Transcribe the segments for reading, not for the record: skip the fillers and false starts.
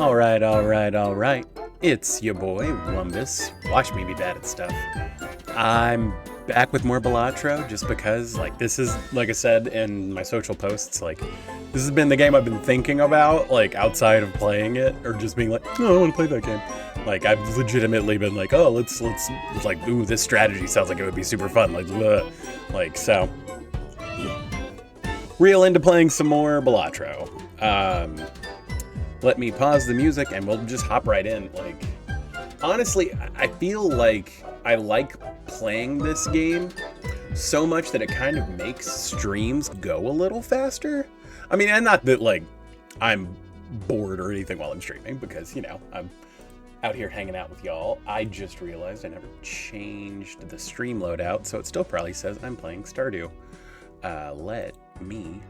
Alright. It's your boy, Wumbus. Watch me be bad at stuff. I'm back with more Balatro just because, like, this is, like I said in my social posts, like, this has been the game I've been thinking about, like, outside of playing it, or just being like, oh, I want to play that game. Like, I've legitimately been like, oh, let's like, ooh, this strategy sounds like it would be super fun, like, bleh. Like, so, real into playing some more Balatro. Let me pause the music and we'll just hop right in. Like, honestly, I feel like I like playing this game so much that it kind of makes streams go a little faster. I mean, and not that, like, I'm bored or anything while I'm streaming, because, you know, I'm out here hanging out with y'all. I just realized I never changed the stream loadout, so it still probably says I'm playing Stardew. Let me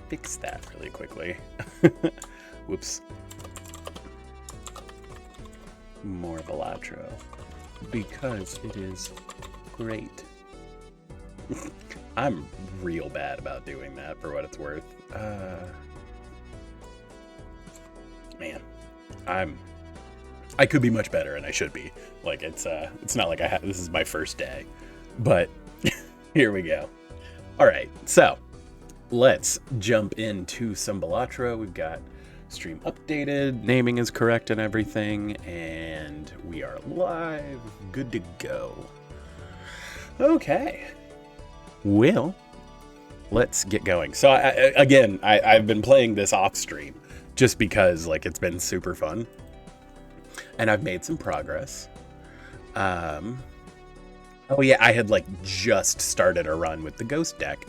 fix that really quickly. Whoops. More Balatro, because it is great. I'm real bad about doing that, for what it's worth. Man, I could be much better, and I should be. Like, it's not like this is my first day, but here we go. All right, so let's jump into some Balatro. We've got stream updated, naming is correct and everything, and we are live, good to go. Okay, well, let's get going. So I've been playing this off stream just because, like, it's been super fun, and I've made some progress. Oh yeah, I had, like, just started a run with the ghost deck.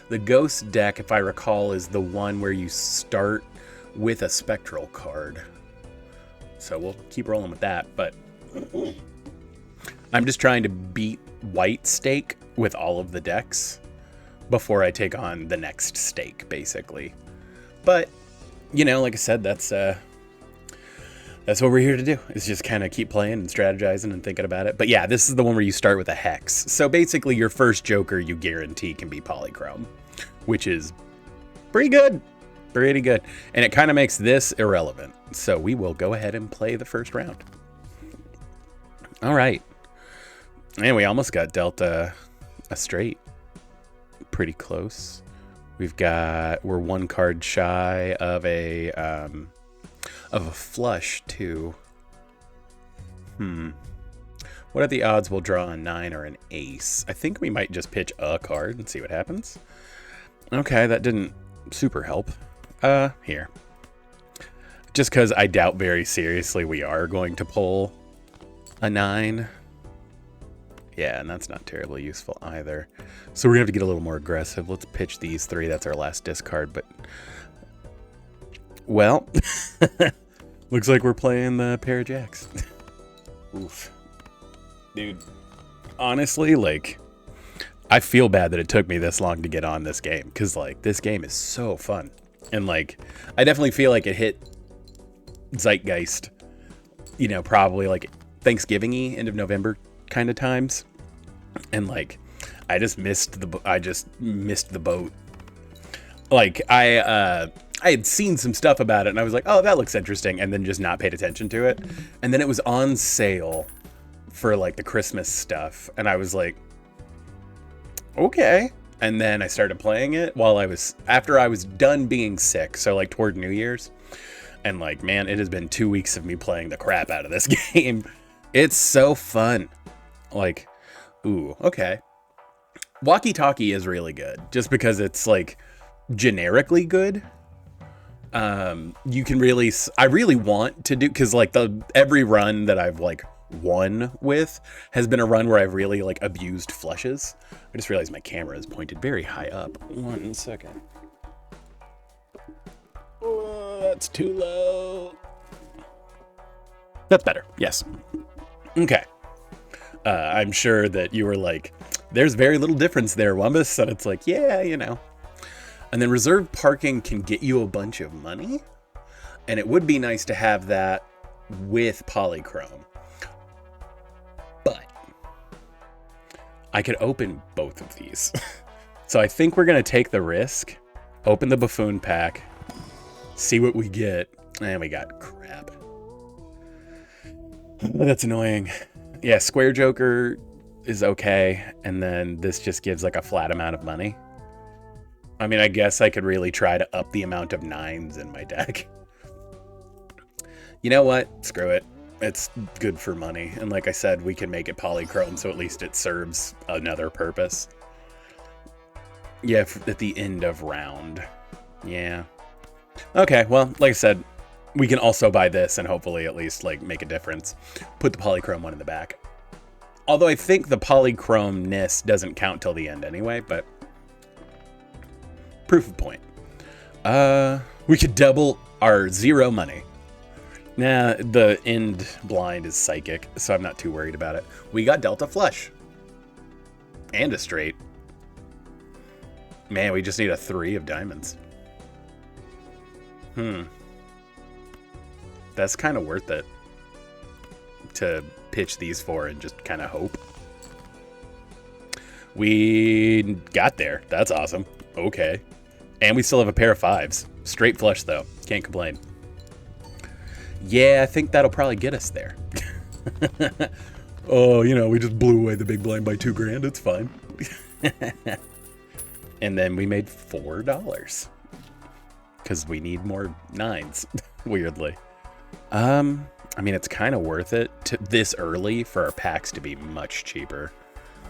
The ghost deck, if I recall, is the one where you start with a spectral card. So we'll keep rolling with that, but I'm just trying to beat white stake with all of the decks before I take on the next stake, basically. But, you know, like I said, that's what we're here to do, is just kind of keep playing and strategizing and thinking about it. But yeah, this is the one where you start with a hex. So basically your first Joker you guarantee can be polychrome, which is pretty good. Pretty good. And it kind of makes this irrelevant. So we will go ahead and play the first round. All right. And we almost got dealt a straight. Pretty close. We're one card shy of a flush too. What are the odds we'll draw a 9 or an ace? I think we might just pitch a card and see what happens. Okay, that didn't super help. Here. Just because I doubt very seriously we are going to pull a 9. Yeah, and that's not terribly useful either. So we're going to have to get a little more aggressive. Let's pitch these 3. That's our last discard, but... Well, looks like we're playing the pair of jacks. Oof. Dude, honestly, like, I feel bad that it took me this long to get on this game, because, like, this game is so fun. And, like, I definitely feel like it hit zeitgeist, you know, probably, like, Thanksgiving-y, end of November kind of times. And, like, I just missed the boat. Like, I had seen some stuff about it, and I was like, oh, that looks interesting, and then just not paid attention to it. And then it was on sale for, like, the Christmas stuff, and I was like, okay. And then I started playing it after I was done being sick, so, like, toward New Year's. And, like, man, it has been 2 weeks of me playing the crap out of this game. It's so fun. Like, ooh, okay. Walkie Talkie is really good, just because it's, like, generically good. You can really, I really want to do, because, like, every run that I've, like, won with has been a run where I've really, like, abused flushes. I just realized my camera is pointed very high up. 1 second. Oh, that's too low. That's better. Yes. Okay. I'm sure that you were like, there's very little difference there, Wumbus. And it's like, yeah, you know. And then reserved parking can get you a bunch of money. And it would be nice to have that with polychrome. But I could open both of these. So I think we're going to take the risk, open the buffoon pack, see what we get. And we got crap. That's annoying. Yeah, square joker is okay, and then this just gives like a flat amount of money. I mean, I guess I could really try to up the amount of 9s in my deck. You know what? Screw it. It's good for money. And like I said, we can make it polychrome, so at least it serves another purpose. Yeah, at the end of round. Yeah. Okay, well, like I said, we can also buy this and hopefully at least like make a difference. Put the polychrome one in the back. Although I think the polychrome-ness doesn't count till the end anyway, but proof of point. We could double our 0 money. Nah, the end blind is psychic, so I'm not too worried about it. We got Delta Flush. And a straight. Man, we just need a 3 of diamonds. That's kind of worth it to pitch these 4 and just kind of hope. We got there. That's awesome. Okay. And we still have a pair of 5s. Straight flush, though. Can't complain. Yeah, I think that'll probably get us there. Oh, you know, we just blew away the big blind by $2,000. It's fine. And then we made $4. Because we need more 9s, weirdly. I mean, it's kind of worth it to this early for our packs to be much cheaper.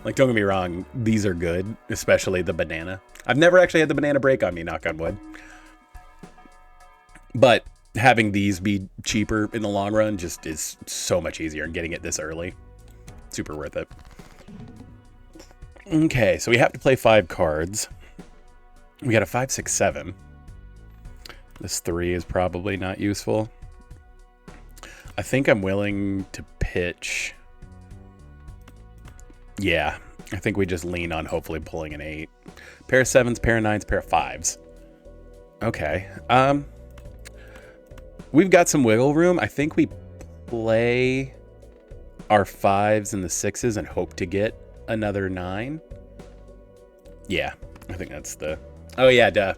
Like, don't get me wrong, these are good, especially the banana. I've never actually had the banana break on me, knock on wood. But having these be cheaper in the long run just is so much easier, and getting it this early, super worth it. Okay, so we have to play 5 cards. We got a 5, 6, 7. This 3 is probably not useful. I think I'm willing to pitch. Yeah, I think we just lean on hopefully pulling an 8. Pair of 7s, pair of 9s, pair of 5s. Okay. We've got some wiggle room. I think we play our 5s and the 6s and hope to get another 9. Yeah, I think that's the... Oh yeah, duh.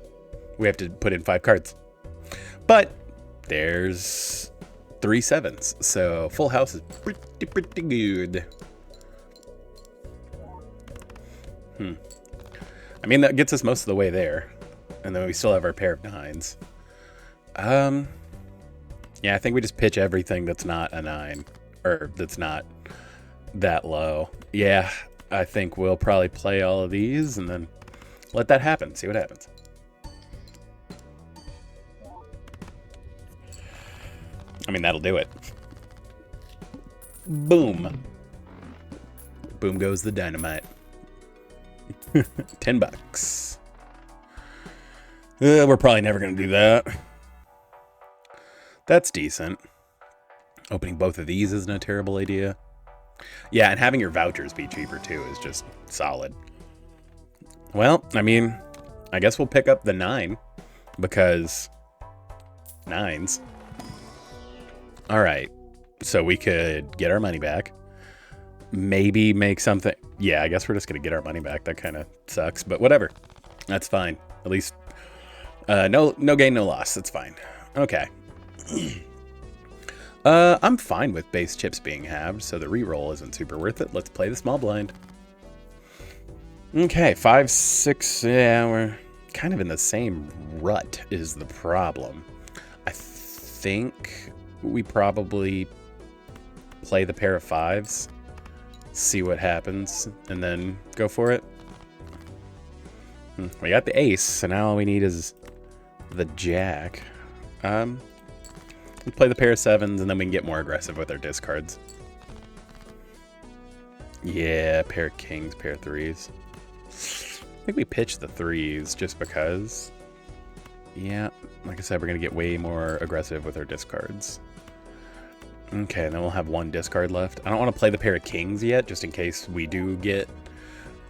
We have to put in 5 cards. But there's 3 7s, so full house is pretty good. I mean, that gets us most of the way there. And then we still have our pair of 9s. Yeah, I think we just pitch everything that's not a 9. Or that's not that low. Yeah, I think we'll probably play all of these and then let that happen. See what happens. I mean, that'll do it. Boom. Boom goes the dynamite. $10. We're probably never going to do that. That's decent. Opening both of these isn't a terrible idea. Yeah, and having your vouchers be cheaper too is just solid. Well, I mean, I guess we'll pick up the 9 because 9s. All right, so we could get our money back. Maybe make something. Yeah, I guess we're just going to get our money back. That kind of sucks, but whatever. That's fine. At least no gain, no loss. That's fine. Okay. I'm fine with base chips being halved, so the reroll isn't super worth it. Let's play the small blind. Okay, 5, 6. Yeah, we're kind of in the same rut is the problem. I think we probably play the pair of 5s, see what happens, and then go for it. We got the ace, so now all we need is the jack. We play the pair of 7s, and then we can get more aggressive with our discards. Yeah, pair of kings, pair of 3s. I think we pitch the 3s just because. Yeah, like I said, we're going to get way more aggressive with our discards. Okay, and then we'll have 1 discard left. I don't want to play the pair of kings yet, just in case we do get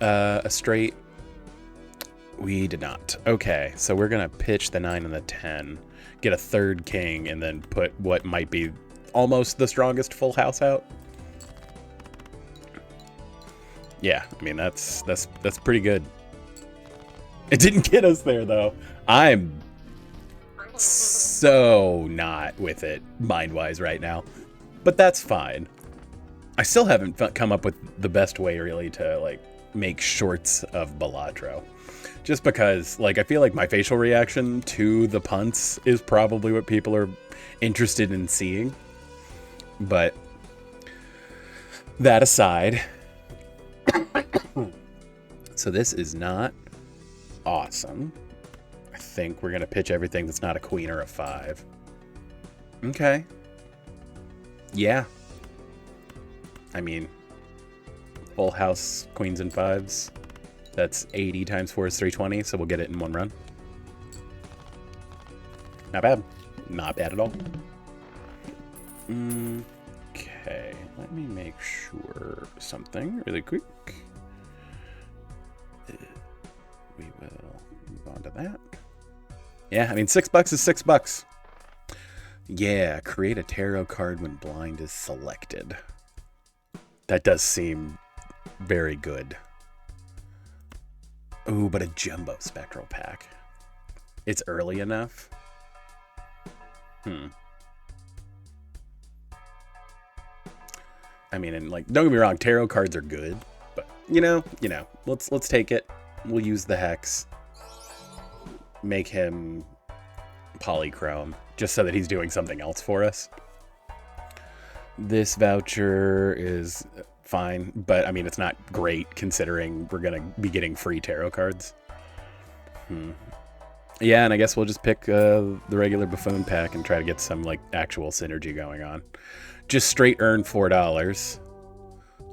a straight. We did not. Okay, so we're going to pitch the 9 and the 10, get a 3rd king, and then put what might be almost the strongest full house out. Yeah, I mean, that's pretty good. It didn't get us there, though. I'm so not with it mind-wise right now. But that's fine. I still haven't come up with the best way really to like make shorts of Balatro. Just because, like, I feel like my facial reaction to the punts is probably what people are interested in seeing. But that aside, so this is not awesome. I think we're going to pitch everything that's not a queen or a 5. Okay. Yeah. I mean, full house queens and 5s. That's 80 times 4 is 320, so we'll get it in one run. Not bad. Not bad at all. Okay, let me make sure something really quick. We will move on to that. Yeah, I mean, $6 is $6. Yeah, create a tarot card when blind is selected. That does seem very good. Ooh, but a jumbo spectral pack. It's early enough. I mean, and like, don't get me wrong, tarot cards are good, but you know, let's take it. We'll use the hex. Make him polychrome, just so that he's doing something else for us. This voucher is fine, but I mean, it's not great considering we're gonna be getting free tarot cards. Yeah, and I guess we'll just pick the regular buffoon pack and try to get some like actual synergy going on. Just straight earn $4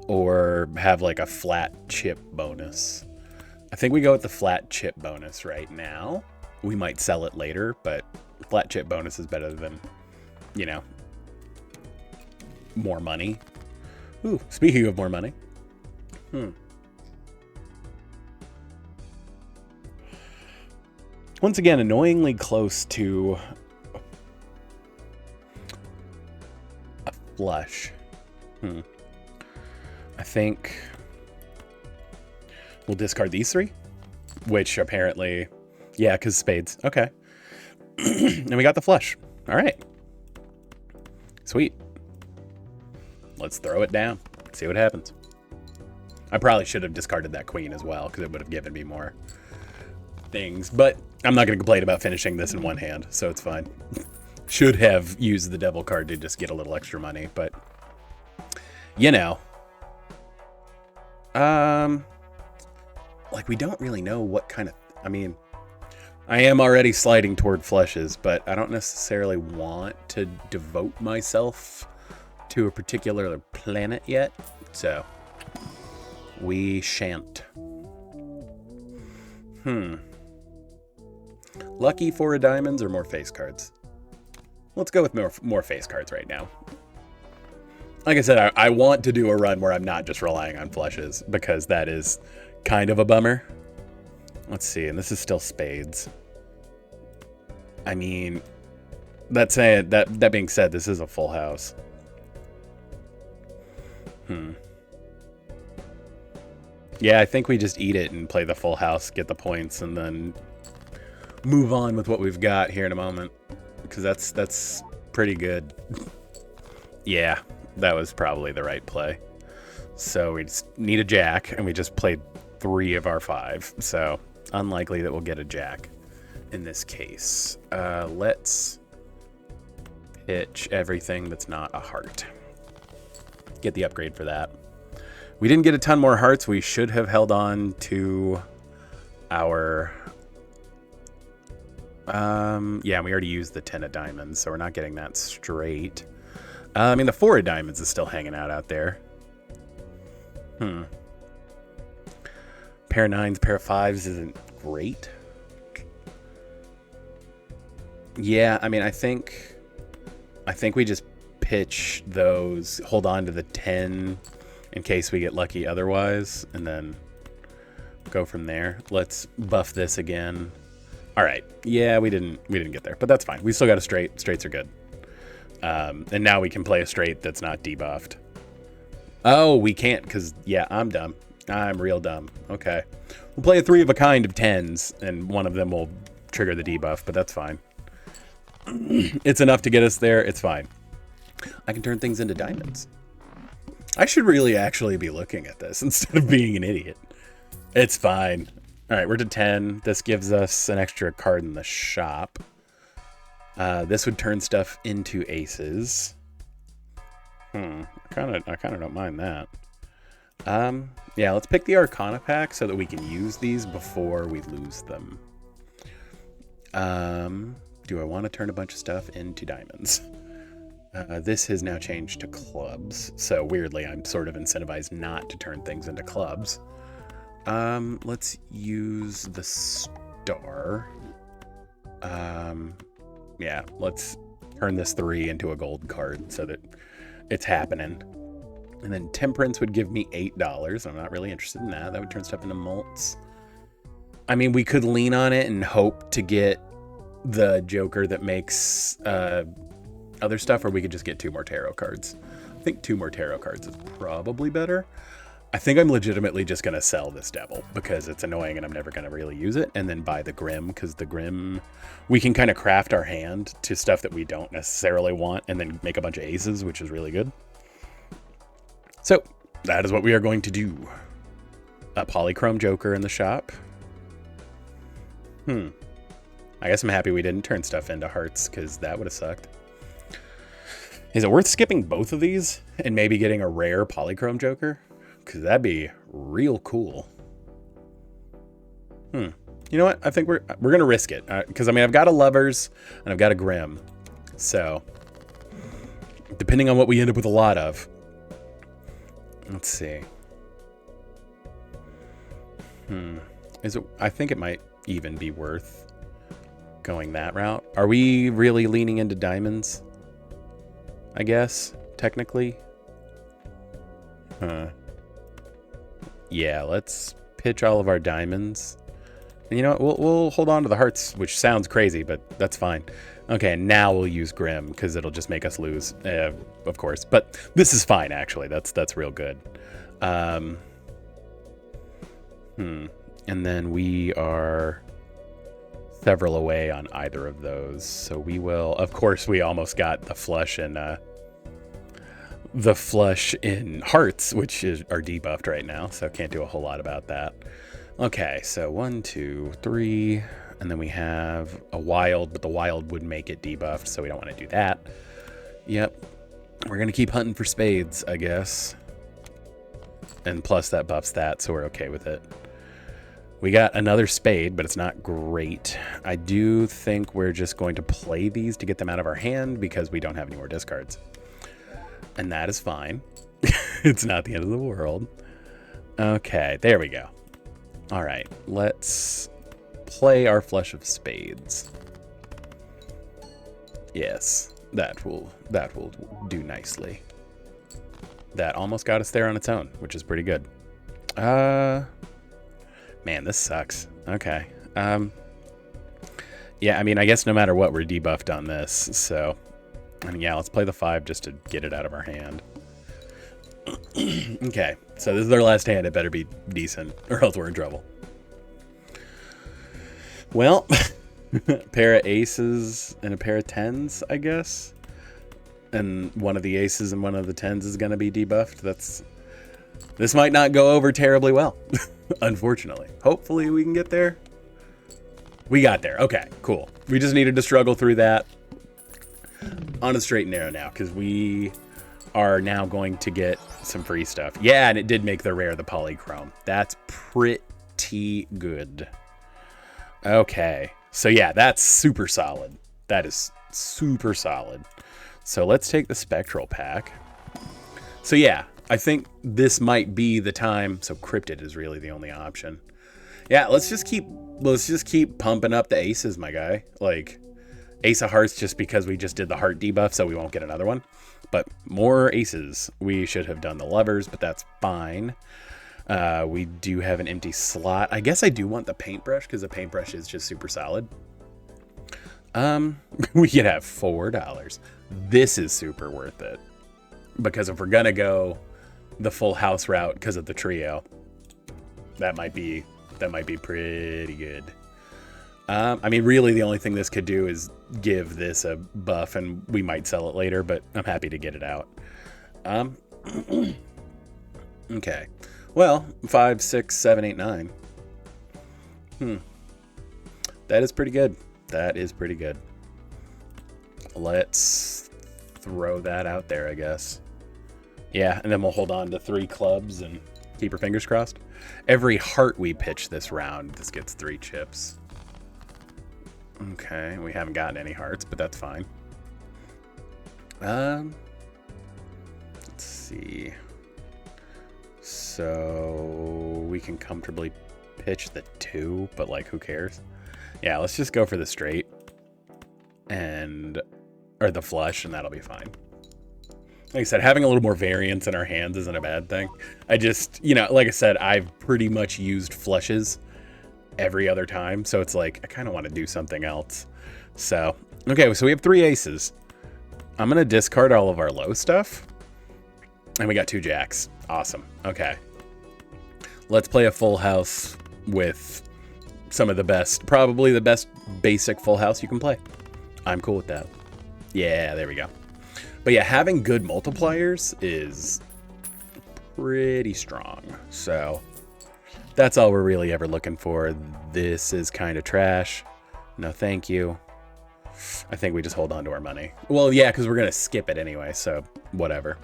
or have like a flat chip bonus. I think we go with the flat chip bonus right now. We might sell it later, but flat chip bonus is better than, you know, more money. Ooh, speaking of more money. Once again, annoyingly close to a flush. I think we'll discard these 3, which apparently, yeah, because spades. Okay. And we got the flush. All right. Sweet. Let's throw it down. See what happens. I probably should have discarded that queen as well, because it would have given me more things. But I'm not going to complain about finishing this in one hand, so it's fine. Should have used the devil card to just get a little extra money, but you know. Like, we don't really know what kind of, I mean, I am already sliding toward flushes, but I don't necessarily want to devote myself to a particular planet yet, so we shan't. Lucky for a diamonds or more face cards? Let's go with more face cards right now. Like I said, I want to do a run where I'm not just relying on flushes, because that is kind of a bummer. Let's see, and this is still spades. I mean, that being said, this is a full house. Yeah, I think we just eat it and play the full house, get the points, and then move on with what we've got here in a moment, because that's pretty good. Yeah, that was probably the right play. So we just need a jack, and we just played 3 of our 5, so unlikely that we'll get a jack in this case. Let's pitch everything that's not a heart. Get the upgrade for that. We didn't get a ton more hearts. We should have held on to our... yeah, we already used the 10 of diamonds, so we're not getting that straight. I mean, the 4 of diamonds is still hanging out there. Pair of 9s, pair of 5s isn't great. Yeah, I mean, I think we just pitch those, hold on to the 10 in case we get lucky otherwise, and then go from there. Let's buff this again. All right. Yeah, we didn't get there, but that's fine. We still got a straight. Straights are good. And now we can play a straight that's not debuffed. Oh, we can't, because, yeah, I'm dumb. I'm real dumb. Okay. We'll play a 3 of a kind of 10s, and one of them will trigger the debuff, but that's fine. It's enough to get us there. It's fine. I can turn things into diamonds. I should really actually be looking at this instead of being an idiot. It's fine. All right, we're to 10. This gives us an extra card in the shop. This would turn stuff into aces. I kind of don't mind that. Yeah, let's pick the Arcana pack so that we can use these before we lose them. Do I want to turn a bunch of stuff into diamonds? This has now changed to clubs. So weirdly, I'm sort of incentivized not to turn things into clubs. Let's use the star. Yeah, let's turn this 3 into a gold card so that it's happening. And then temperance would give me $8. I'm not really interested in that. That would turn stuff into mults. I mean, we could lean on it and hope to get the Joker that makes other stuff, or we could just get 2 more tarot cards. I think 2 more tarot cards is probably better. I think I'm legitimately just going to sell this devil because it's annoying and I'm never going to really use it, and then buy the Grim, because the Grim, we can kind of craft our hand to stuff that we don't necessarily want and then make a bunch of aces, which is really good. So that is what we are going to do. A polychrome Joker in the shop. I guess I'm happy we didn't turn stuff into hearts, because that would have sucked. Is it worth skipping both of these and maybe getting a rare polychrome Joker? Because that'd be real cool. You know what? I think we're going to risk it. Because, I mean, I've got a Lovers and I've got a Grim. So, depending on what we end up with a lot of. Let's see. Is it? I think it might even be worth going that route. Are we really leaning into diamonds? I guess, technically. Yeah, let's pitch all of our diamonds. And you know what? We'll hold on to the hearts, which sounds crazy, but that's fine. Okay, now we'll use Grim, because it'll just make us lose, of course. But this is fine, actually. That's real good. And then we are several away on either of those. So we will, of course, we almost got the flush in hearts, which are debuffed right now, so can't do a whole lot about that. Okay, so 1, 2, 3, and then we have a wild, but the wild would make it debuffed, so we don't want to do that. Yep, we're gonna keep hunting for spades, I guess, and plus that buffs that, so we're okay with it. We got another spade, but it's not great. I do think we're just going to play these to get them out of our hand, because we don't have any more discards. And that is fine. It's not the end of the world. Okay, there we go. All right, let's play our flush of spades. Yes, that will do nicely. That almost got us there on its own, which is pretty good. Man, this sucks. Okay. Yeah, I mean, I guess no matter what, we're debuffed on this, so... And yeah, let's play the 5 just to get it out of our hand. Okay, so this is our last hand. It better be decent, or else we're in trouble. Well, a pair of aces and a pair of 10s, I guess. And one of the aces and one of the 10s is going to be debuffed. This might not go over terribly well, unfortunately. Hopefully we can get there. We got there. Okay, cool. We just needed to struggle through that. On a straight and narrow now, because we are now going to get some free stuff. Yeah, and it did make the rare the polychrome. That's pretty good. Okay, so yeah, that's super solid. That is super solid. So let's take the spectral pack. So yeah, I think this might be the time. So cryptid is really the only option. Yeah, let's just keep pumping up the aces, my guy. Like, Ace of Hearts, just because we just did the heart debuff, so we won't get another one. But more aces. We should have done the Lovers, but that's fine. We do have an empty slot. I guess I do want the paintbrush, because the paintbrush is just super solid. We could have $4. This is super worth it. Because if we're going to go the full house route because of the trio, that might be pretty good. I mean, really, the only thing this could do is give this a buff, and we might sell it later, but I'm happy to get it out. Okay. Well, 5, 6, 7, 8, 9. That is pretty good. That is pretty good. Let's throw that out there, I guess. Yeah, and then we'll hold on to 3 clubs and keep our fingers crossed. Every heart we pitch this round, this gets 3 chips. Okay, we haven't gotten any hearts, but that's fine. Let's see. So we can comfortably pitch the 2, but like, who cares? Yeah, let's just go for the straight or the flush, and that'll be fine. Like I said, having a little more variance in our hands isn't a bad thing. I just, like I said, I've pretty much used flushes every other time, so it's like I kind of want to do something else. So, okay, so we have 3 aces. I'm going to discard all of our low stuff, and we got 2 jacks. Awesome. Okay. Let's play a full house with some of the best, probably the best basic full house you can play. I'm cool with that. Yeah, there we go. But yeah, having good multipliers is pretty strong. So that's all we're really ever looking for. This is kind of trash. No, thank you. I think we just hold on to our money. Well, yeah, because we're going to skip it anyway, so whatever.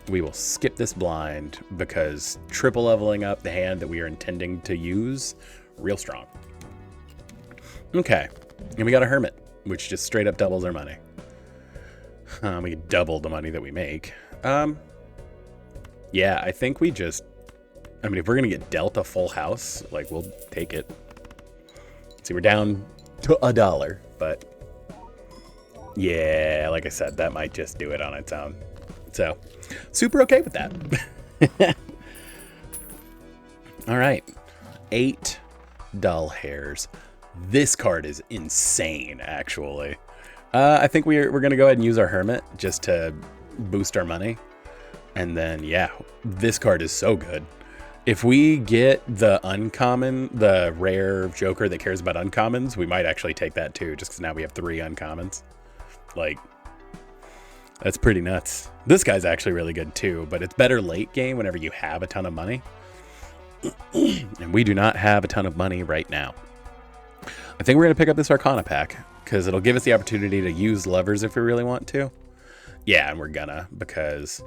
We will skip this blind because triple leveling up the hand that we are intending to use, real strong. Okay, and we got a hermit, which just straight up doubles our money. We could double the money that we make. Yeah, I think we just, if we're going to get dealt a full house, like, we'll take it. See, we're down to $1, but yeah, like I said, that might just do it on its own. So, super okay with that. All right, 8 dull hairs. This card is insane, actually. I think we're going to go ahead and use our hermit just to boost our money. And then, yeah, this card is so good. If we get the uncommon, the rare joker that cares about uncommons, we might actually take that too, just because now we have 3 uncommons. Like, that's pretty nuts. This guy's actually really good too, but it's better late game whenever you have a ton of money. And we do not have a ton of money right now. I think we're going to pick up this Arcana pack because it'll give us the opportunity to use levers if we really want to. Yeah, and we're gonna, because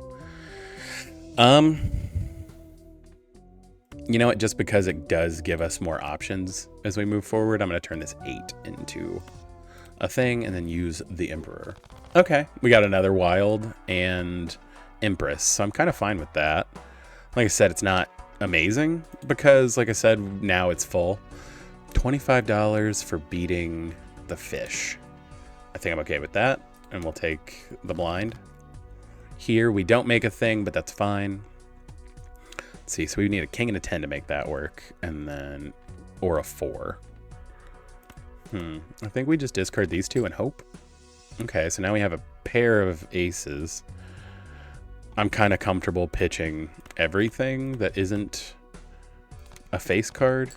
you know what, just because it does give us more options as we move forward, I'm going to turn this 8 into a thing and then use the Emperor. Okay, we got another Wild and Empress, so I'm kind of fine with that. Like I said, it's not amazing because, like I said, now it's full. $25 for beating the fish. I think I'm okay with that, and we'll take the blind. Here, we don't make a thing, but that's fine. Let's see, so we need a king and a 10 to make that work, and then, or a 4. I think we just discard these 2 and hope. Okay, so now we have a pair of aces. I'm kind of comfortable pitching everything that isn't a face card.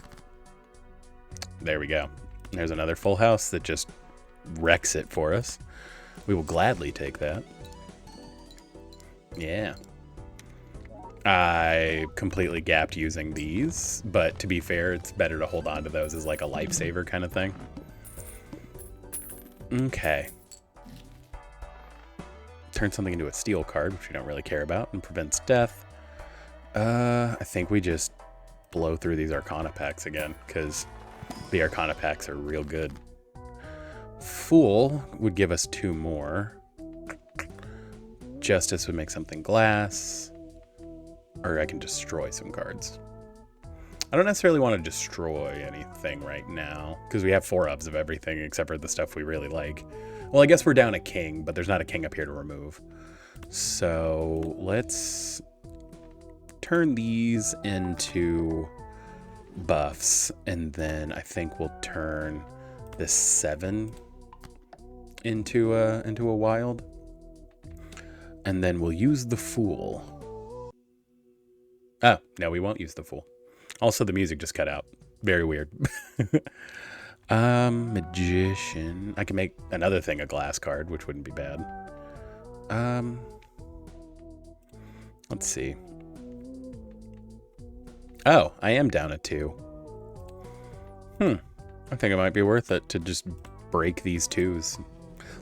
There we go. There's another full house that just wrecks it for us. We will gladly take that. Yeah. I completely gapped using these, but to be fair, it's better to hold on to those as like a lifesaver kind of thing. Okay. Turn something into a steel card, which we don't really care about, and prevents death. I think we just blow through these Arcana packs again, because the Arcana packs are real good. Fool would give us 2 more. Justice would make something glass. Or I can destroy some cards. I don't necessarily want to destroy anything right now, because we have 4 ofs of everything except for the stuff we really like. Well, I guess we're down a king, but there's not a king up here to remove. So let's turn these into buffs, and then I think we'll turn this 7 into a wild, and then we'll use the fool. Oh, no, we won't use the fool. Also, the music just cut out. Very weird. Magician. I can make another thing a glass card, which wouldn't be bad. Let's see. Oh, I am down at 2. I think it might be worth it to just break these 2s.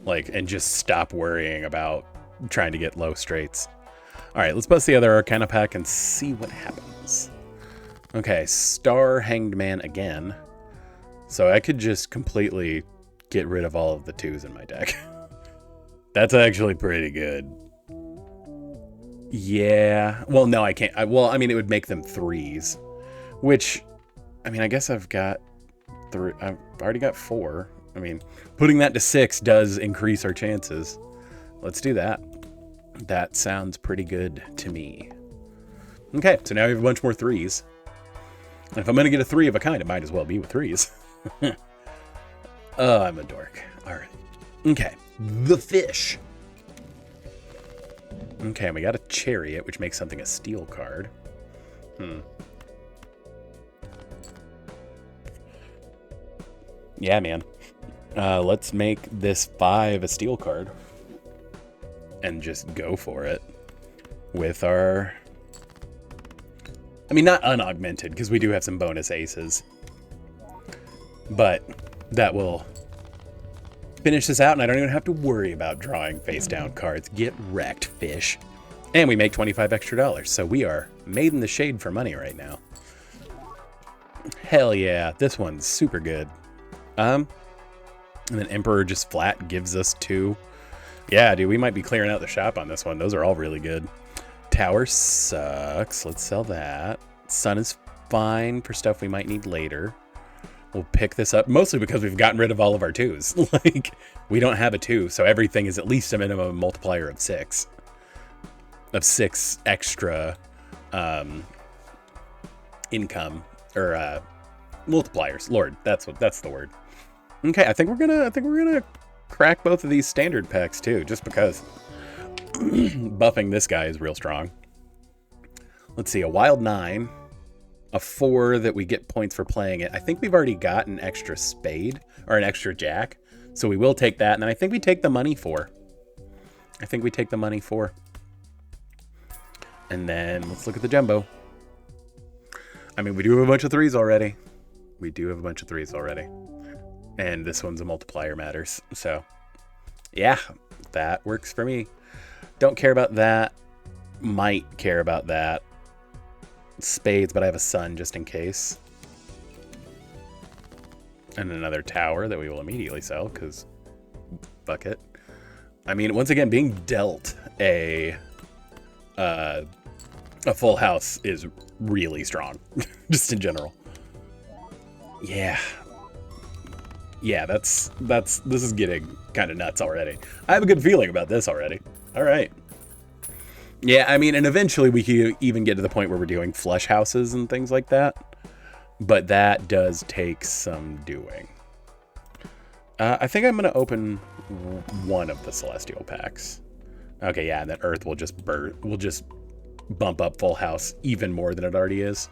Like, and just stop worrying about trying to get low straights. All right, let's bust the other Arcana pack and see what happens. Okay, Star Hanged Man again. So I could just completely get rid of all of the 2s in my deck. That's actually pretty good. Yeah. Well, no, I can't. Well, I mean, it would make them 3s. Which, I mean, I guess I've got 3. I've already got 4. I mean, putting that to 6 does increase our chances. Let's do that. That sounds pretty good to me. Okay, so now we have a bunch more 3s. And if I'm going to get a 3 of a kind, it might as well be with 3s. Oh, I'm a dork. All right. Okay, the fish. Okay, and we got a chariot, which makes something a steel card. Yeah, man. Let's make this 5 a steel card. And just go for it. With our... I mean, not unaugmented, because we do have some bonus aces. But that will finish this out, and I don't even have to worry about drawing face-down cards. Get wrecked, fish. And we make $25 extra, so we are made in the shade for money right now. Hell yeah, this one's super good. And then Emperor just flat gives us 2. Yeah, dude, we might be clearing out the shop on this one. Those are all really good. Tower sucks. Let's sell that. Sun is fine for stuff we might need later. We'll pick this up, mostly because we've gotten rid of all of our 2s. Like, we don't have a 2, so everything is at least a minimum multiplier of 6. Of 6 extra income, or multipliers. Lord, that's the word. Okay, I think we're gonna crack both of these standard packs too, just because buffing this guy is real strong. Let's see, a wild 9, a 4 that we get points for playing it. I think we've already got an extra spade or an extra jack, so we will take that. And then I think we take the money 4. And then let's look at the jumbo. I mean, we do have a bunch of 3s already. And this one's a multiplier matters. So, yeah, that works for me. Don't care about that. Might care about that. Spades, but I have a sun just in case. And another tower that we will immediately sell, because fuck it. I mean, once again, being dealt a full house is really strong, just in general. Yeah. Yeah, this is getting kind of nuts already. I have a good feeling about this already. All right. Yeah, I mean, and eventually we can even get to the point where we're doing flush houses and things like that. But that does take some doing. I think I'm going to open one of the Celestial packs. Okay, yeah, and then Earth will just bump up full house even more than it already is.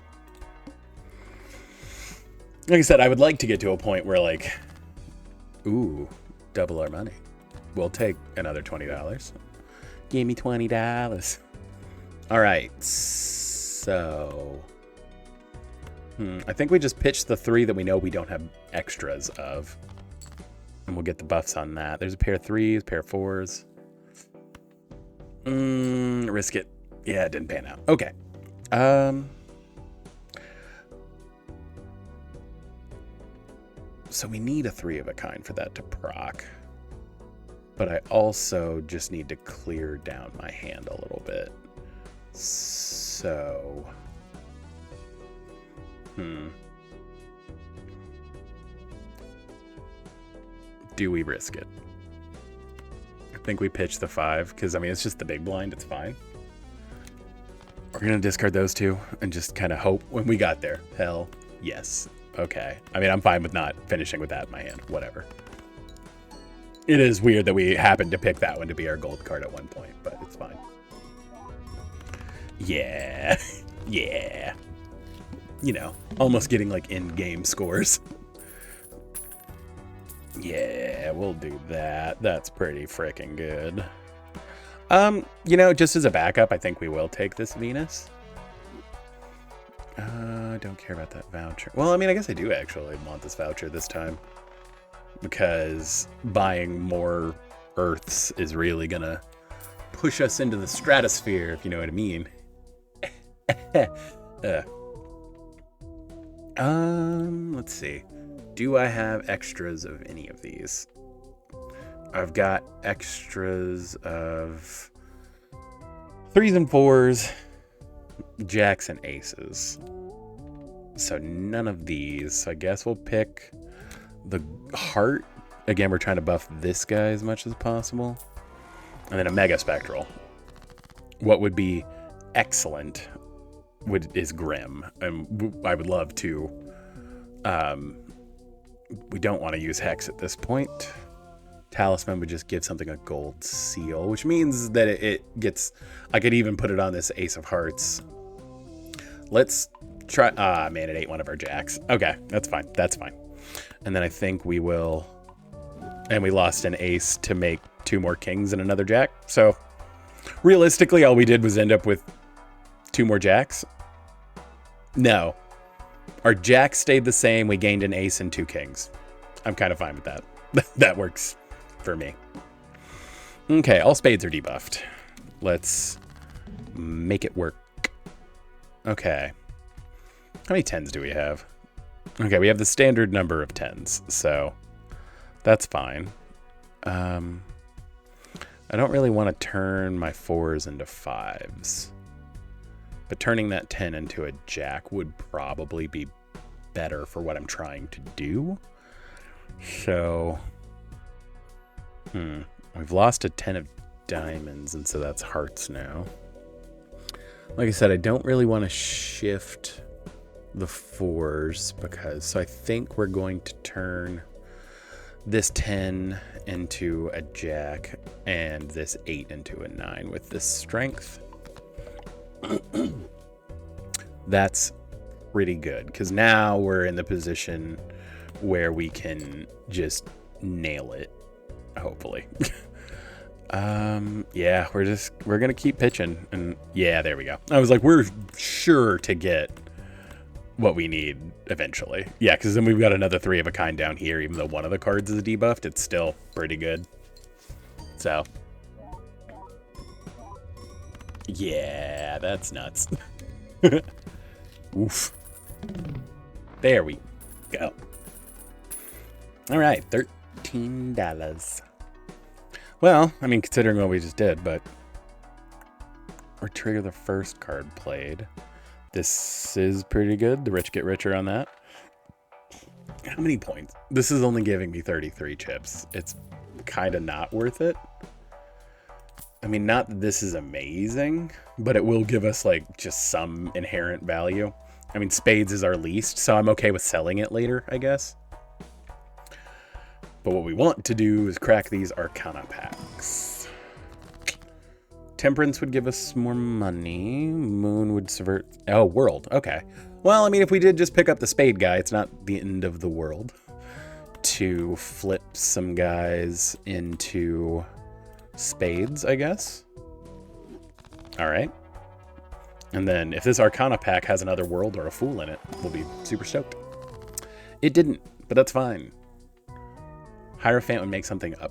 Like I said, I would like to get to a point where, like, ooh, double our money. We'll take another $20. Give me $20. All right, so I think we just pitch the 3 that we know we don't have extras of, and we'll get the buffs on that. There's a pair of 3s, pair of 4s. Risk it. Yeah, it didn't pan out. Okay. So we need a 3 of a kind for that to proc. But I also just need to clear down my hand a little bit. So... do we risk it? I think we pitch the 5, because, I mean, it's just the big blind. It's fine. We're going to discard those 2 and just kind of hope when we got there. Hell, yes. Okay. I mean, I'm fine with not finishing with that in my hand. Whatever. It is weird that we happened to pick that one to be our gold card at one point, but it's fine. Yeah. Yeah. You know, almost getting like in-game scores. Yeah, we'll do that. That's pretty freaking good. You know, just as a backup, I think we will take this Venus. Don't care about that voucher. Well, I mean, I guess I do actually want this voucher this time. Because buying more Earths is really gonna push us into the stratosphere, if you know what I mean. Let's see. Do I have extras of any of these? I've got extras of 3s and 4s, jacks and aces. So none of these. So I guess we'll pick the heart. Again, we're trying to buff this guy as much as possible. And then a mega spectral. What would be excellent is Grim. And I would love to. We don't want to use Hex at this point. Talisman would just give something a gold seal, which means that it gets... I could even put it on this Ace of Hearts. Let's try... Ah, man, it ate one of our jacks. Okay, that's fine. That's fine. And then I think we will... And we lost an ace to make 2 more kings and another jack. So, realistically, all we did was end up with 2 more jacks. No. Our jacks stayed the same. We gained an ace and 2 kings. I'm kind of fine with that. That works for me. Okay, all spades are debuffed. Let's make it work. Okay. How many 10s do we have? Okay, we have the standard number of 10s, so that's fine. I don't really want to turn my 4s into 5s. But turning that 10 into a jack would probably be better for what I'm trying to do. So, we've lost a 10 of diamonds, and so that's hearts now. Like I said, I don't really want to shift the 4s because, so I think we're going to turn this 10 into a jack and this 8 into a 9 with this strength. That's pretty good because now we're in the position where we can just nail it, hopefully. Yeah, we're gonna keep pitching, and yeah, there we go. I was like, we're sure to get what we need eventually. Yeah, because then we've got another 3 of a kind down here. Even though one of the cards is debuffed, it's still pretty good. So yeah, that's nuts. Oof. There we go. All right, $13. Well, I mean, considering what we just did, but or trigger the first card played. This is pretty good. The rich get richer on that. How many points? This is only giving me 33 chips. It's kind of not worth it. I mean, not that this is amazing, but it will give us like just some inherent value. I mean, spades is our least, so I'm okay with selling it later, I guess. But what we want to do is crack these Arcana packs. Temperance would give us more money. Moon would subvert... Oh, world. Okay. Well, I mean, if we did just pick up the spade guy, it's not the end of the world. To flip some guys into spades, I guess. All right. And then if this Arcana pack has another world or a fool in it, we'll be super stoked. It didn't, but that's fine. Hierophant would make something a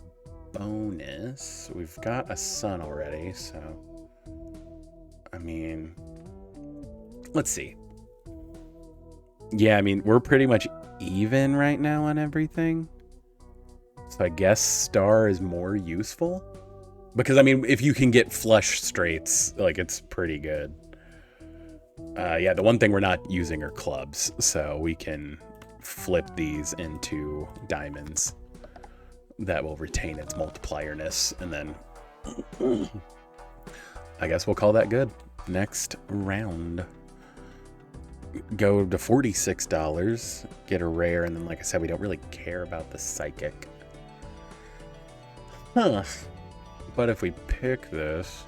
bonus. We've got a sun already, so... I mean... Let's see. Yeah, I mean, we're pretty much even right now on everything. So I guess star is more useful. Because, I mean, if you can get flush straights, like, it's pretty good. Yeah, the one thing we're not using are clubs, so we can flip these into diamonds. That will retain its multiplierness, and then I guess we'll call that good. Next round. Go to $46, get a rare, and then like I said, we don't really care about the psychic. Huh. But if we pick this,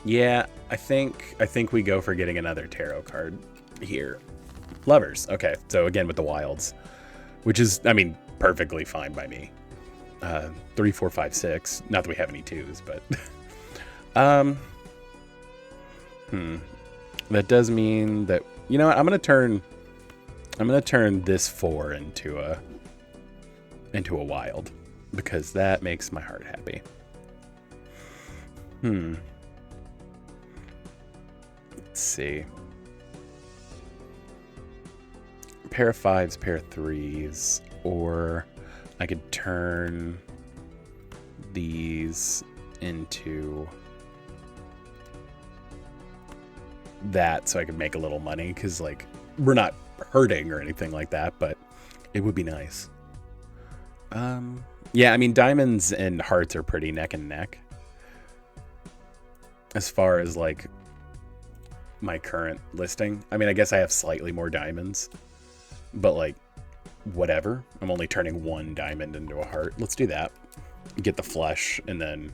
yeah, I think we go for getting another tarot card here. Lovers. Okay, so again with the wilds, which is, I mean, perfectly fine by me. 3, 4, 5, 6. Not that we have any 2s, but that does mean that You know what? I'm gonna turn this 4 into a wild, because that makes my heart happy. Let's see. Pair of 5s, pair of 3s, or I could turn these into that so I could make a little money, because like we're not hurting or anything like that, but it would be nice. Yeah, I mean, diamonds and hearts are pretty neck and neck as far as like my current listing. I mean, I guess I have slightly more diamonds, but like whatever. I'm only turning 1 diamond into a heart. Let's do that. Get the flesh and then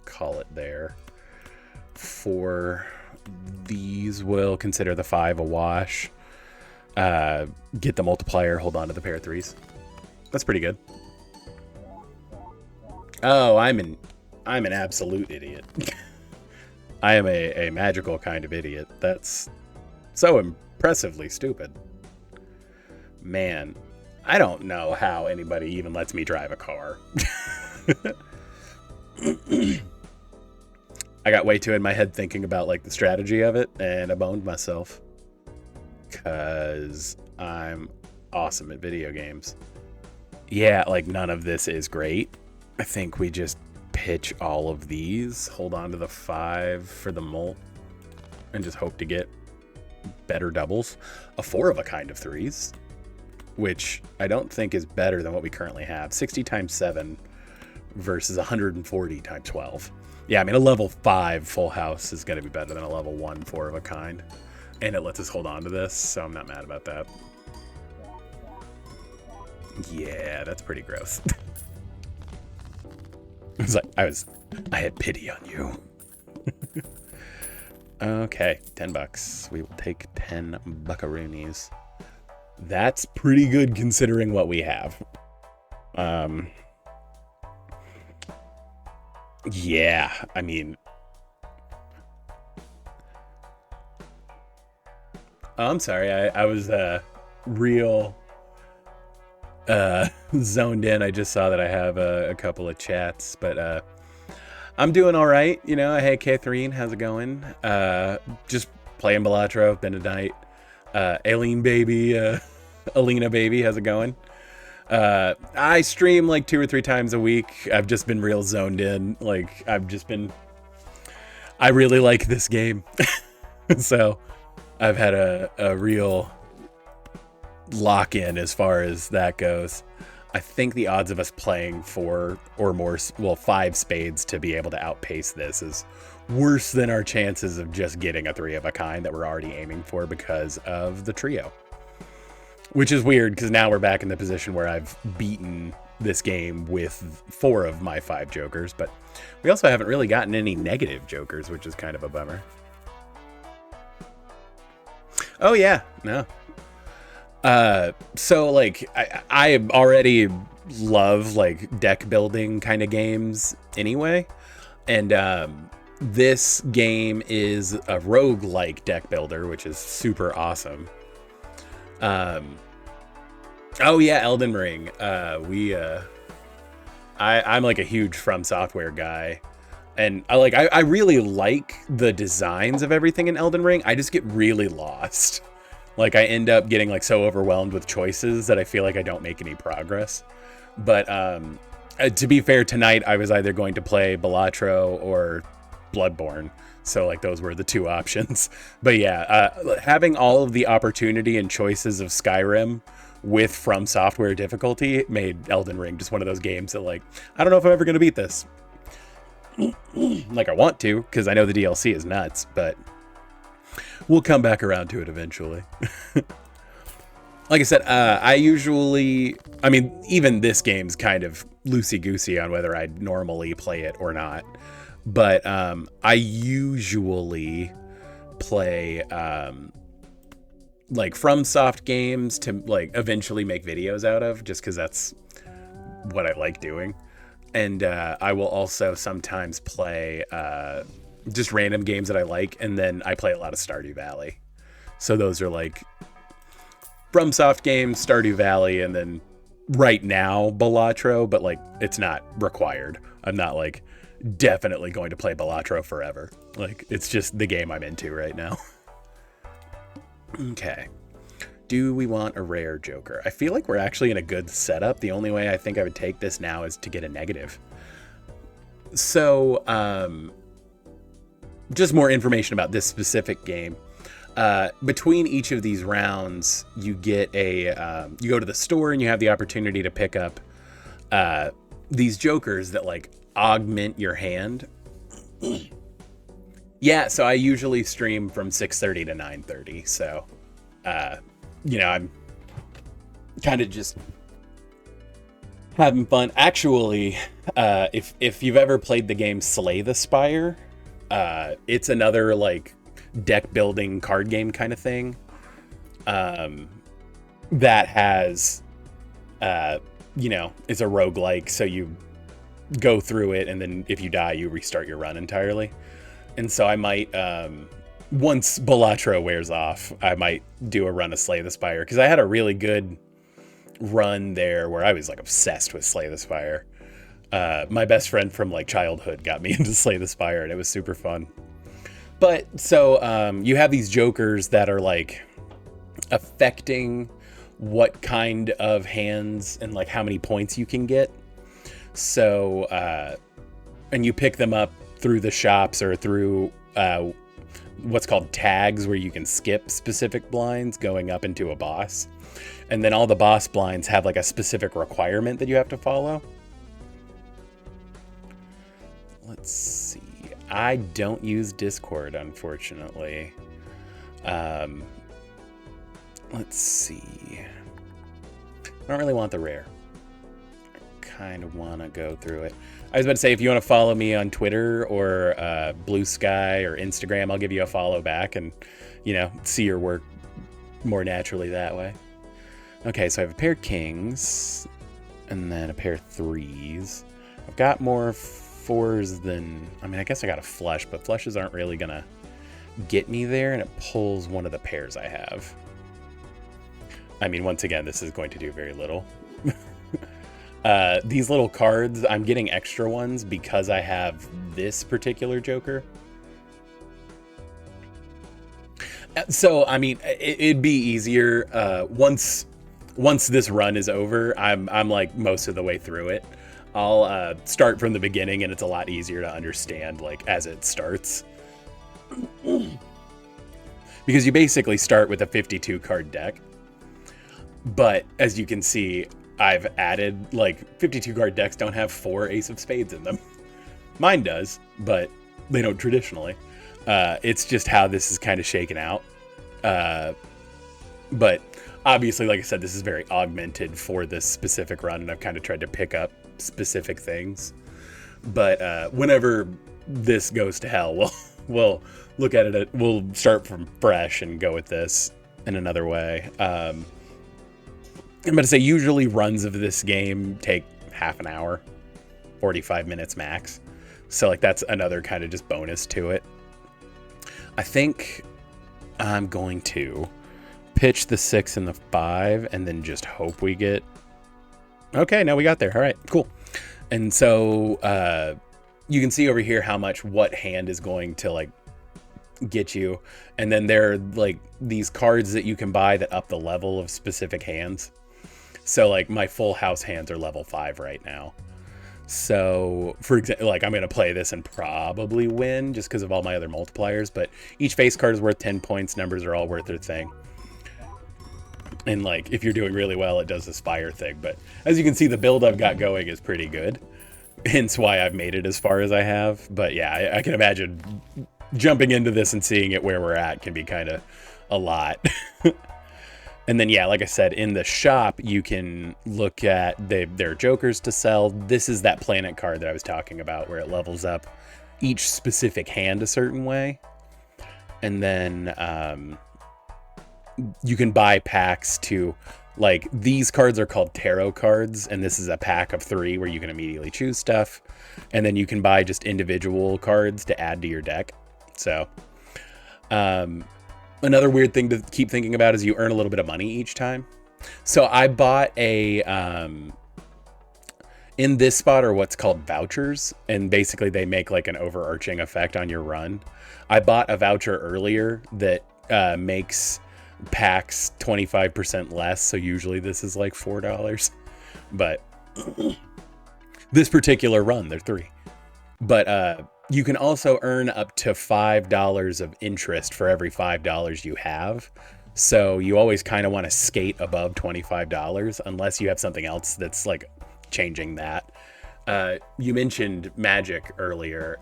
call it there. For these, we'll consider the 5 a wash. Get the multiplier, hold on to the pair of 3s. That's pretty good. Oh, I'm an absolute idiot. I am a magical kind of idiot. That's so impressively stupid. Man, I don't know how anybody even lets me drive a car. I got way too in my head thinking about like the strategy of it, and I boned myself. 'Cause I'm awesome at video games. Yeah, like none of this is great. I think we just pitch all of these, hold on to the 5 for the mult, and just hope to get better doubles. A 4 of a kind of 3s, which I don't think is better than what we currently have. 60 times 7 versus 140 times 12. Yeah, I mean, a level 5 full house is going to be better than a level 1 4 of a kind. And it lets us hold on to this, so I'm not mad about that. Yeah, that's pretty gross. It's like, I had pity on you. Okay, $10. We will take 10 buckaroonies. That's pretty good considering what we have. Yeah, I mean, oh, I'm sorry. I was real zoned in. I just saw that I have a couple of chats, but I'm doing all right. You know, hey, Catherine, how's it going? Just playing Balatro, been a night. Aileen baby, Alina baby, how's it going? I stream like 2 or 3 times a week. I've just been real zoned in. Like, I really like this game. So I've had a real lock-in as far as that goes. I think the odds of us playing 4 or more, well, 5 spades to be able to outpace this is worse than our chances of just getting a 3 of a kind that we're already aiming for because of the trio. Which is weird, because now we're back in the position where I've beaten this game with 4 of my 5 jokers, but we also haven't really gotten any negative jokers, which is kind of a bummer. Oh yeah, no. So like I already love like deck building kind of games anyway, and this game is a roguelike deck builder, which is super awesome. Oh yeah, Elden Ring. I'm like a huge From Software guy, and I really like the designs of everything in Elden Ring. I just get really lost. Like, I end up getting like so overwhelmed with choices that I feel like I don't make any progress. But to be fair, tonight I was either going to play Balatro or Bloodborne. So like those were the 2 options. But yeah, having all of the opportunity and choices of Skyrim with From Software difficulty made Elden Ring just one of those games that like, I don't know if I'm ever going to beat this. Like I want to, because I know the DLC is nuts, but we'll come back around to it eventually. Like I said, I mean, even this game's kind of loosey-goosey on whether I'd normally play it or not. But I usually play like FromSoft games to like eventually make videos out of, just because that's what I like doing. And I will also sometimes play just random games that I like, and then I play a lot of Stardew Valley. So those are like FromSoft games, Stardew Valley, and then right now Balatro, but like it's not required. I'm not like definitely going to play Balatro forever. Like it's just the game I'm into right now. Okay. Do we want a rare Joker? I feel like we're actually in a good setup. The only way I think I would take this now is to get a negative. So, just more information about this specific game. Between each of these rounds, you get a, you go to the store and you have the opportunity to pick up these Jokers that like augment your hand. Yeah, so I usually stream from 6:30 to 9:30. So, you know, I'm kind of just having fun. Actually, if you've ever played the game Slay the Spire, it's another like deck building card game kind of thing. That has, you know, it's a roguelike, so you go through it and then if you die, you restart your run entirely. And so I might, once Balatro wears off, I might do a run of Slay the Spire, because I had a really good run there where I was like obsessed with Slay the Spire. My best friend from like childhood got me into Slay the Spire, and it was super fun. But so you have these Jokers that are like affecting what kind of hands and like how many points you can get. So, and you pick them up through the shops or through what's called tags, where you can skip specific blinds going up into a boss. And then all the boss blinds have like a specific requirement that you have to follow. Let's see. I don't use Discord, unfortunately. Let's see. I don't really want the rare. I kind of want to go through it. I was about to say, if you want to follow me on Twitter or Bluesky or Instagram, I'll give you a follow back and, you know, see your work more naturally that way. Okay, so I have a pair of kings and then a pair of threes. I've got more fours than, I mean, I guess I got a flush, but flushes aren't really going to get me there, and it pulls one of the pairs I have. I mean, once again, this is going to do very little. These little cards, I'm getting extra ones because I have this particular Joker. So, I mean, it'd be easier once this run is over. I'm like most of the way through it. I'll start from the beginning, and it's a lot easier to understand like as it starts. Because you basically start with a 52 card deck. But as you can see, I've added, like, 52 card decks don't have 4 Ace of Spades in them. Mine does, but they don't traditionally. It's just how this is kind of shaken out. But obviously, like I said, this is very augmented for this specific run, and I've kind of tried to pick up specific things. But whenever this goes to hell, we'll look at it. We'll start from fresh and go with this in another way. I'm going to say usually runs of this game take half an hour, 45 minutes max. So like that's another kind of just bonus to it. I think I'm going to pitch the 6 and the 5 and then just hope we get... Okay, now we got there. All right, cool. And so you can see over here how much what hand is going to like get you. And then there are like these cards that you can buy that up the level of specific hands. So like my full house hands are level 5 right now. So for example, like I'm going to play this and probably win just because of all my other multipliers, but each face card is worth 10 points. Numbers are all worth their thing. And like, if you're doing really well, it does the Spire thing. But as you can see, the build I've got going is pretty good. Hence why I've made it as far as I have. But yeah, I can imagine jumping into this and seeing it where we're at can be kind of a lot. And then, yeah, like I said, in the shop, you can look at their Jokers to sell. This is that planet card that I was talking about where it levels up each specific hand a certain way. And then you can buy packs to, like, these cards are called tarot cards. And this is a pack of 3 where you can immediately choose stuff. And then you can buy just individual cards to add to your deck. So, Another weird thing to keep thinking about is you earn a little bit of money each time. So I bought a, in this spot are what's called vouchers, and basically they make like an overarching effect on your run. I bought a voucher earlier that makes packs 25% less, so usually this is like $4, but this particular run they're $3. But you can also earn up to $5 of interest for every $5 you have. So you always kind of want to skate above $25 unless you have something else that's like changing that. You mentioned Magic earlier.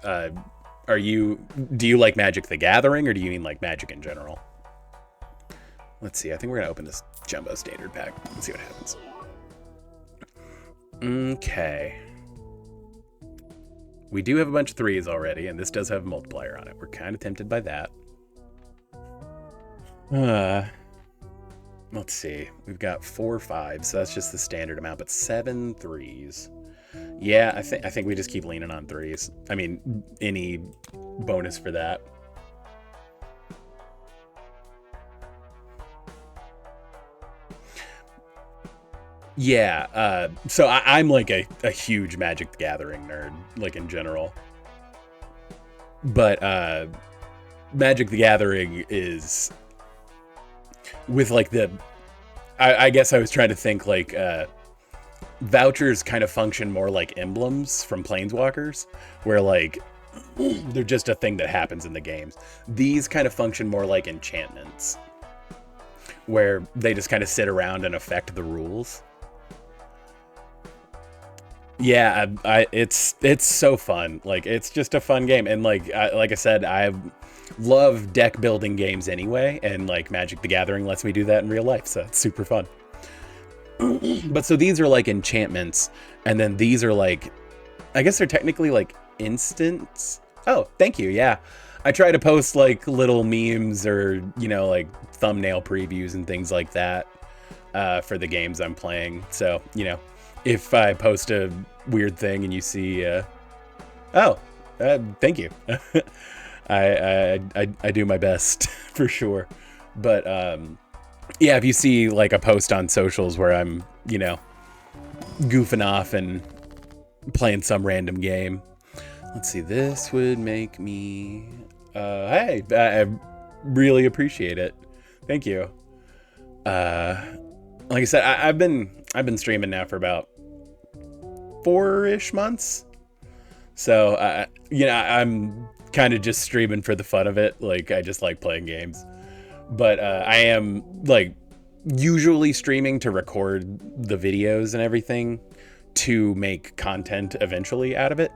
Do you like Magic the Gathering, or do you mean like Magic in general? Let's see. I think we're going to open this Jumbo Standard pack and see what happens. Okay. We do have a bunch of 3s already, and this does have a multiplier on it. We're kind of tempted by that. Let's see. We've got 4 5s, so that's just the standard amount, but 7 3s. Yeah, I think we just keep leaning on 3s. I mean, any bonus for that. Yeah, so I'm like a huge Magic the Gathering nerd, like in general. But Magic the Gathering is with like I guess I was trying to think like vouchers kind of function more like emblems from Planeswalkers, where like they're just a thing that happens in the games. These kind of function more like enchantments, where they just kind of sit around and affect the rules. Yeah, it's so fun. Like, it's just a fun game, and like I said, I love deck building games anyway, and like Magic the Gathering lets me do that in real life, so it's super fun. But so these are like enchantments, and then these are like, I guess they're technically like instants. Oh, thank you. Yeah, I try to post like little memes or like thumbnail previews and things like that for the games I'm playing. So if I post a weird thing and you see, thank you. I do my best for sure. But yeah, if you see like a post on socials where I'm, goofing off and playing some random game, let's see, this would make me, hey, I really appreciate it. Thank you. Like I said, I've been streaming now for about 4-ish months. So, I'm kind of just streaming for the fun of it. Like, I just like playing games. But I am, like, usually streaming to record the videos and everything to make content eventually out of it.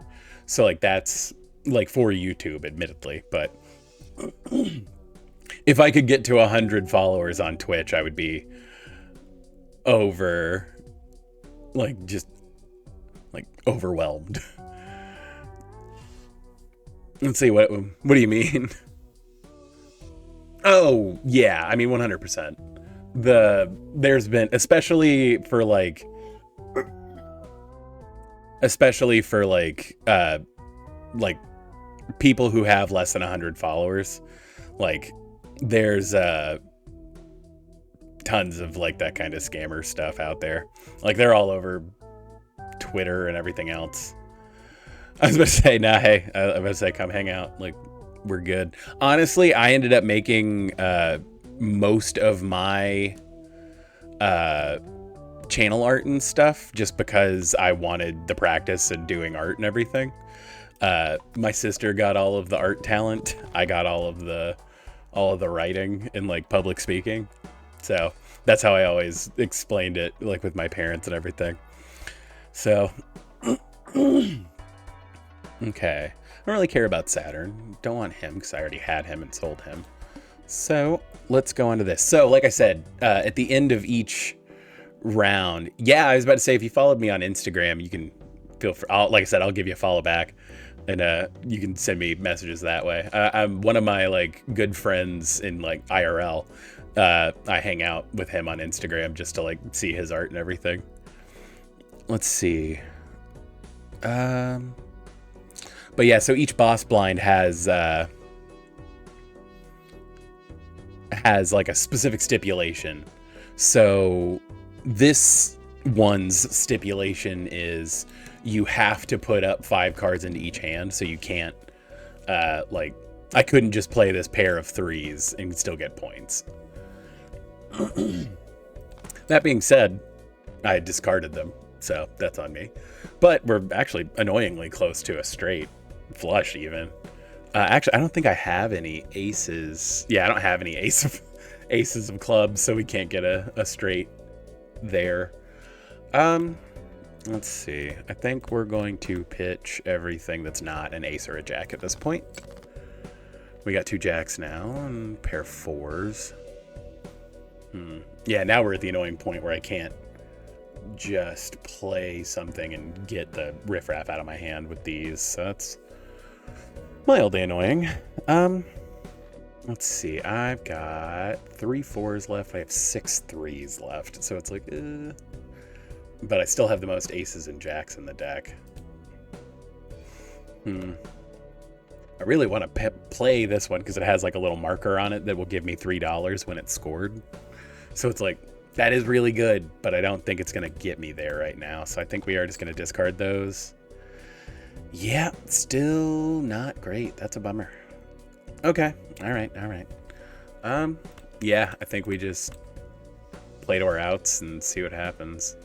So, like, that's, like, for YouTube, admittedly. But if I could get to 100 followers on Twitch, I would be overwhelmed. Let's see, what do you mean? Oh yeah, I mean 100%. There's been, especially for like people who have less than 100 followers, like there's tons of like that kind of scammer stuff out there. Like they're all over Twitter and everything else. I was about to say, nah, hey, I was about to say, come hang out. Like, we're good. Honestly, I ended up making most of my channel art and stuff just because I wanted the practice and doing art and everything. My sister got all of the art talent. I got all of the writing and like public speaking. So that's how I always explained it, like with my parents and everything. So, okay. I don't really care about Saturn. Don't want him because I already had him and sold him. So let's go on to this. So like I said, at the end of each round, yeah, I was about to say, if you followed me on Instagram, you can feel free. Like I said, I'll give you a follow back, and you can send me messages that way. I'm one of my like good friends in like IRL. I hang out with him on Instagram just to like see his art and everything. Let's see. But yeah, so each boss blind has has like a specific stipulation. So this one's stipulation is you have to put up 5 cards into each hand, so you can't like, I couldn't just play this pair of 3s and still get points. That being said, I discarded them, so that's on me. But we're actually annoyingly close to a straight flush even. Actually, I don't think I have any aces. Yeah, I don't have any aces of clubs, so we can't get a straight there. Let's see. I think we're going to pitch everything that's not an ace or a jack at this point. We got 2 jacks now and pair 4s. Yeah, now we're at the annoying point where I can't just play something and get the riffraff out of my hand with these. So that's mildly annoying. Let's see. I've got 3 4s left. I have 6 3s left. So it's like, but I still have the most aces and jacks in the deck. I really want to play this one because it has like a little marker on it that will give me $3 when it's scored. So it's like, that is really good, but I don't think it's going to get me there right now. So I think we are just going to discard those. Yeah, still not great. That's a bummer. Okay. All right. Yeah, I think we just play to our outs and see what happens.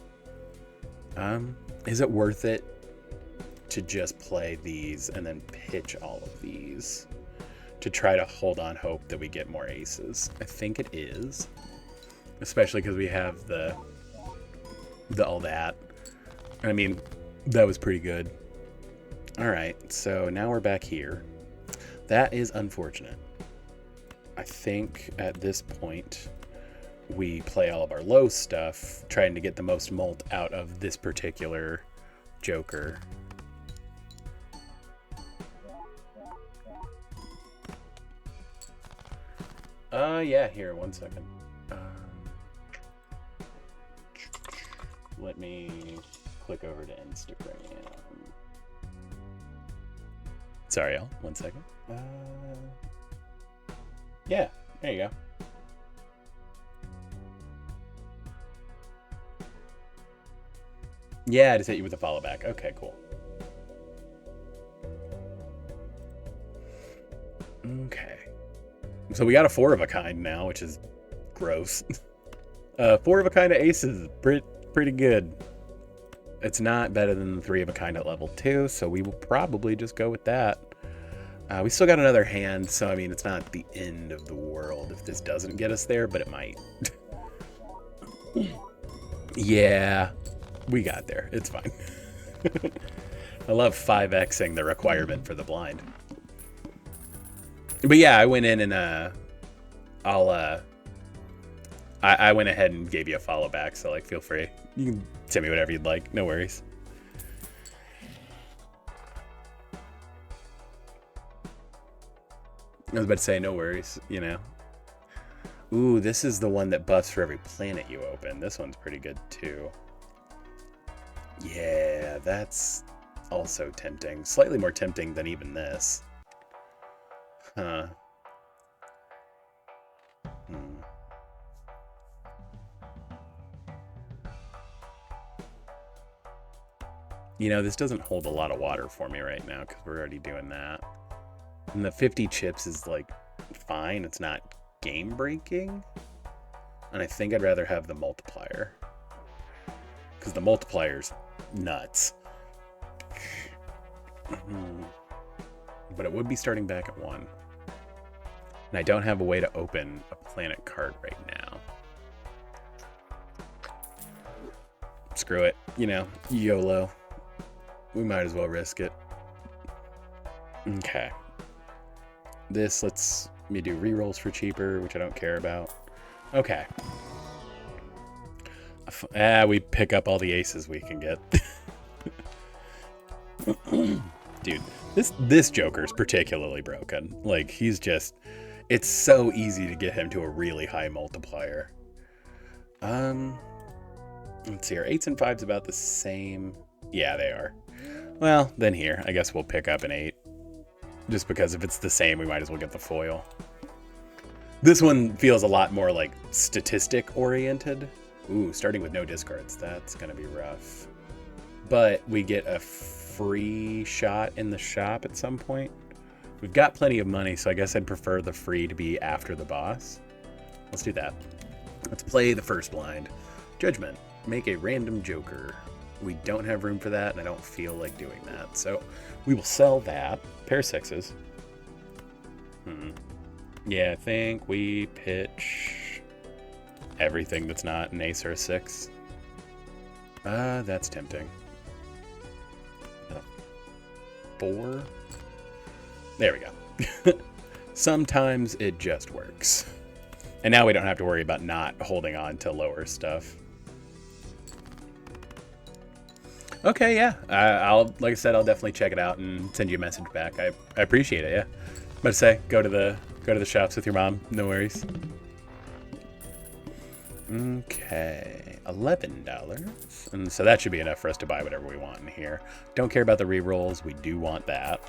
Is it worth it to just play these and then pitch all of these to try to hold on hope that we get more aces? I think it is, especially because we have the all that. I mean, that was pretty good. All right, so now we're back here. That is unfortunate. I think at this point we play all of our low stuff, trying to get the most mult out of this particular joker. Yeah, here, 1 second. Let me click over to Instagram. Sorry, y'all. 1 second. Yeah, there you go. Yeah, I just hit you with a follow back. Okay, cool. Okay. So we got a 4 of a kind now, which is gross. 4 of a kind of aces, pretty good. It's not better than the 3 of a kind at level 2, so we will probably just go with that. We still got another hand, so I mean, it's not the end of the world if this doesn't get us there, but it might. Yeah, we got there. It's fine. I love 5xing the requirement for the blind. But yeah, I went in and I went ahead and gave you a follow back, so like feel free. You can send me whatever you'd like, no worries. I was about to say no worries, you know. Ooh, this is the one that buffs for every planet you open. This one's pretty good too. Yeah, that's also tempting. Slightly more tempting than even this. Huh. You know, this doesn't hold a lot of water for me right now because we're already doing that. And the 50 chips is like fine. It's not game breaking. And I think I'd rather have the multiplier because the multiplier's nuts. But it would be starting back at 1. And I don't have a way to open a planet card right now. Screw it. You know, YOLO. We might as well risk it. Okay. This lets me do rerolls for cheaper, which I don't care about. Okay. We pick up all the aces we can get. Dude, this Joker's particularly broken. Like, he's just... It's so easy to get him to a really high multiplier. Let's see, are 8s and 5s about the same? Yeah, they are. Well, then here, I guess we'll pick up an 8. Just because if it's the same, we might as well get the foil. This one feels a lot more like statistic oriented. Ooh, starting with no discards. That's going to be rough. But we get a free shot in the shop at some point. We've got plenty of money, so I guess I'd prefer the free to be after the boss. Let's do that. Let's play the first blind. Judgment. Make a random joker. We don't have room for that, and I don't feel like doing that. So we will sell that. Pair of sixes. Yeah, I think we pitch everything that's not an ace or a six. That's tempting. 4. There we go. Sometimes it just works. And now we don't have to worry about not holding on to lower stuff. Okay, yeah. Like I said, I'll definitely check it out and send you a message back. I appreciate it, yeah. But to say, go to the shops with your mom. No worries. Okay, $11. And so that should be enough for us to buy whatever we want in here. Don't care about the rerolls. We do want that.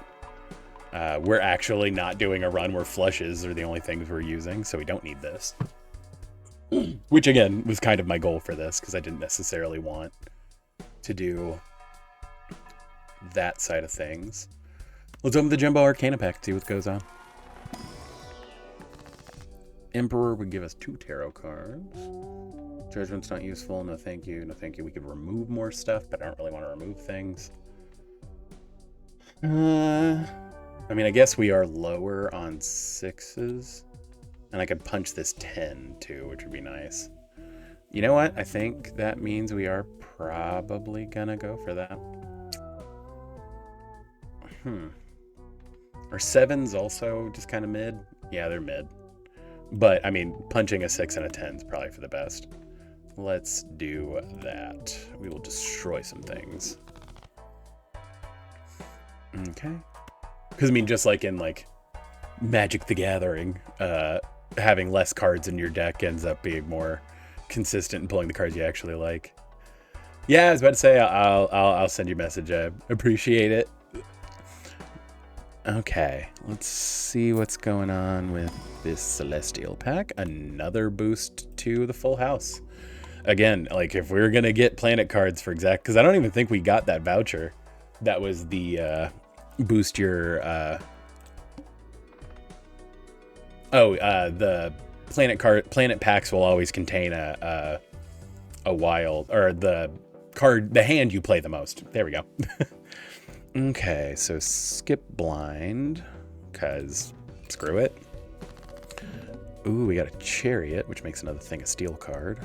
We're actually not doing a run where flushes are the only things we're using, so we don't need this. Which, again, was kind of my goal for this, because I didn't necessarily want to do that side of things. Let's open the Jumbo Arcana pack, see what goes on. Emperor would give us 2 tarot cards. Judgment's not useful. No thank you. No thank you. We could remove more stuff, but I don't really want to remove things. I mean, I guess we are lower on 6s. And I could punch this 10 too, which would be nice. You know what? I think that means we are probably gonna go for that. Are 7s also just kind of mid? Yeah, they're mid. But, I mean, punching a 6 and a 10 is probably for the best. Let's do that. We will destroy some things. Okay. Because, I mean, just like in, like, Magic the Gathering, having less cards in your deck ends up being more consistent in pulling the cards you actually like. Yeah, I was about to say, I'll send you a message. I appreciate it. Okay, let's see what's going on with this Celestial pack. Another boost to the full house. Again, like if we're gonna get planet cards for exact, because I don't even think we got that voucher. That was the boost your the planet packs will always contain a wild, or the hand you play the most. There we go. Okay, so skip blind, because screw it. Ooh, we got a chariot, which makes another thing a steel card.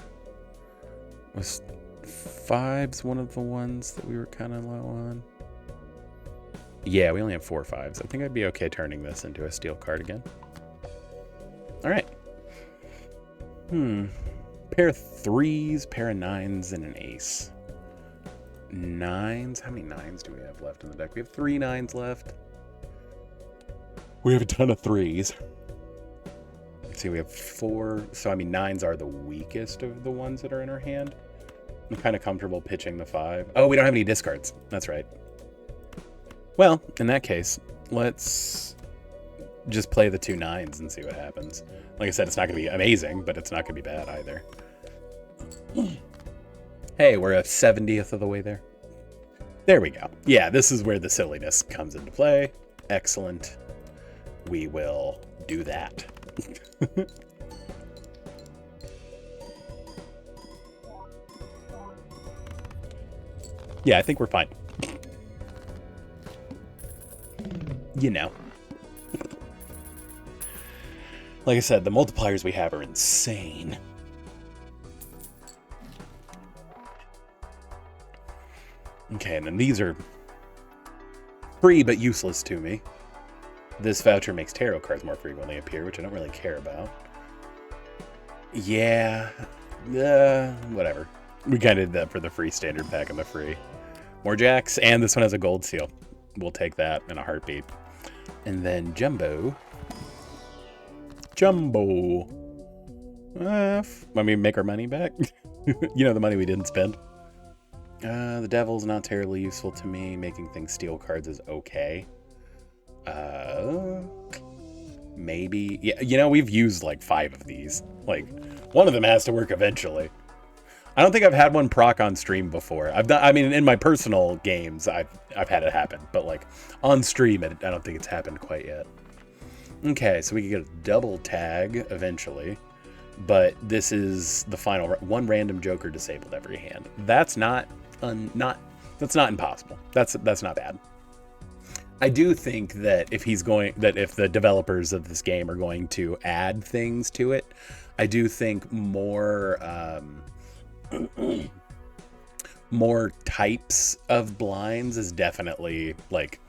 Was 5s one of the ones that we were kind of low on? Yeah, we only have 4 5s. I think I'd be okay turning this into a steel card again. All right. Pair of 3s, pair of 9s, and an ace. 9s? How many 9s do we have left in the deck? We have 3 9s left. We have a ton of 3s. Let's see, we have 4. So, I mean, 9s are the weakest of the ones that are in our hand. I'm kind of comfortable pitching the 5. Oh, we don't have any discards. That's right. Well, in that case, let's just play the 2 9s and see what happens. Like I said, it's not going to be amazing, but it's not going to be bad either. Hey, we're a 70th of the way there. There we go. Yeah, this is where the silliness comes into play. Excellent. We will do that. Yeah, I think we're fine. You know. Like I said, the multipliers we have are insane. Okay, and then these are free but useless to me. This voucher makes tarot cards more frequently appear, which I don't really care about. Yeah, whatever. We kind of did that for the free standard pack and the free. More jacks, and this one has a gold seal. We'll take that in a heartbeat. And then Jumbo. Jumbo. Let me make our money back. You know, the money we didn't spend. The Devil's not terribly useful to me. Making things steal cards is okay. Maybe. Yeah, you know, we've used like 5 of these. Like, one of them has to work eventually. I don't think I've had one proc on stream before. I've done, I mean, in my personal games, I've had it happen, but like on stream, I don't think it's happened quite yet. Okay, so we can get a double tag eventually, but this is the final one random joker disabled every hand. That's not that's not impossible. That's not bad. I do think that if the developers of this game are going to add things to it, I do think more more types of blinds is definitely like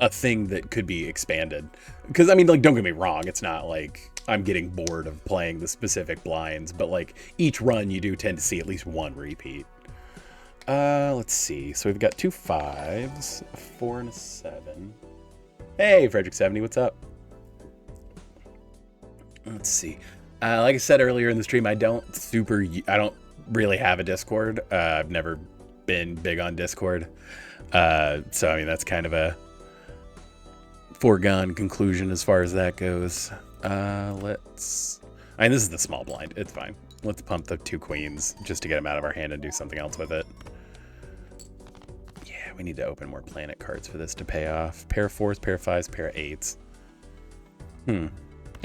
a thing that could be expanded. Because I mean, like, don't get me wrong, it's not like I'm getting bored of playing the specific blinds, but like each run you do tend to see at least one repeat. Let's see. So we've got 2 5s, a 4 and a 7. Hey, Frederick70, what's up? Let's see. Like I said earlier in the stream, I don't really have a Discord. I've never been big on Discord. So I mean, that's kind of a foregone conclusion as far as that goes. I mean, this is the small blind. It's fine. Let's pump the 2 queens just to get them out of our hand and do something else with it. Yeah, we need to open more planet cards for this to pay off. Pair of 4s, pair of 5s, pair of 8s. I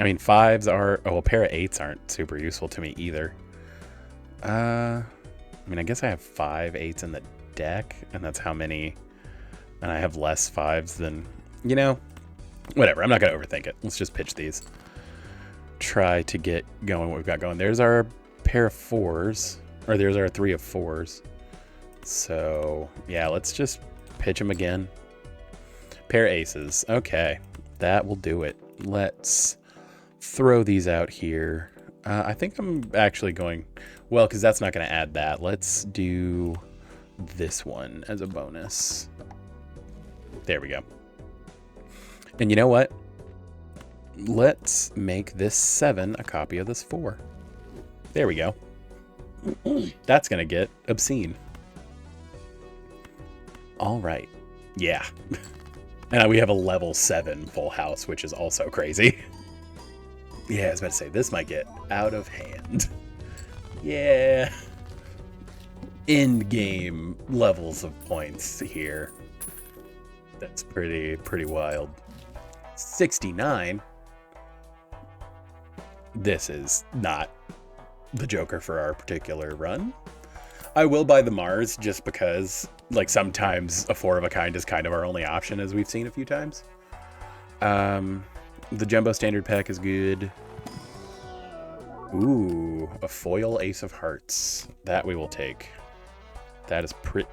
mean, 5s are... Oh, well, pair of 8s aren't super useful to me either. I mean, I guess I have 5 8s in the deck, and that's how many... And I have less 5s than... You know, whatever. I'm not going to overthink it. Let's just pitch these. Try to get going what we've got going. There's our pair of 4s. Or there's our 3 of 4s. So, yeah, let's just pitch them again. Pair of aces. Okay, that will do it. Let's throw these out here. I think I'm actually going... Well, because that's not going to add that. Let's do this one as a bonus. There we go. And you know what? Let's make this 7 a copy of this 4. There we go. That's going to get obscene. All right. Yeah. And we have a level 7 full house, which is also crazy. Yeah, I was about to say, this might get out of hand. Yeah. End game levels of points here. That's pretty wild. 69. This is not the Joker for our particular run. I will buy the Mars just because, like, sometimes a 4 of a kind is kind of our only option, as we've seen a few times. The Jumbo Standard Pack is good. Ooh, a foil Ace of Hearts. That we will take. That is pretty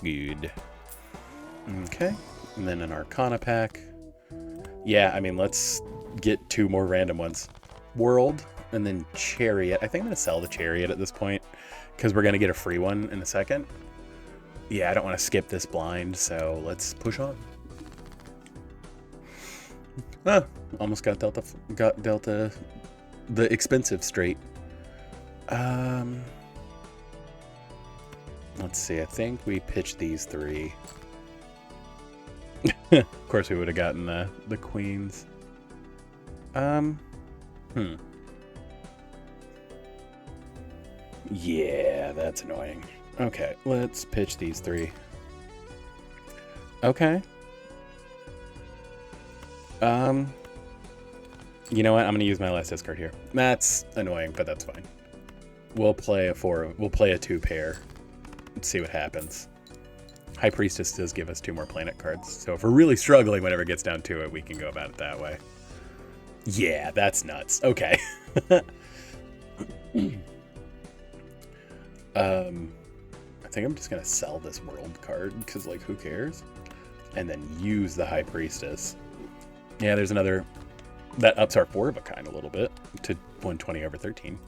good. Okay, and then an Arcana pack. Yeah, I mean, let's get 2 more random ones. World, and then Chariot. I think I'm going to sell the Chariot at this point, because we're going to get a free one in a second. Yeah, I don't want to skip this blind, so let's push on. Ah, almost got Delta the expensive straight. Let's see, I think we pitched these 3. Of course we would have gotten the queens. Yeah, that's annoying. Okay, let's pitch these 3. Okay. You know what? I'm gonna use my last discard here. That's annoying, but that's fine. We'll play a 4. We'll play a 2 pair. Let's see what happens. High Priestess does give us 2 more planet cards, so if we're really struggling whenever it gets down to it, we can go about it that way. Yeah, that's nuts. Okay. I think I'm just gonna sell this world card because, like, who cares? And then use the High Priestess. Yeah, there's another that ups our 4 of a kind a little bit to 120 over 13.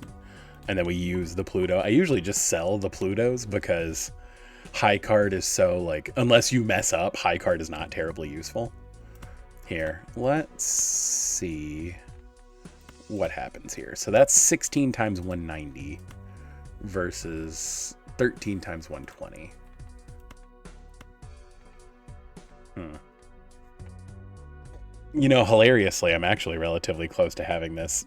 And then we use the Pluto. I usually just sell the Plutos because high card is so, like, unless you mess up, high card is not terribly useful. Here, let's see what happens here. So that's 16 times 190 versus 13 times 120. You know, hilariously, I'm actually relatively close to having this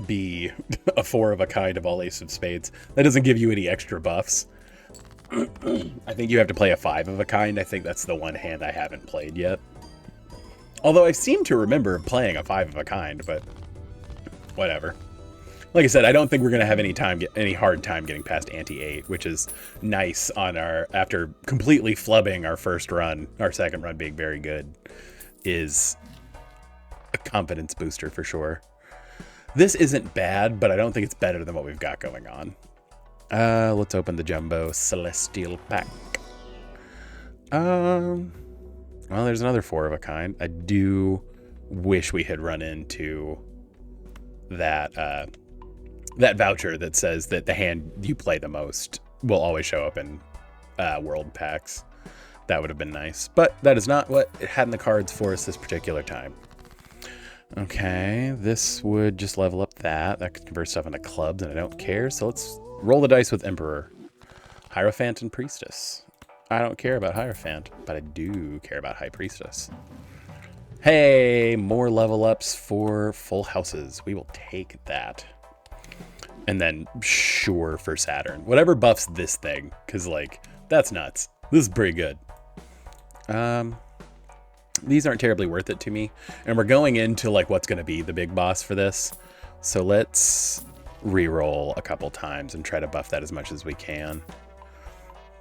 be a 4 of a kind of all ace of spades. That doesn't give you any extra buffs. I think you have to play a 5 of a kind. I think that's the one hand I haven't played yet. Although I seem to remember playing a 5 of a kind, but whatever. Like I said, I don't think we're going to have any hard time getting past ante-8, which is nice on after completely flubbing our first run, our second run being very good, is a confidence booster for sure. This isn't bad, but I don't think it's better than what we've got going on. Let's open the Jumbo Celestial Pack. Well, there's another 4 of a kind. I do wish we had run into that that voucher that says that the hand you play the most will always show up in world packs. That would have been nice, but that is not what it had in the cards for us this particular time. Okay, this would just level up that. That could convert stuff into clubs, and I don't care, so let's roll the dice with Emperor. Hierophant and Priestess. I don't care about Hierophant, but I do care about High Priestess. Hey, more level ups for full houses. We will take that. And then sure for Saturn. Whatever buffs this thing, because, like, that's nuts. This is pretty good. These aren't terribly worth it to me. And we're going into, like, what's going to be the big boss for this. So let's re-roll a couple times and try to buff that as much as we can.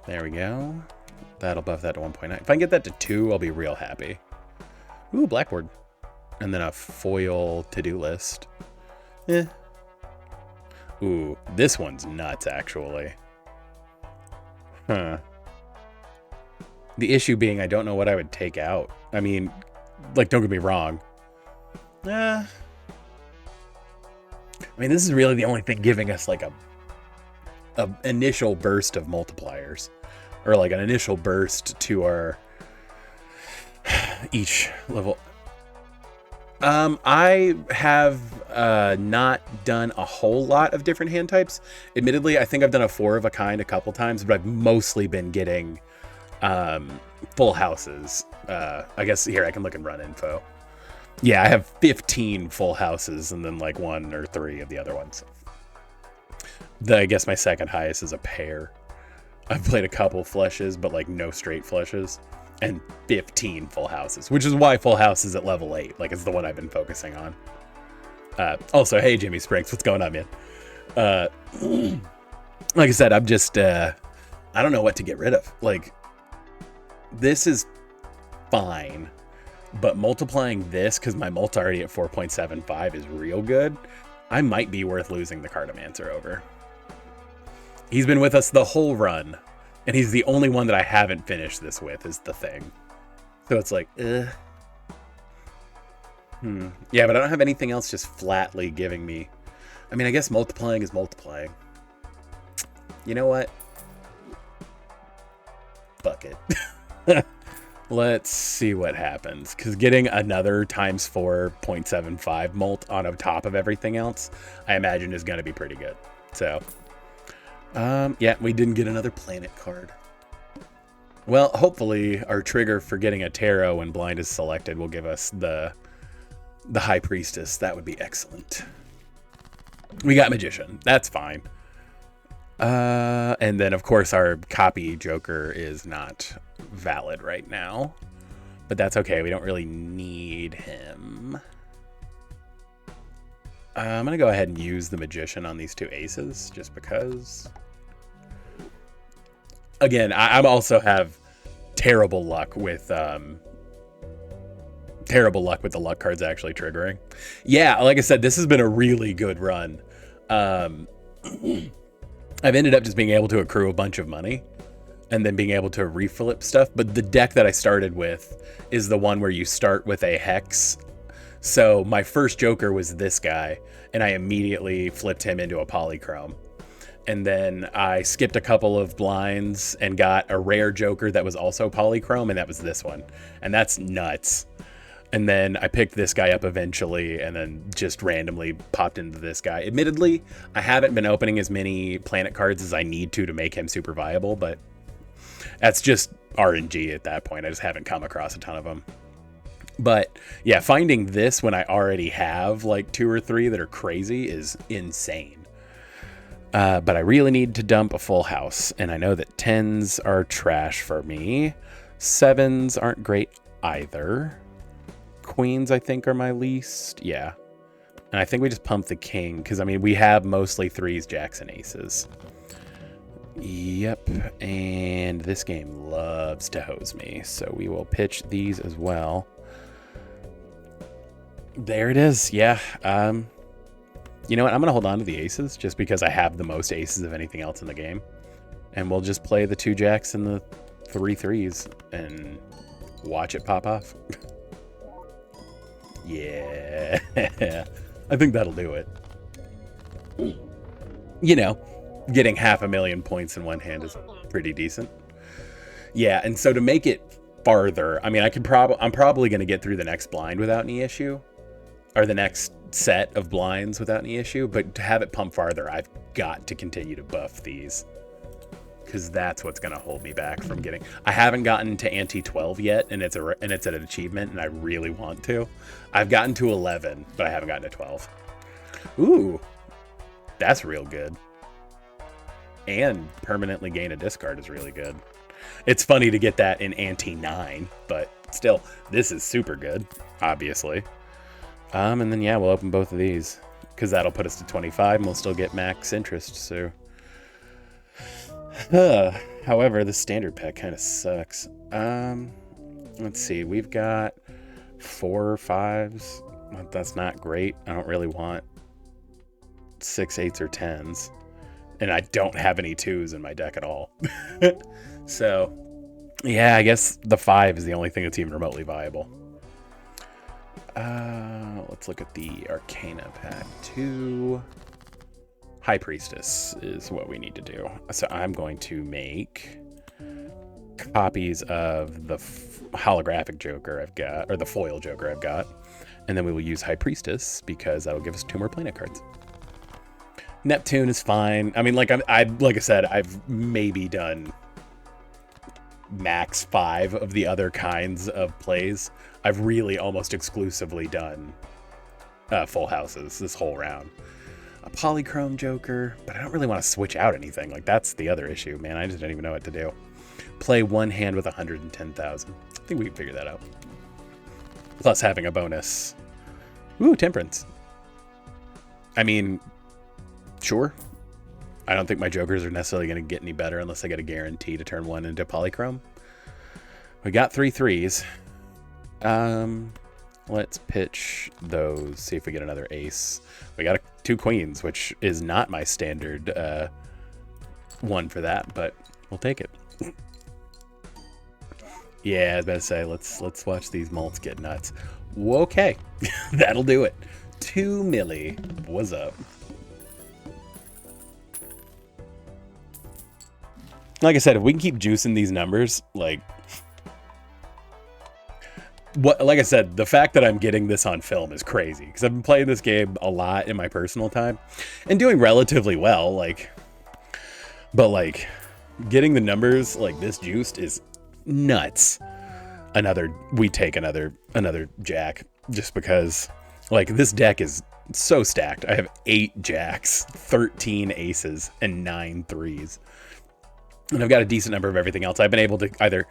There we go. That'll buff that to 1.9. If I can get that to 2, I'll be real happy. Ooh, blackboard. And then a foil to-do list. Eh. Ooh, this one's nuts, actually. Huh. The issue being I don't know what I would take out. I mean, like, don't get me wrong. I mean, this is really the only thing giving us, like, a initial burst of multipliers. Or, like, an initial burst to our each level. I have not done a whole lot of different hand types. Admittedly, I think I've done a 4 of a kind a couple times, but I've mostly been getting full houses. I guess here I can look in run info. Yeah, I have 15 full houses and then like 1 or 3 of the other ones. I guess my second highest is a pair. I've played a couple flushes, but like no straight flushes. And 15 full houses, which is why full house is at level 8. Like, it's the one I've been focusing on. Also, hey, Jimmy Springs, what's going on, man? Like I said, I'm just, I don't know what to get rid of. Like, this is fine, but multiplying this, because my mult's already at 4.75 is real good, I might be worth losing the Cartomancer over. He's been with us the whole run. And he's the only one that I haven't finished this with, is the thing. So it's like, Yeah, but I don't have anything else just flatly giving me. I mean, I guess multiplying is multiplying. You know what? Fuck it. Let's see what happens. Because getting another times 4.75 mult on top of everything else, I imagine is going to be pretty good. So... yeah, we didn't get another planet card. Well, hopefully our trigger for getting a tarot when blind is selected will give us the High Priestess. That would be excellent. We got Magician. That's fine. And then, of course, our copy Joker is not valid right now. But that's okay. We don't really need him. I'm going to go ahead and use the Magician on these 2 aces, just because. Again, I also have terrible luck with the luck cards actually triggering. Yeah, like I said, this has been a really good run. I've ended up just being able to accrue a bunch of money and then being able to reflip stuff. But the deck that I started with is the one where you start with a hex. So my first Joker was this guy, and I immediately flipped him into a polychrome. And then I skipped a couple of blinds and got a rare Joker that was also polychrome, and that was this one. And that's nuts. And then I picked this guy up eventually, and then just randomly popped into this guy. Admittedly, I haven't been opening as many planet cards as I need to make him super viable, but that's just RNG at that point. I just haven't come across a ton of them. But yeah, finding this when I already have like 2 or 3 that are crazy is insane. But I really need to dump a full house, and I know that 10s are trash for me. 7s aren't great either. Queens, I think, are my least. Yeah. And I think we just pump the king, because, I mean, we have mostly 3s, jacks, and aces. Yep. And this game loves to hose me, so we will pitch these as well. There it is. Yeah. You know what? I'm going to hold on to the aces just because I have the most aces of anything else in the game. And we'll just play the 2 jacks and the 3 3s and watch it pop off. Yeah. I think that'll do it. You know, getting 500,000 points in one hand is pretty decent. Yeah, and so to make it farther, I mean, I'm probably going to get through the next blind without any issue. Or the next set of blinds without any issue, but to have it pump farther, I've got to continue to buff these, because that's what's going to hold me back from getting. I haven't gotten to ante 12 yet, and it's an achievement, and I really want to. I've gotten to 11, but I haven't gotten to 12. Ooh, that's real good. And permanently gain a discard is really good. It's funny to get that in ante 9, but still, this is super good, obviously. And then, yeah, we'll open both of these, because that'll put us to 25, and we'll still get max interest, so. However, the standard pack kind of sucks. Let's see, we've got 4 5s. That's not great. I don't really want 6 8s or 10s. And I don't have any 2s in my deck at all. So, yeah, I guess the 5 is the only thing that's even remotely viable. Let's look at the Arcana pack 2. High Priestess is what we need to do. So I'm going to make copies of the holographic Joker I've got, or the foil Joker I've got, and then we will use High Priestess because that'll give us 2 more planet cards. Neptune is fine. I mean, like I said, I've maybe done max 5 of the other kinds of plays. I've really almost exclusively done full houses this whole round. A polychrome Joker, but I don't really want to switch out anything. Like, that's the other issue, man. I just don't even know what to do. Play 1 hand with 110,000. I think we can figure that out. Plus having a bonus. Ooh, Temperance. I mean, sure. I don't think my Jokers are necessarily going to get any better unless I get a guarantee to turn 1 into polychrome. We got 3 3s. Let's pitch those, see if we get another ace. We got 2 queens, which is not my standard one for that, but we'll take it. Yeah, I was about to say, let's watch these mults get nuts. Okay, that'll do it. 2 milli. What's up? Like I said, if we can keep juicing these numbers, like I said, the fact that I'm getting this on film is crazy, because I've been playing this game a lot in my personal time and doing relatively well, but getting the numbers like this juiced is nuts. We take another jack, just because like this deck is so stacked. I have 8 jacks, 13 aces, and 9 3s. And I've got a decent number of everything else. I've been able to either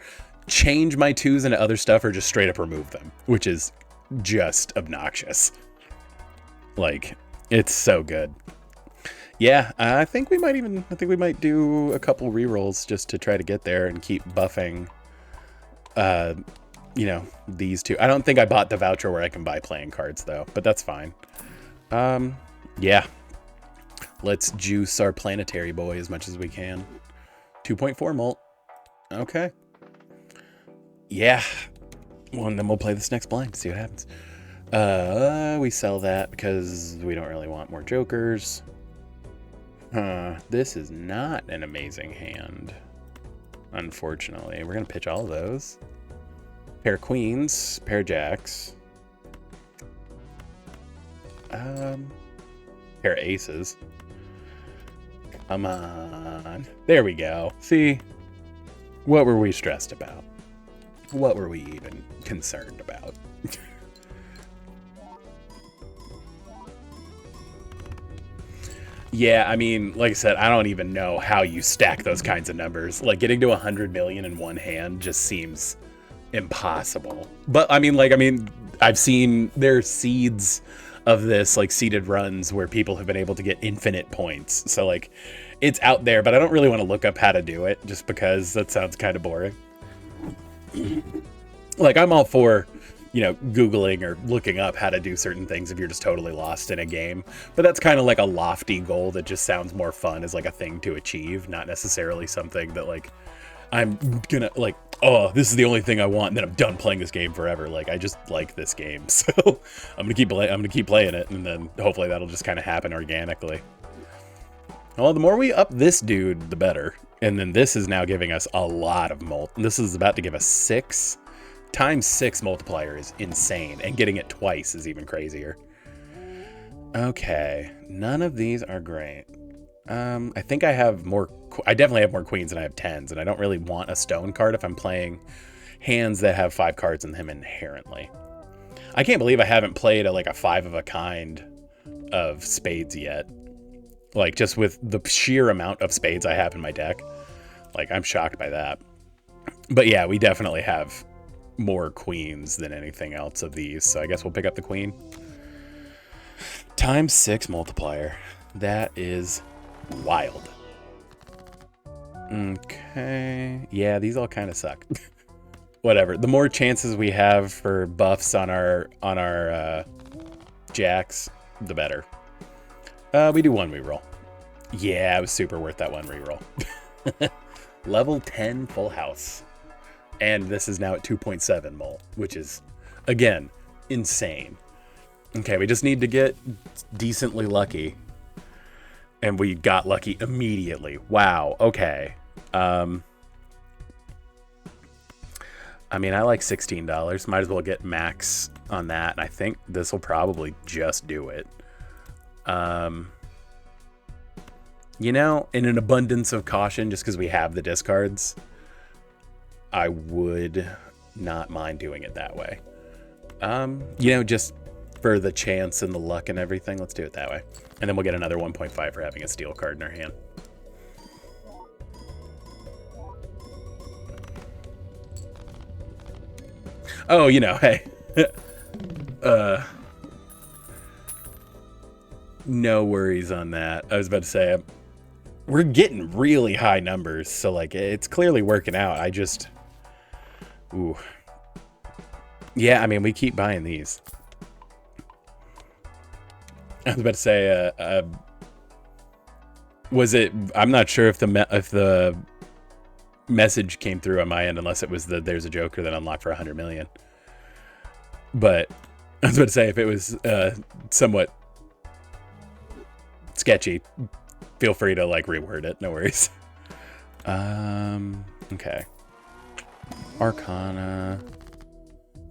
change my 2s into other stuff or just straight up remove them, which is just obnoxious. Like, it's so good. Yeah, I think we might do a couple rerolls just to try to get there and keep buffing, you know, these 2. I don't think I bought the voucher where I can buy playing cards though, but that's fine. Yeah. Let's juice our planetary boy as much as we can. 2.4 mult. Okay. Yeah. Well, and then we'll play this next blind to see what happens. We sell that because we don't really want more Jokers. This is not an amazing hand, unfortunately. We're going to pitch all of those. Pair of queens, pair of jacks. Pair of aces. Come on. There we go. See? What were we stressed about? What were we even concerned about? Yeah, I mean, like I said, I don't even know how you stack those kinds of numbers. Like, getting to 100 million in one hand just seems impossible. But, I mean, I've seen there's seeds of this, like, seeded runs where people have been able to get infinite points. So, like, it's out there, but I don't really want to look up how to do it, just because that sounds kind of boring. Like, I'm all for, you know, Googling or looking up how to do certain things if you're just totally lost in a game. But that's kind of like a lofty goal that just sounds more fun as like a thing to achieve, not necessarily something that like I'm gonna like, oh, this is the only thing I want, and then I'm done playing this game forever. Like, I just like this game, so I'm gonna keep playing it, and then hopefully that'll just kind of happen organically. Well, the more we up this dude, the better. And then this is now giving us a lot of This is about to give us 6 times 6 multiplier is insane, and getting it twice is even crazier. Okay, none of these are great. I think I have more. I definitely have more queens than I have 10s, and I don't really want a stone card if I'm playing hands that have 5 cards in them inherently. I can't believe I haven't played like a 5 of a kind of spades yet. Like, just with the sheer amount of spades I have in my deck. Like, I'm shocked by that. But yeah, we definitely have more queens than anything else of these, so I guess we'll pick up the queen. Times 6 multiplier. That is wild. Okay. Yeah, these all kind of suck. Whatever. The more chances we have for buffs on our jacks, the better. We do 1 reroll. Yeah, it was super worth that 1 reroll. Level 10 full house. And this is now at 2.7 mul, which is, again, insane. Okay, we just need to get decently lucky. And we got lucky immediately. Wow, okay. I mean, I like $16. Might as well get max on that. And I think this will probably just do it. You know, in an abundance of caution, just because we have the discards, I would not mind doing it that way. You know, just for the chance and the luck and everything, let's do it that way. And then we'll get another 1.5 for having a steel card in our hand. Oh, you know, hey. No worries on that. I was about to say, we're getting really high numbers, so like it's clearly working out. I just, ooh, yeah. I mean, we keep buying these. I was about to say, was it? I'm not sure if the message came through on my end, unless it was the there's a Joker that unlocked for 100 million. But I was about to say, if it was somewhat sketchy, feel free to like reword it. No worries. Okay. Arcana.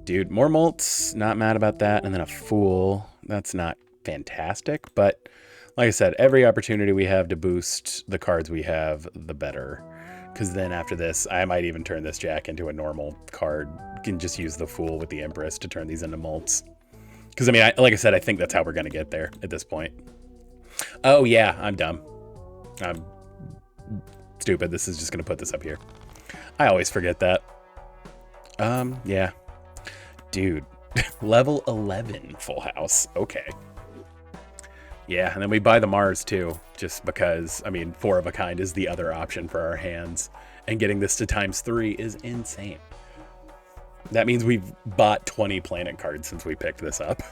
Dude, more mults. Not mad about that. And then a Fool. That's not fantastic, but like I said, every opportunity we have to boost the cards we have, the better. Because then after this, I might even turn this Jack into a normal card. Can just use the Fool with the Empress to turn these into mults. Because I mean, like I said, I think that's how we're going to get there at this point. Oh yeah, I'm dumb. I'm stupid. This is just going to put this up here. I always forget that. Yeah. Dude, level 11 full house. Okay. Yeah, and then we buy the Mars too, just because, I mean, 4 of a kind is the other option for our hands. And getting this to ×3 is insane. That means we've bought 20 planet cards since we picked this up.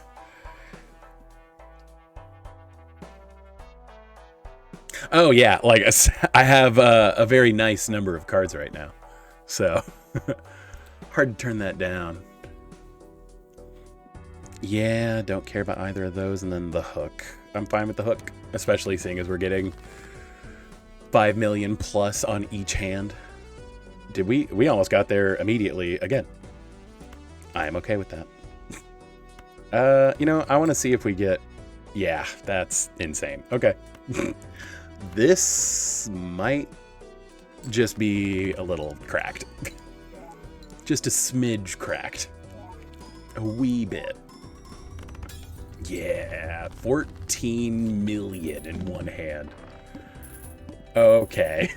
Oh yeah, like I have a very nice number of cards right now. So, hard to turn that down. Yeah, don't care about either of those. And then the hook. I'm fine with the hook, especially seeing as we're getting 5 million plus on each hand. Did we almost got there immediately again. I am okay with that. You know, I want to see if we get, yeah, that's insane. Okay. This might just be a little cracked. Just a smidge cracked. A wee bit. Yeah, 14 million in one hand. Okay.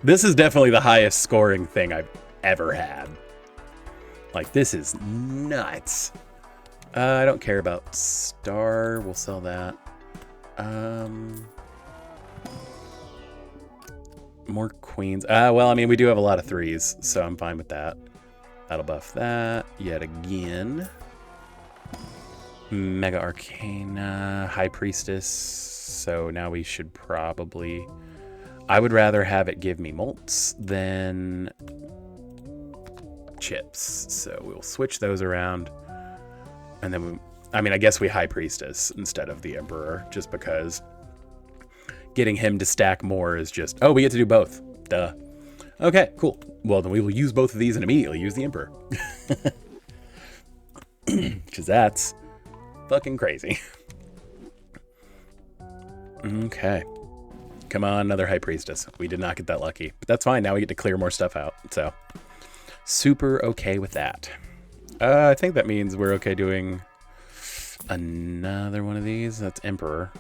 This is definitely the highest scoring thing I've ever had. Like, this is nuts. I don't care about star. We'll sell that. More queens. Well, I mean, we do have a lot of threes, so I'm fine with that. That'll buff that yet again. Mega Arcana, High Priestess. So now we should probably... I would rather have it give me molts than chips. So we'll switch those around. And then, I mean, I guess we High Priestess instead of the Emperor, just because getting him to stack more is just... Oh, we get to do both. Duh. Okay, cool. Well, then we will use both of these and immediately use the Emperor. Because that's fucking crazy. Okay. Come on, another High Priestess. We did not get that lucky. But that's fine. Now we get to clear more stuff out. So, super okay with that. I think that means we're okay doing another one of these. That's Emperor.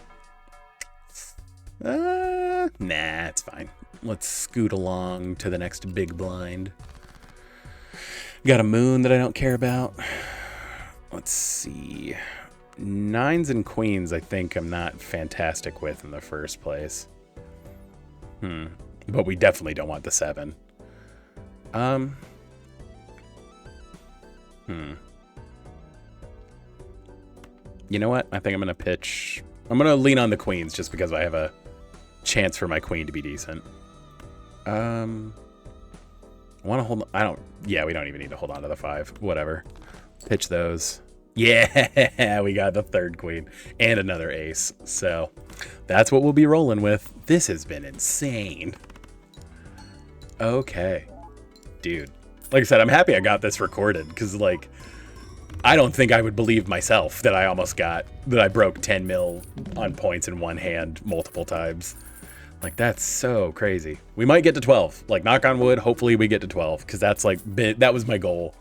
Nah, it's fine. Let's scoot along to the next big blind. Got a moon that I don't care about. Let's see. Nines and queens, I think I'm not fantastic with in the first place. But we definitely don't want the 7. You know what? I think I'm going to pitch... I'm going to lean on the queens just because I have a chance for my queen to be decent. I want to hold... I don't... Yeah, we don't even need to hold on to the 5. Whatever. Pitch those. Yeah, we got the 3rd queen and another ace. So that's what we'll be rolling with. This has been insane. Okay. Dude. Like I said, I'm happy I got this recorded because, like, I don't think I would believe myself that I broke 10 mil on points in one hand multiple times. Like, that's so crazy. We might get to 12. Like, knock on wood, hopefully we get to 12 because that's, like, that was my goal.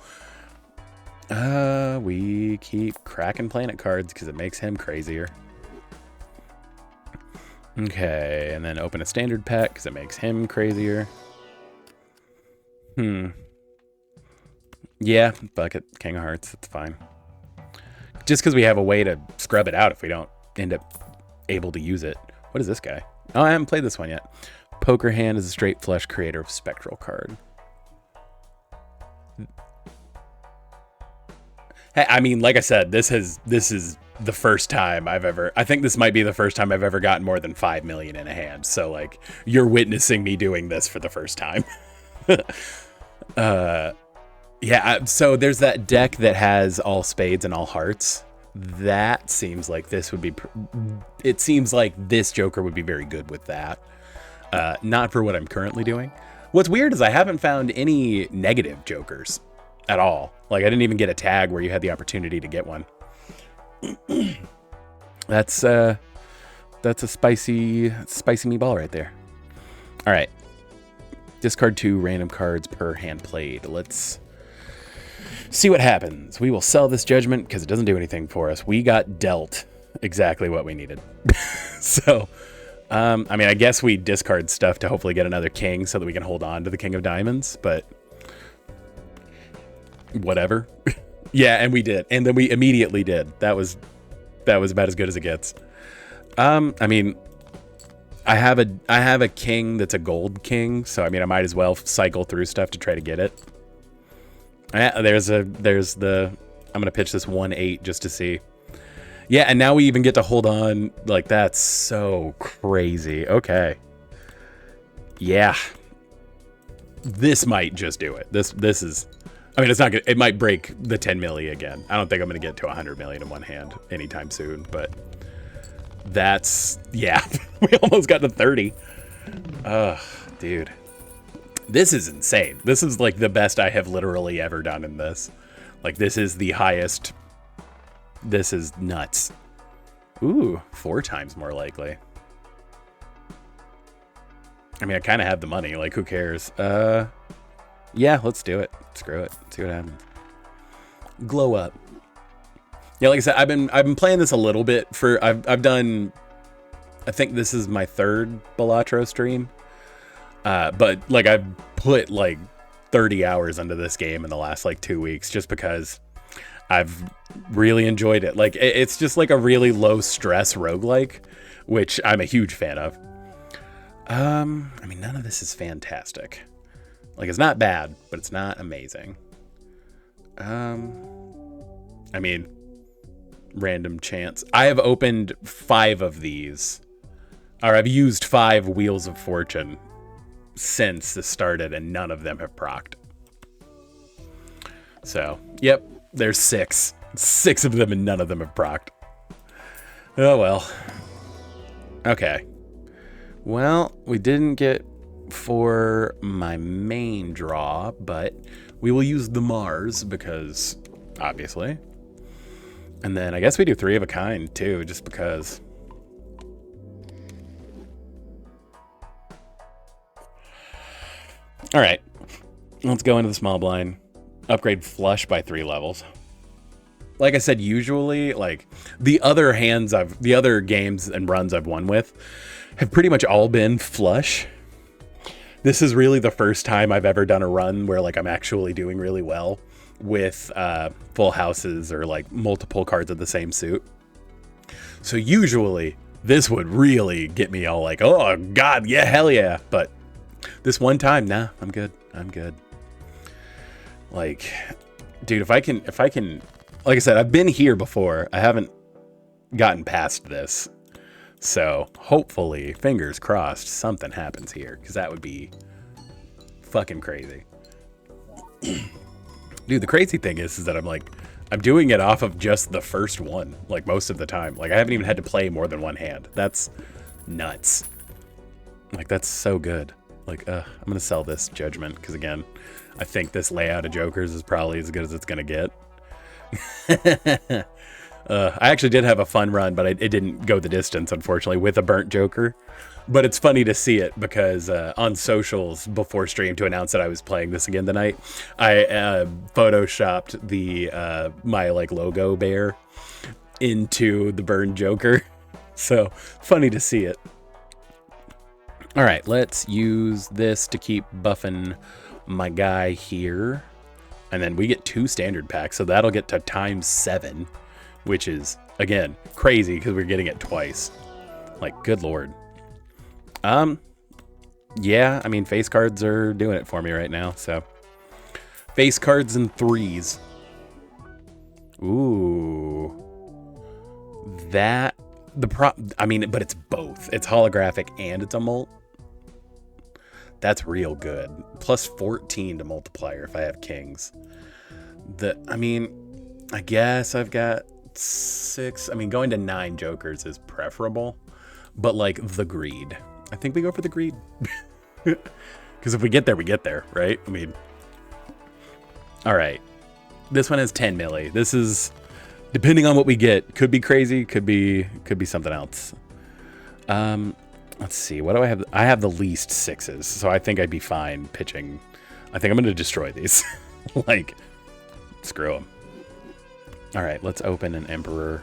We keep cracking planet cards because it makes him crazier. Okay, and then open a standard pack because it makes him crazier. Yeah, bucket, King of Hearts, that's fine. Just because we have a way to scrub it out if we don't end up able to use it. What is this guy? Oh, I haven't played this one yet. Poker Hand is a straight flush creator of Spectral card. Hey, I mean, like I said, this is the first time I've ever... I think this might be the first time I've ever gotten more than 5 million in a hand. So, like, you're witnessing me doing this for the first time. Yeah, so there's that deck that has all spades and all hearts. That seems like this would be... It seems like this Joker would be very good with that. Not for what I'm currently doing. What's weird is I haven't found any negative Jokers at all. Like, I didn't even get a tag where you had the opportunity to get one. That's a spicy meatball right there. All right. Discard 2 random cards per hand played. Let's see what happens. We will sell this judgment because it doesn't do anything for us. We got dealt exactly what we needed. So, I mean, I guess we discard stuff to hopefully get another king so that we can hold on to the King of Diamonds, but whatever. Yeah, and we did. And then we immediately did. That was about as good as it gets. I mean, I have a king that's a gold king, so I mean, I might as well cycle through stuff to try to get it. There's the I'm gonna pitch this 1/8 just to see. Yeah, and now we even get to hold on. Like, that's so crazy. Okay. Yeah. This might just do it. This is... I mean, it's not good. It might break the 10 milli again. I don't think I'm going to get to 100 million in one hand anytime soon, but that's... Yeah, we almost got to 30. Ugh, dude. This is insane. This is, like, the best I have literally ever done in this. Like, this is the highest... This is nuts. Ooh, 4 times more likely. I mean, I kind of have the money. Like, who cares? Yeah, let's do it. Screw it. See what happens. Glow up. Yeah, like I said, I've been playing this a little bit for I've done, I think this is my third Balatro stream. But like I've put like 30 hours into this game in the last like 2 weeks just because I've really enjoyed it. Like it's just like a really low stress roguelike, which I'm a huge fan of. I mean, none of this is fantastic. Like it's not bad, but it's not amazing. I mean, random chance. I have opened 5 of these, or I've used 5 Wheels of Fortune since this started, and none of them have procced. So, yep, there's 6. 6 of them, and none of them have procced. Oh well. Okay. Well, we didn't get for my main draw, but we will use the Mars because, obviously. And then I guess we do 3 of a kind too, just because. All right, let's go into the small blind. Upgrade flush by 3 levels. Like I said, usually, like the other games and runs I've won with have pretty much all been flush. This is really the first time I've ever done a run where like I'm actually doing really well with full houses or like multiple cards of the same suit. So usually this would really get me all like, oh God, yeah, hell yeah. But this one time, nah, I'm good. I'm good. Like, dude, if I can, like I said, I've been here before. I haven't gotten past this. So hopefully, fingers crossed, something happens here, because that would be fucking crazy. Dude, the crazy thing is that I'm doing it off of just the first one, like most of the time. Like I haven't even had to play more than one hand. That's nuts. Like that's so good. Like, I'm gonna sell this Judgment, because again, I think this layout of Jokers is probably as good as it's gonna get. I actually did have a fun run, but it didn't go the distance, unfortunately, with a burnt Joker. But it's funny to see it because on socials before stream to announce that I was playing this again tonight, I photoshopped the my like logo bear into the burned Joker. So funny to see it. All right, let's use this to keep buffing my guy here. And then we get 2 standard packs, so that'll get to ×7, which is, again, crazy because we're getting it twice. Like, good lord. Yeah, I mean, face cards are doing it for me right now, so. Face cards and 3s. Ooh. That, I mean, but it's both. It's holographic and it's a molt. That's real good. Plus 14 to multiplier if I have kings. I mean, I guess I've got 6. I mean, going to 9 Jokers is preferable, but like the greed. I think we go for the greed. Because if we get there, right? I mean, all right. This one has 10 milli. This is, depending on what we get, could be crazy, could be something else. Let's see, what do I have? I have the least 6s, so I think I'd be fine pitching. I think I'm going to destroy these. Like, screw them. All right, let's open an Emperor.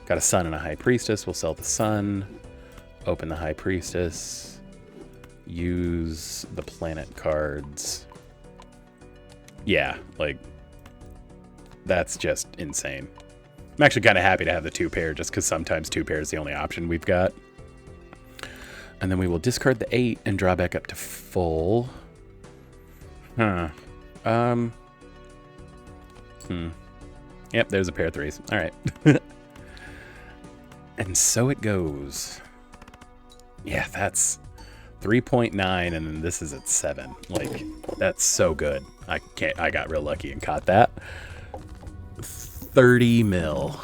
Got a Sun and a High Priestess. We'll sell the Sun. Open the High Priestess. Use the planet cards. Yeah, like, that's just insane. I'm actually kind of happy to have the 2 pair, just because sometimes 2 pair is the only option we've got. And then we will discard the 8 and draw back up to full. Huh. Yep, there's a pair of 3s. All right. And so it goes. Yeah, that's 3.9, and then this is at 7. Like, that's so good. I got real lucky and caught that. 30 mil.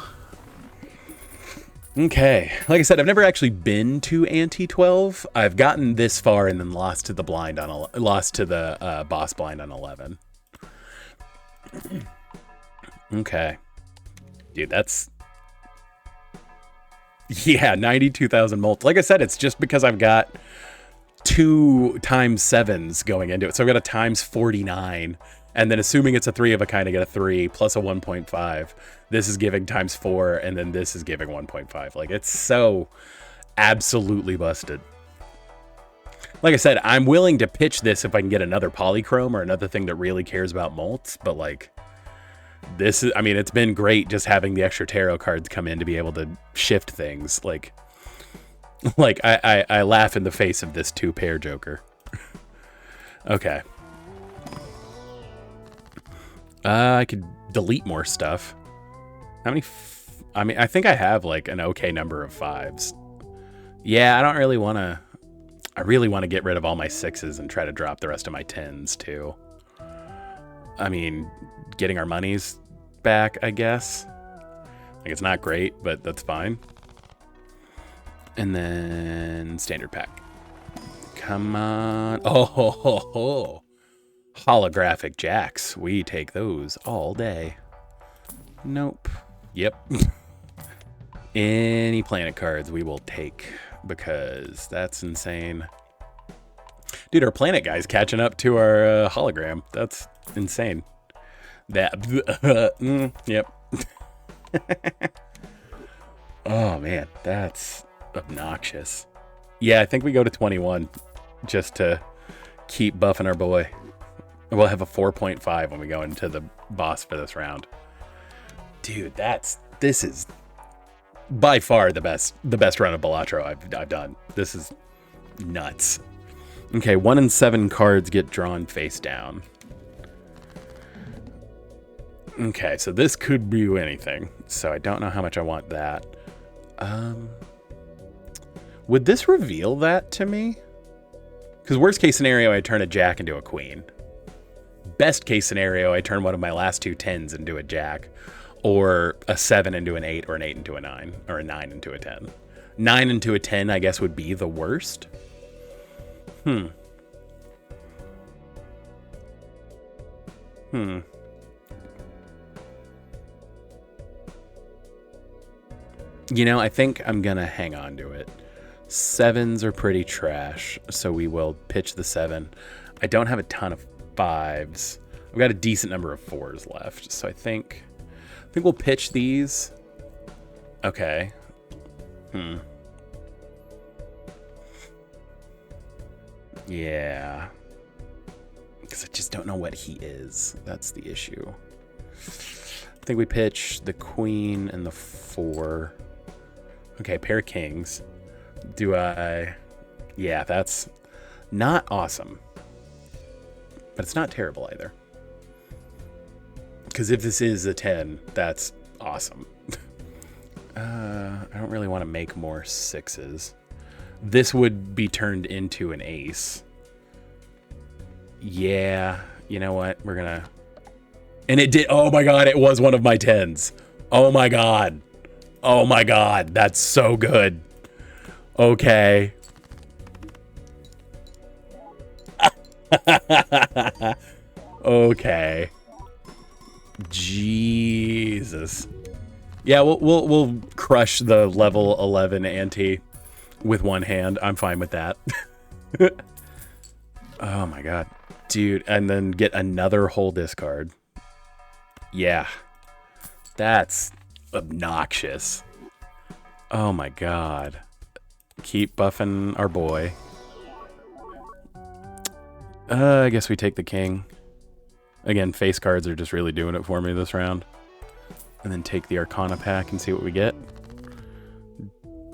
Okay, like I said, I've never actually been to Ante 12. I've gotten this far and then lost to the boss blind on 11. Okay, dude, that's, yeah, 92,000 mults. Like I said, it's just because I've got 2 times 7s going into it. So I've got a times 49. And then assuming it's a 3 of a kind, I get a 3 plus a 1.5. This is giving times 4, and then this is giving 1.5. Like, it's so absolutely busted. Like I said, I'm willing to pitch this if I can get another polychrome or another thing that really cares about molts, but like, this is, I mean, it's been great just having the extra tarot cards come in to be able to shift things. Like I laugh in the face of this 2-pair joker. Okay. I could delete more stuff. How many? I mean, I think I have like an okay number of 5s. Yeah, I don't really want to. I really want to get rid of all my 6s and try to drop the rest of my 10s too. I mean, getting our monies back, I guess. Like, it's not great, but that's fine. And then standard pack. Come on. Oh, ho, ho, ho. Holographic jacks. We take those all day. Nope. Yep. Any planet cards we will take, because that's insane. Dude, our planet guy's catching up to our hologram. That's insane. That. Yep. Oh, man. That's obnoxious. Yeah, I think we go to 21 just to keep buffing our boy. We'll have a 4.5 when we go into the boss for this round. Dude, this is by far the best run of Balatro I've done. This is nuts. Okay, 1 and 7 cards get drawn face down. Okay, so this could be anything. So I don't know how much I want that. Would this reveal that to me? Because worst case scenario, I turn a jack into a queen. Best case scenario, I turn one of my last 2 10s into a jack, or a 7 into an 8, or an 8 into a 9, or a 9 into a 10. 9 into a 10, I guess, would be the worst. You know, I think I'm gonna hang on to it. 7s are pretty trash, so we will pitch the 7. I don't have a ton of 5s. I've got a decent number of 4s left, so I think we'll pitch these. Okay. Yeah. Because I just don't know what he is. That's the issue. I think we pitch the queen and the 4. Okay, pair of kings. Do I... Yeah, that's not awesome. But it's not terrible either. Because if this is a 10, that's awesome. I don't really want to make more 6s. This would be turned into an ace. Yeah, you know what? We're gonna... And it did... Oh my god, it was one of my 10s. Oh my god. Oh my god, that's so good. Okay. Okay. Jesus. Yeah, we'll crush the level 11 ante with one hand. I'm fine with that. Oh my god. Dude, and then get another whole discard. Yeah. That's obnoxious. Oh my god. Keep buffing our boy. I guess we take the king. Again, face cards are just really doing it for me this round. And then take the Arcana pack and see what we get.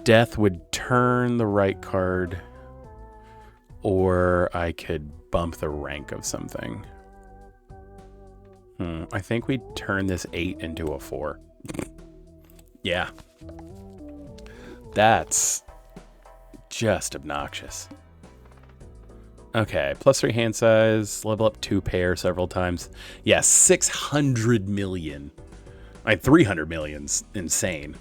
Death would turn the right card. Or I could bump the rank of something. I think we turn this 8 into a 4. Yeah. That's just obnoxious. Okay, +3 hand size, level up 2 pair several times. Yeah, 600 million. 300 million's insane.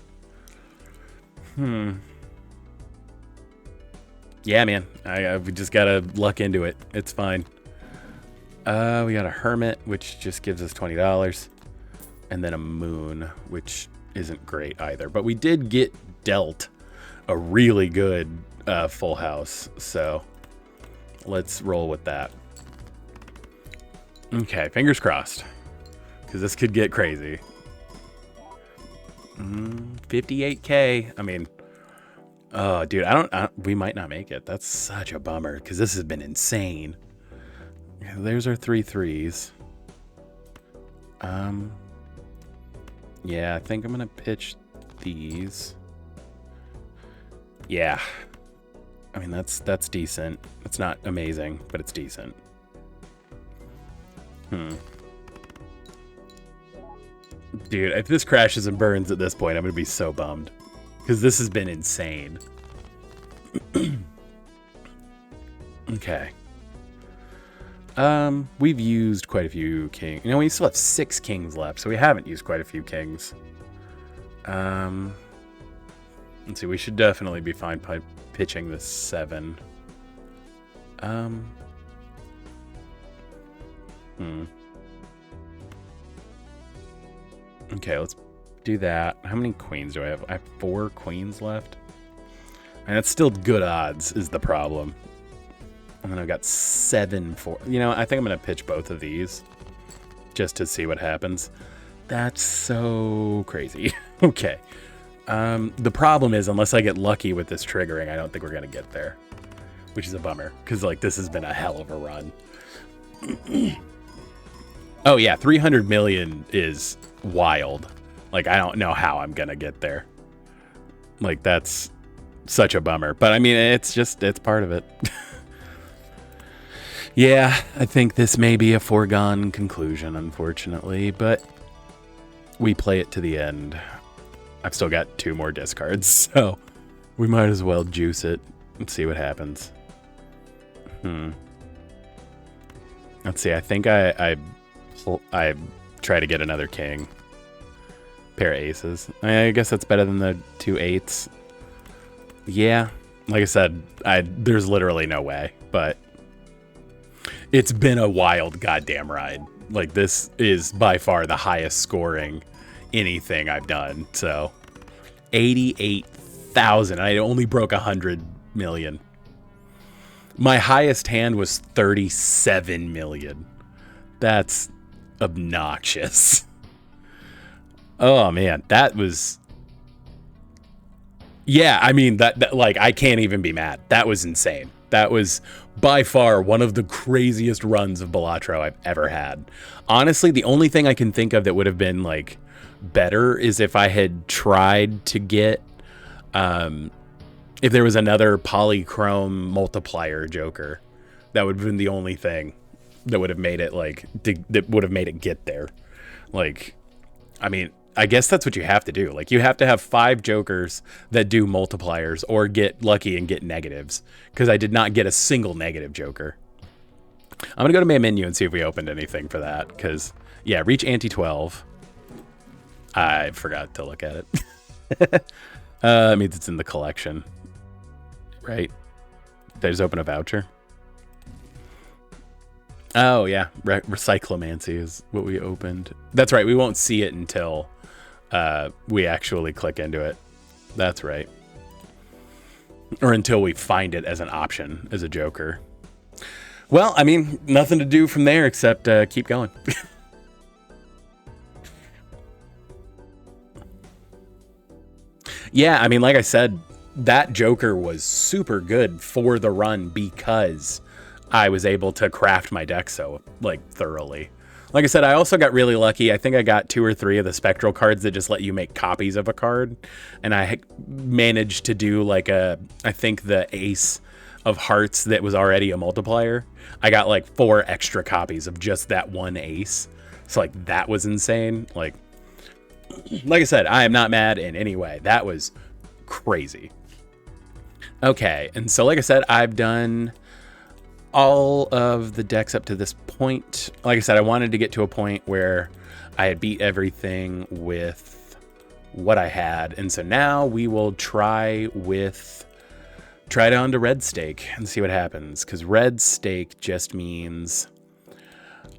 Yeah, man. We just gotta luck into it. It's fine. We got a Hermit, which just gives us $20. And then a Moon, which isn't great either. But we did get dealt a really good full house. So let's roll with that. Okay, fingers crossed, because this could get crazy. 58K. I mean, oh, dude, we might not make it. That's such a bummer, because this has been insane. There's our 3 threes. Yeah, I think I'm gonna pitch these. Yeah, I mean that's decent. It's not amazing, but it's decent. Dude, if this crashes and burns at this point, I'm gonna be so bummed, because this has been insane. Okay. We've used quite a few kings. You know, we still have 6 kings left, so we haven't used quite a few kings. Let's see, we should definitely be fine pitching the 7. Okay, let's do that. How many queens do I have? I have 4 queens left. And that's still good odds is the problem. And then I've got 7 for... You know, I think I'm going to pitch both of these just to see what happens. That's so crazy. Okay. The problem is, unless I get lucky with this triggering, I don't think we're going to get there. Which is a bummer, because, like, this has been a hell of a run. Oh, yeah, 300 million is wild. Like, I don't know how I'm going to get there. Like, that's such a bummer. But, I mean, it's part of it. Yeah, I think this may be a foregone conclusion, unfortunately, but we play it to the end. I've still got 2 more discards, so we might as well juice it and see what happens. Let's see, I think I try to get another king. Pair of aces. I guess that's better than the 2 8s. Yeah, like I said, there's literally no way, but it's been a wild goddamn ride. Like, this is by far the highest scoring anything I've done. So 88,000. I only broke 100 million. My highest hand was 37 million. That's obnoxious. Oh man, that was... Yeah, I mean, that like, I can't even be mad. That was insane. That was by far one of the craziest runs of Balatro I've ever had. Honestly, the only thing I can think of that would have been like better is if I had tried to get, if there was another polychrome multiplier Joker. That would have been the only thing that would have made it like, that would have made it get there. Like, I mean, I guess that's what you have to do. Like, you have to have 5 Jokers that do multipliers or get lucky and get negatives, because I did not get a single negative Joker. I'm going to go to my menu and see if we opened anything for that, because, yeah, reach ante 12. I forgot to look at it. That means it's in the collection, right? Did I just open a voucher? Oh, yeah. Recyclomancy is what we opened. That's right. We won't see it until we actually click into it. That's right. Or until we find it as an option as a Joker. Well, I mean, nothing to do from there except keep going. Yeah, I mean, like I said, that Joker was super good for the run because I was able to craft my deck so, like, thoroughly. Like I said, I also got really lucky. I think I got 2 or 3 of the spectral cards that just let you make copies of a card. And I managed to do like I think the ace of hearts that was already a multiplier. I got like 4 extra copies of just that one ace. So like that was insane. Like I said, I am not mad in any way. That was crazy. Okay, and so like I said, I've done all of the decks up to this point. Like I said, I wanted to get to a point where I had beat everything with what I had. And so now we will try down to red stake and see what happens. Because red stake just means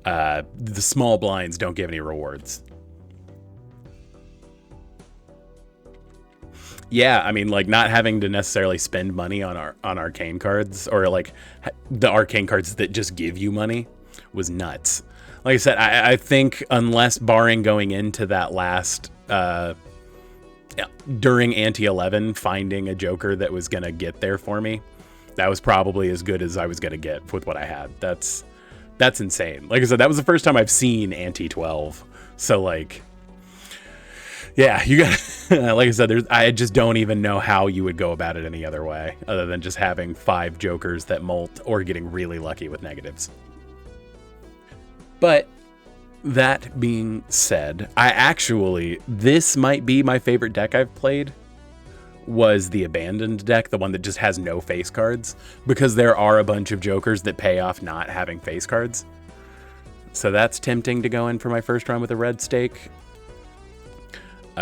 the small blinds don't give any rewards. Yeah, I mean, like, not having to necessarily spend money on arcane cards, or like the arcane cards that just give you money, was nuts. Like I said, I think unless barring going into that last during Ante 11, finding a Joker that was gonna get there for me, that was probably as good as I was gonna get with what I had. That's insane. Like I said, that was the first time I've seen Ante 12, so like, yeah, you got. Like I said, I just don't even know how you would go about it any other way, other than just having 5 Jokers that molt, or getting really lucky with negatives. But that being said, this might be my favorite deck I've played, was the Abandoned deck, the one that just has no face cards, because there are a bunch of Jokers that pay off not having face cards. So that's tempting to go in for my first run with a red stake.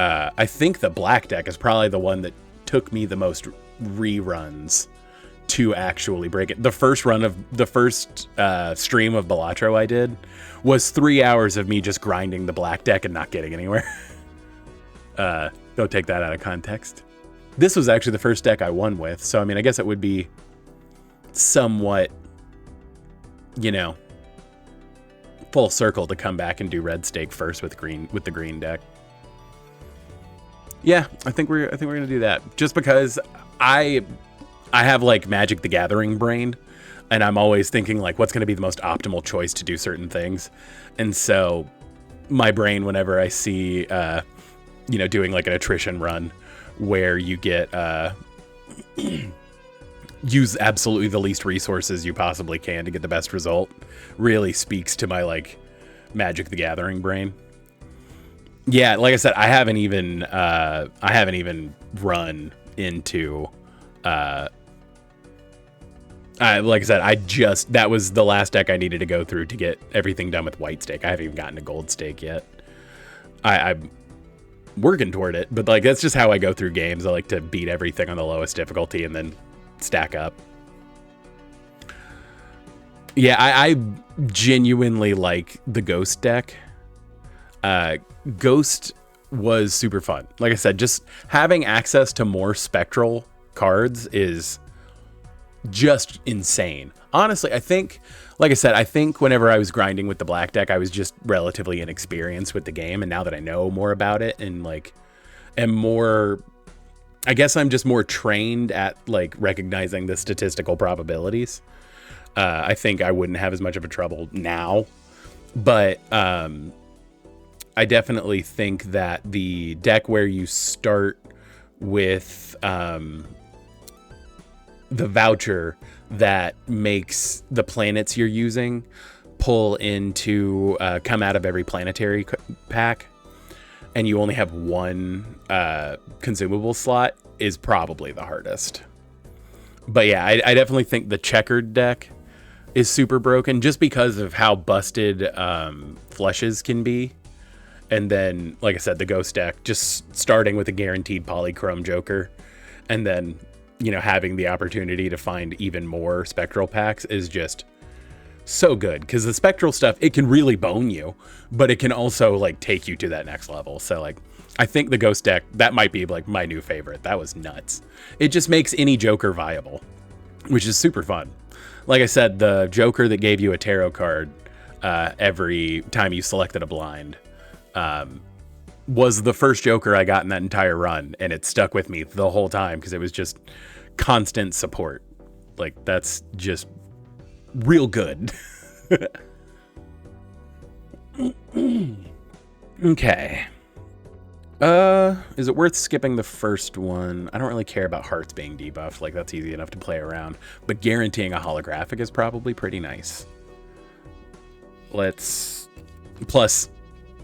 I think the black deck is probably the one that took me the most reruns to actually break it. The first stream of Balatro I did was 3 hours of me just grinding the black deck and not getting anywhere. Don't take that out of context. This was actually the first deck I won with, so I mean, I guess it would be somewhat, you know, full circle to come back and do red stake first with the green deck. Yeah, I think we're gonna do that, just because I have like Magic the Gathering brain, and I'm always thinking like, what's gonna be the most optimal choice to do certain things, and so my brain, whenever I see you know, doing like an attrition run where you get use absolutely the least resources you possibly can to get the best result, really speaks to my like Magic the Gathering brain. Yeah, like I said, I haven't even run into like I said, that was the last deck I needed to go through to get everything done with white stake. I haven't even gotten a gold stake yet. I'm working toward it, but like, that's just how I go through games. I like to beat everything on the lowest difficulty and then stack up. Yeah, I genuinely like the Ghost deck. Ghost was super fun. Like I said, just having access to more spectral cards is just insane. Honestly, I think, like I said, I think whenever I was grinding with the black deck, I was just relatively inexperienced with the game, and now that I know more about it and like am more, I guess I'm just more trained at like recognizing the statistical probabilities. I think I wouldn't have as much of a trouble now, but I definitely think that the deck where you start with the voucher that makes the planets you're using pull into come out of every planetary pack, and you only have one consumable slot, is probably the hardest. But yeah, I definitely think the checkered deck is super broken, just because of how busted flushes can be. And then, like I said, the Ghost deck, just starting with a guaranteed polychrome Joker, and then, you know, having the opportunity to find even more spectral packs is just so good. Because the spectral stuff, it can really bone you, but it can also like take you to that next level. So like, I think the Ghost deck, that might be like my new favorite. That was nuts. It just makes any Joker viable, which is super fun. Like I said, the Joker that gave you a tarot card every time you selected a blind was the first Joker I got in that entire run, and it stuck with me the whole time because it was just constant support. Like, that's just real good. Okay. Is it worth skipping the first one? I don't really care about hearts being debuffed. Like, that's easy enough to play around. But guaranteeing a holographic is probably pretty nice. Plus,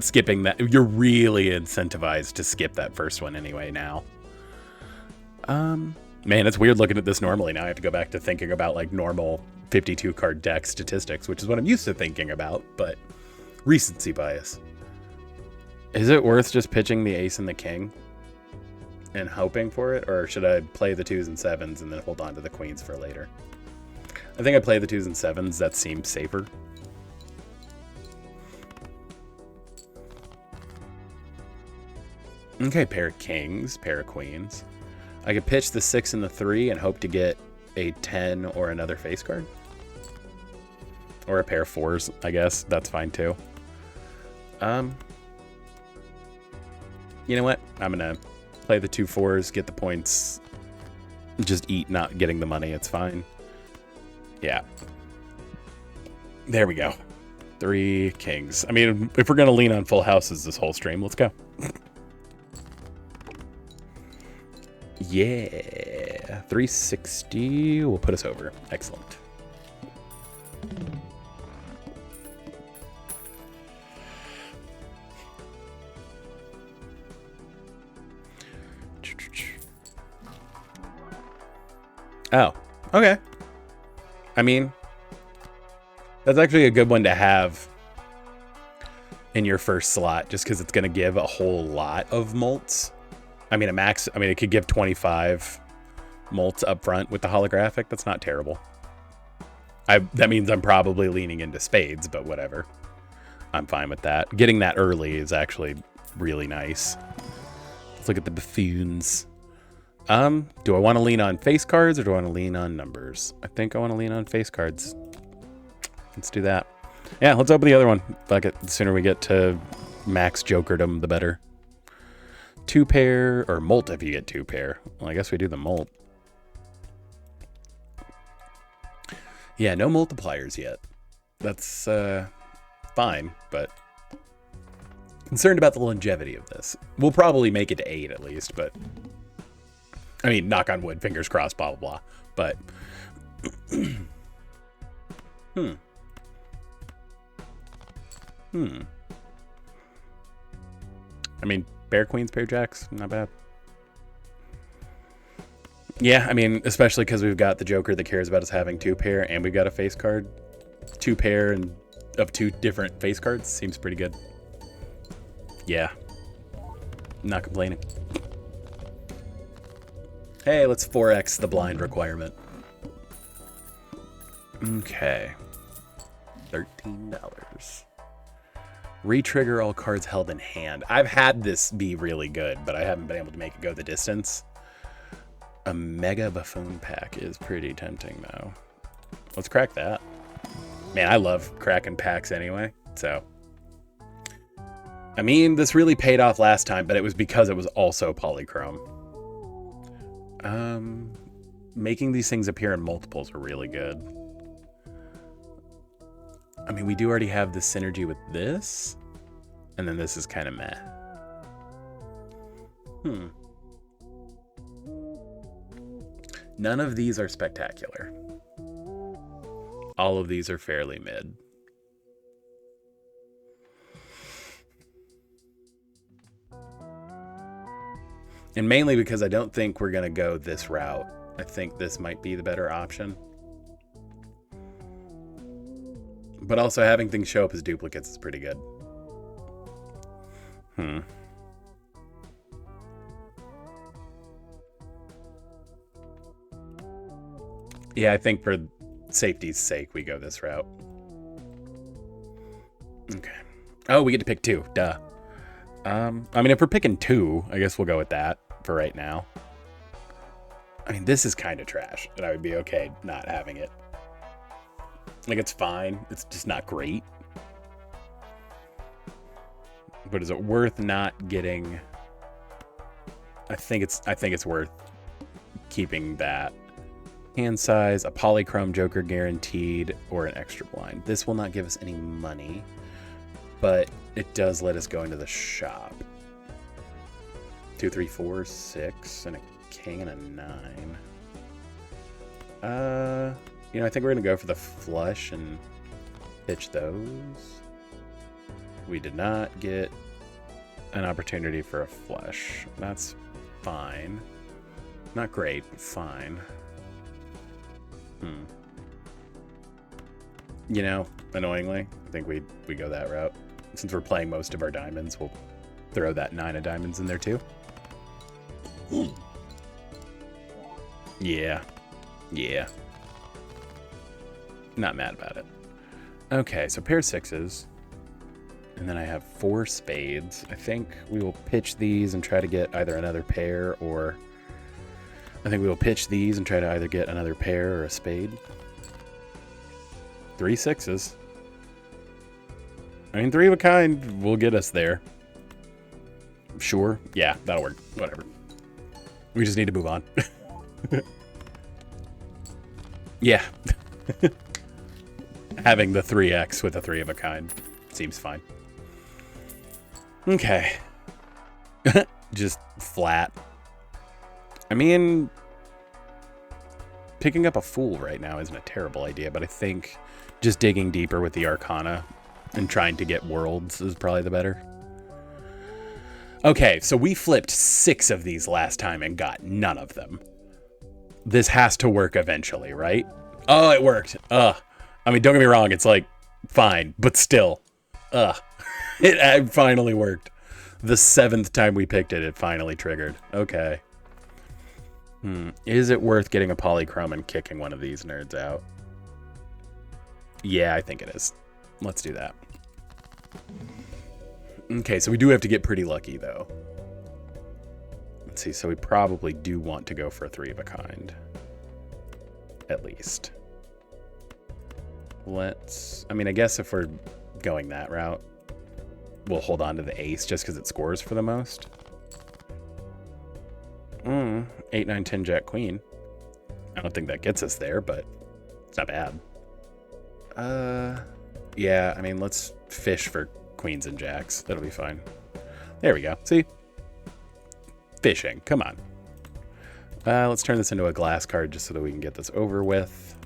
skipping that, you're really incentivized to skip that first one anyway now. Man, it's weird looking at this normally. Now I have to go back to thinking about like normal 52 card deck statistics, which is what I'm used to thinking about, but recency bias. Is it worth just pitching the ace and the king and hoping for it, or should I play the 2s and 7s and then hold on to the queens for later? I think I play the 2s and 7s. That seems safer. Okay, pair of kings, pair of queens. I could pitch the 6 and the 3 and hope to get a 10 or another face card. Or a pair of 4s, I guess. That's fine too. You know what? I'm gonna play the 2 4s, get the points, just eat not getting the money. It's fine. Yeah. There we go. 3 kings. I mean, if we're gonna lean on full houses this whole stream, let's go. Yeah. 360 will put us over. Excellent. Oh, okay. I mean, that's actually a good one to have in your first slot, just because it's going to give a whole lot of molts. I mean, it could give 25 molts up front with the holographic. That's not terrible. That means I'm probably leaning into spades, but whatever. I'm fine with that. Getting that early is actually really nice. Let's look at the buffoons. Do I want to lean on face cards or do I want to lean on numbers? I think I want to lean on face cards. Let's do that. Yeah, let's open the other one. Fuck it. The sooner we get to max jokerdom, the better. 2 pair or molt if you get 2 pair. Well, I guess we do the molt. Yeah, no multipliers yet. That's fine, but concerned about the longevity of this. We'll probably make it to 8 at least, but I mean, knock on wood, fingers crossed, blah, blah, blah. But, I mean, pair queens, pair jacks, not bad. Yeah, I mean, especially because we've got the Joker that cares about us having 2 pair, and we've got a face card. 2 pair and of 2 different face cards seems pretty good. Yeah, not complaining. Hey, let's 4x the blind requirement. Okay. $13. Retrigger all cards held in hand. I've had this be really good, but I haven't been able to make it go the distance. A mega buffoon pack is pretty tempting, though. Let's crack that. Man, I love cracking packs anyway, so. I mean, this really paid off last time, but it was because it was also polychrome. Making these things appear in multiples are really good. I mean, we do already have the synergy with this, and then this is kind of meh. None of these are spectacular. All of these are fairly mid. And mainly because I don't think we're going to go this route. I think this might be the better option. But also having things show up as duplicates is pretty good. Yeah, I think for safety's sake, we go this route. Okay. Oh, we get to pick 2. Duh. I mean, if we're picking 2, I guess we'll go with that for right now. I mean, this is kind of trash, and I would be okay not having it. Like, it's fine. It's just not great. But is it worth not getting? I think it's worth keeping that. Hand size, a polychrome Joker guaranteed, or an extra blind. This will not give us any money, but it does let us go into the shop. 2, 3, 4, 6, and a king and a 9. You know, I think we're gonna go for the flush and pitch those. We did not get an opportunity for a flush. That's fine. Not great, but fine. You know, annoyingly, I think we go that route. Since we're playing most of our diamonds, we'll throw that 9 of diamonds in there too. Yeah. Not mad about it. Okay, so pair 6s. And then I have 4 spades. I think we will pitch these and try to get either another pair or I think we will pitch these and try to either get another pair or a spade. 3 6s. I mean, 3 of a kind will get us there. Sure. Yeah, that'll work. Whatever. We just need to move on. Yeah. Having the 3x with a 3 of a kind seems fine. Okay. Just flat. I mean, picking up a fool right now isn't a terrible idea, but I think just digging deeper with the Arcana and trying to get worlds is probably the better. Okay, so we flipped 6 of these last time and got none of them. This has to work eventually, right? Oh, it worked. I mean, don't get me wrong, it's like fine, but still. It finally worked. The 7th time we picked it, it finally triggered. Okay. Is it worth getting a polychrome and kicking one of these nerds out? Yeah, I think it is. Let's do that. Okay, so we do have to get pretty lucky, though. Let's see, so we probably do want to go for a 3 of a kind. At least. Let's... I mean, I guess if we're going that route, we'll hold on to the ace just because it scores for the most. 8, 9, 10, jack, queen. I don't think that gets us there, but it's not bad. Yeah, I mean, let's fish for queens and jacks. That'll be fine. There we go. See? Fishing. Come on. Let's turn this into a glass card just so that we can get this over with.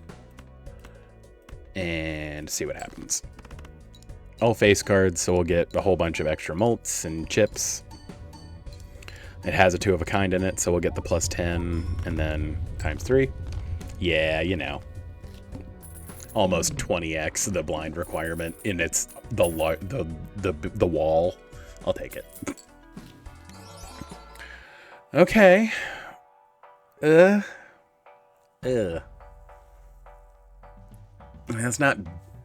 And see what happens. All face cards, so we'll get a whole bunch of extra mults and chips. It has a 2 of a kind in it, so we'll get the plus 10 and then times 3. Yeah, you know. Almost 20x the blind requirement in its the wall. I'll take it. Okay. That's not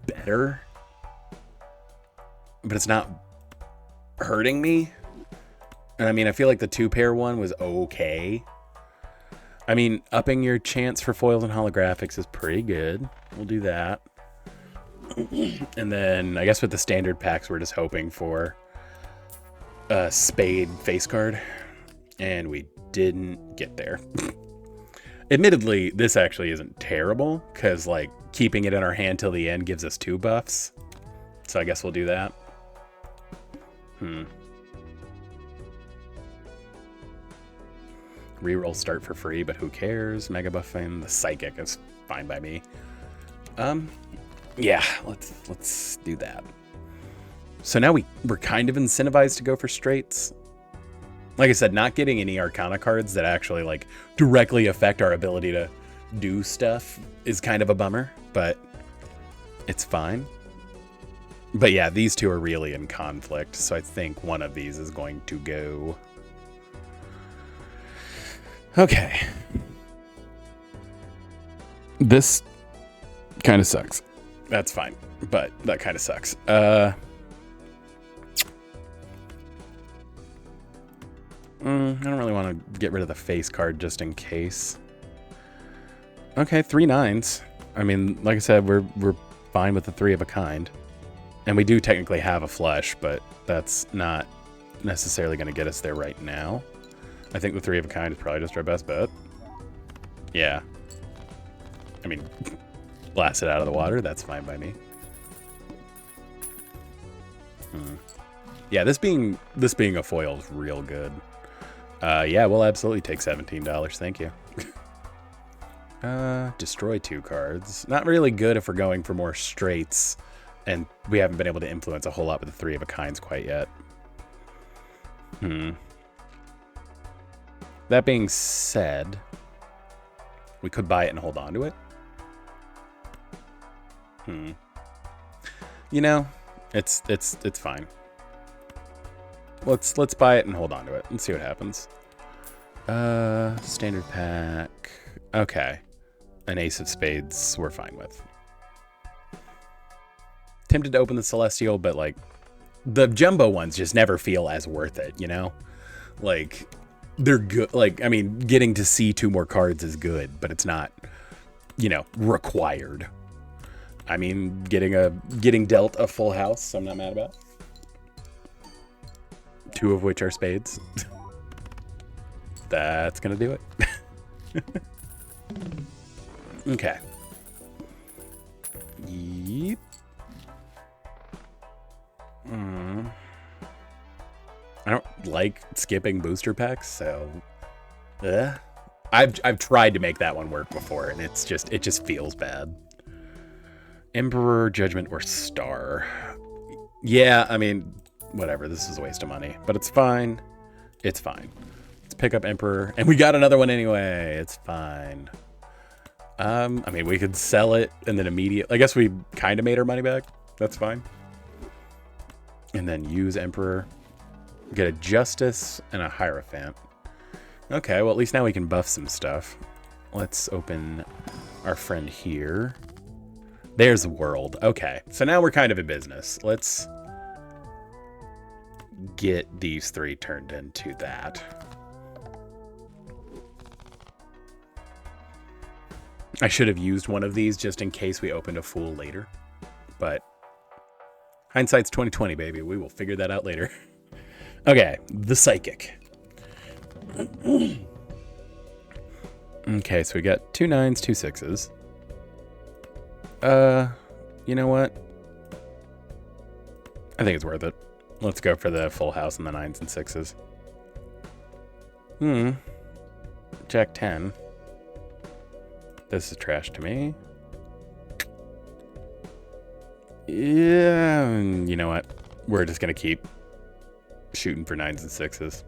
better, but it's not hurting me. And I mean, I feel like the 2-pair one was okay. I mean, upping your chance for foils and holographics is pretty good. We'll do that. And then I guess with the standard packs, we're just hoping for a spade face card. And we didn't get there. Admittedly, this actually isn't terrible because like keeping it in our hand till the end gives us 2 buffs. So I guess we'll do that. Reroll start for free, but who cares? Mega buffing. The psychic is fine by me. Yeah, let's do that. So now we're kind of incentivized to go for straights. Like I said, not getting any Arcana cards that actually like directly affect our ability to do stuff is kind of a bummer, but it's fine. But yeah, these two are really in conflict, so I think one of these is going to go. Okay. This kind of sucks. That's fine, but that kind of sucks. I don't really want to get rid of the face card just in case. Okay, 3 9s. I mean, like I said, we're fine with the 3 of a kind. And we do technically have a flush, but that's not necessarily going to get us there right now. I think the 3 of a kind is probably just our best bet. Yeah. I mean, blast it out of the water. That's fine by me. Yeah, this being a foil is real good. Yeah, we'll absolutely take $17. Thank you. Destroy 2 cards. Not really good if we're going for more straights, and we haven't been able to influence a whole lot with the 3 of a kinds quite yet. That being said, we could buy it and hold on to it. You know, it's fine. Let's buy it and hold on to it and see what happens. Standard pack. Okay. An ace of spades we're fine with. Tempted to open the celestial, but like the jumbo ones just never feel as worth it, you know? Like they're good. Like, I mean, getting to see 2 more cards is good, but it's not, you know, required. I mean, getting dealt a full house, I'm not mad about. 2 of which are spades. That's gonna do it. Okay. Yep. I don't like skipping booster packs, so I've tried to make that one work before, and it just feels bad. Emperor, Judgment, or Star. Yeah, I mean, whatever. This is a waste of money, but it's fine. It's fine. Let's pick up Emperor, and we got another one anyway. It's fine. I mean, we could sell it and then immediately. I guess we kind of made our money back. That's fine. And then use Emperor. Get a Justice and a Hierophant. Okay, well, at least now we can buff some stuff. Let's open our friend here. There's World. Okay, so now we're kind of in business. Let's get these 3 turned into that. I should have used one of these just in case we opened a Fool later. But hindsight's 20/20, baby. We will figure that out later. Okay, the Psychic. Okay, so we got 2 9s, 2 6s. You know what? I think it's worth it. Let's go for the full house and the 9s and 6s. Jack 10. This is trash to me. Yeah, you know what? We're just gonna keep shooting for 9s and 6s.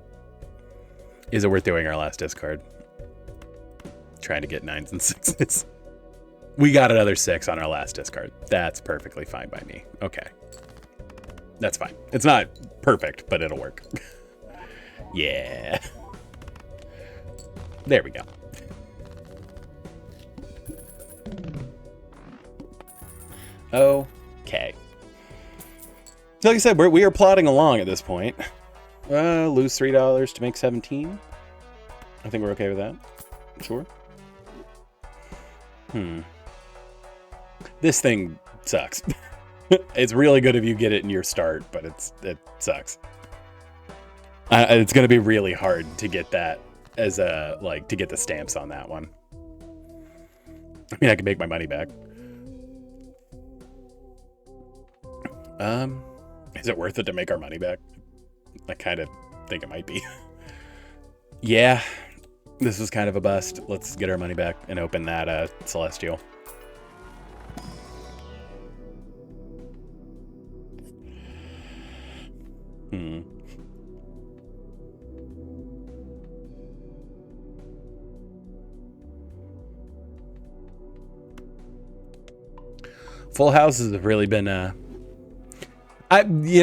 Is it worth doing our last discard? Trying to get 9s and 6s. We got another 6 on our last discard. That's perfectly fine by me. Okay. That's fine. It's not perfect, but it'll work. Yeah. There we go. Okay. So like I said, we are plodding along at this point. Lose $3 to make 17. I think we're okay with that. Sure. This thing sucks. It's really good if you get it in your start, but it sucks. It's going to be really hard to get that as a, like, to get the stamps on that one. I mean, I can make my money back. Is it worth it to make our money back? I kind of think it might be. Yeah, this was kind of a bust. Let's get our money back and open that Celestial. Full houses have really been, you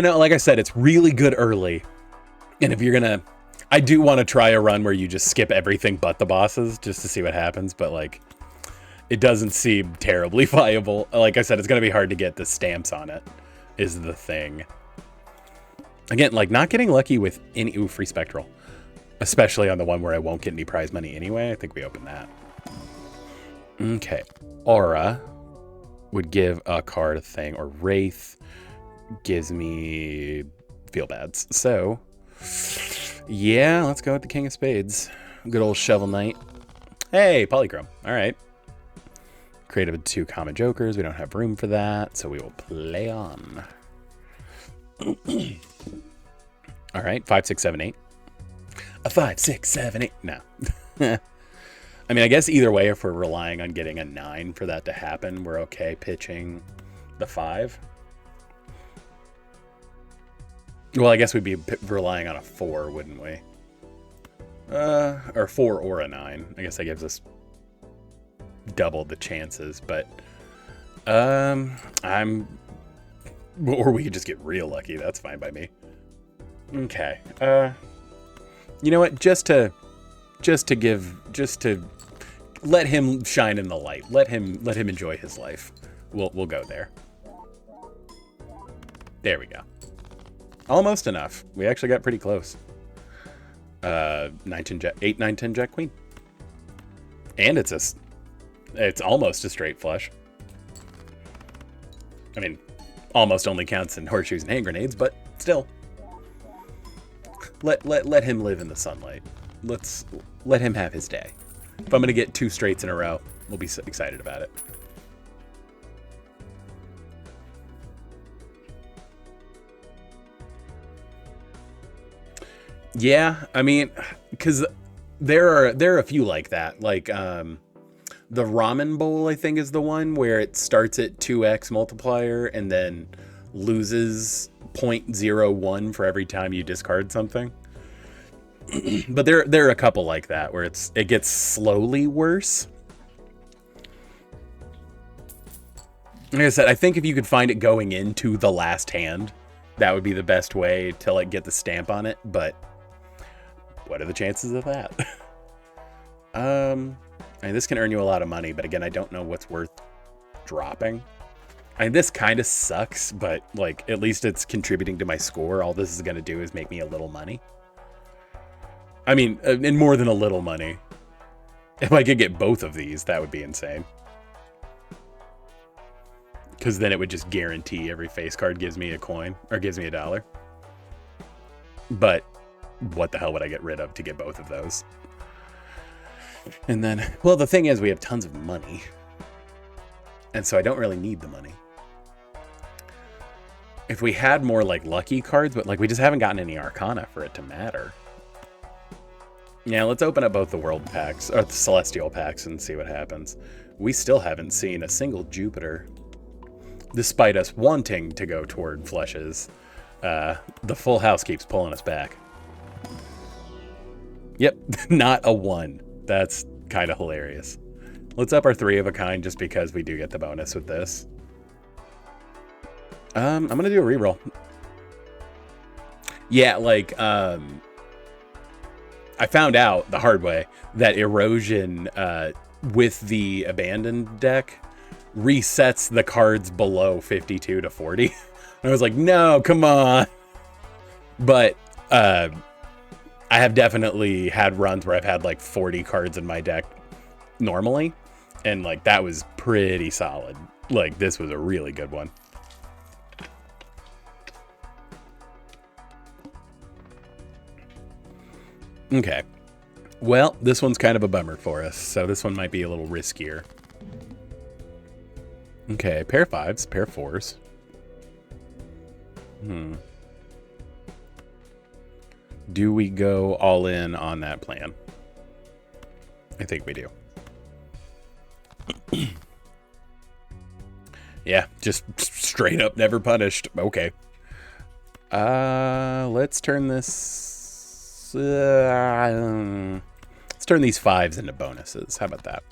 know, like I said, it's really good early. And if you're gonna, I do want to try a run where you just skip everything but the bosses just to see what happens. But like, it doesn't seem terribly viable. Like I said, it's gonna be hard to get the stamps on it is the thing. Again, like not getting lucky with any, ooh, free Spectral. Especially on the one where I won't get any prize money anyway. I think we open that. Okay, Aura would give a card thing, or Wraith gives me feel bads. So, yeah, let's go with the King of Spades. Good old Shovel Knight. Hey, Polychrome. All right. Created 2 common jokers. We don't have room for that, so we will play on. All right, 5, 6, 7, 8. A 5, 6, 7, 8. No. I mean, I guess either way, if we're relying on getting a 9 for that to happen, we're okay pitching the 5. Well, I guess we'd be relying on a 4, wouldn't we? Or 4 or a 9. I guess that gives us double the chances, but or we could just get real lucky. That's fine by me. Okay. You know what? Just to let him shine in the light. Let him enjoy his life. We'll go there. There we go. Almost enough. We actually got pretty close. 9, 10, jack, 8, 9, 10 jack queen. And it's almost a straight flush. I mean, almost only counts in horseshoes and hand grenades, but still. Let him live in the sunlight. Let him have his day. If I'm going to get 2 straights in a row, we'll be so excited about it. Yeah, I mean, because there are a few like that. Like the ramen bowl, I think, is the one where it starts at 2x multiplier and then loses 0.01 for every time you discard something. But there are a couple like that where it gets slowly worse. Like I said, I think if you could find it going into the last hand, that would be the best way to like get the stamp on it. But what are the chances of that? I mean, this can earn you a lot of money, but again, I don't know what's worth dropping. I mean, this kind of sucks, but like at least it's contributing to my score. All this is going to do is make me a little money. I mean, and more than a little money. If I could get both of these, that would be insane. Because then it would just guarantee every face card gives me a coin, or gives me $1. But what the hell would I get rid of to get both of those? And then, well, the thing is, we have tons of money. And so I don't really need the money. If we had more, like, lucky cards, but, like, we just haven't gotten any Arcana for it to matter. Yeah, let's open up both the World packs, or the Celestial packs, and see what happens. We still haven't seen a single Jupiter. Despite us wanting to go toward flushes, the full house keeps pulling us back. Yep, not a 1. That's kind of hilarious. Let's up our 3 of a kind just because we do get the bonus with this. I'm going to do a reroll. Yeah, like, I found out the hard way that erosion with the abandoned deck resets the cards below 52 to 40. And I was like, no, come on. But I have definitely had runs where I've had like 40 cards in my deck normally. And like that was pretty solid. Like this was a really good one. Okay. Well, this one's kind of a bummer for us. So this one might be a little riskier. Okay, pair of 5s, pair of 4s. Do we go all in on that plan? I think we do. Yeah, just straight up never punished. Okay. Let's turn this... let's turn these 5s into bonuses. How about that?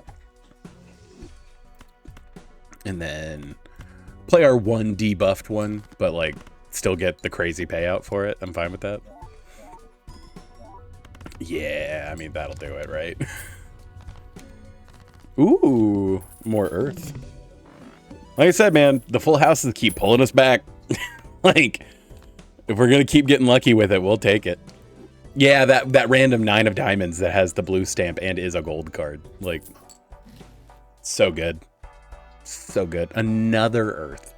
And then play our 1 debuffed one, but like still get the crazy payout for it. I'm fine with that. Yeah, I mean, that'll do it, right? Ooh, more earth. Like I said, man, the full houses keep pulling us back. Like, if we're going to keep getting lucky with it, we'll take it. Yeah, that random 9 of diamonds that has the blue stamp and is a gold card. Like, so good. So good. Another earth.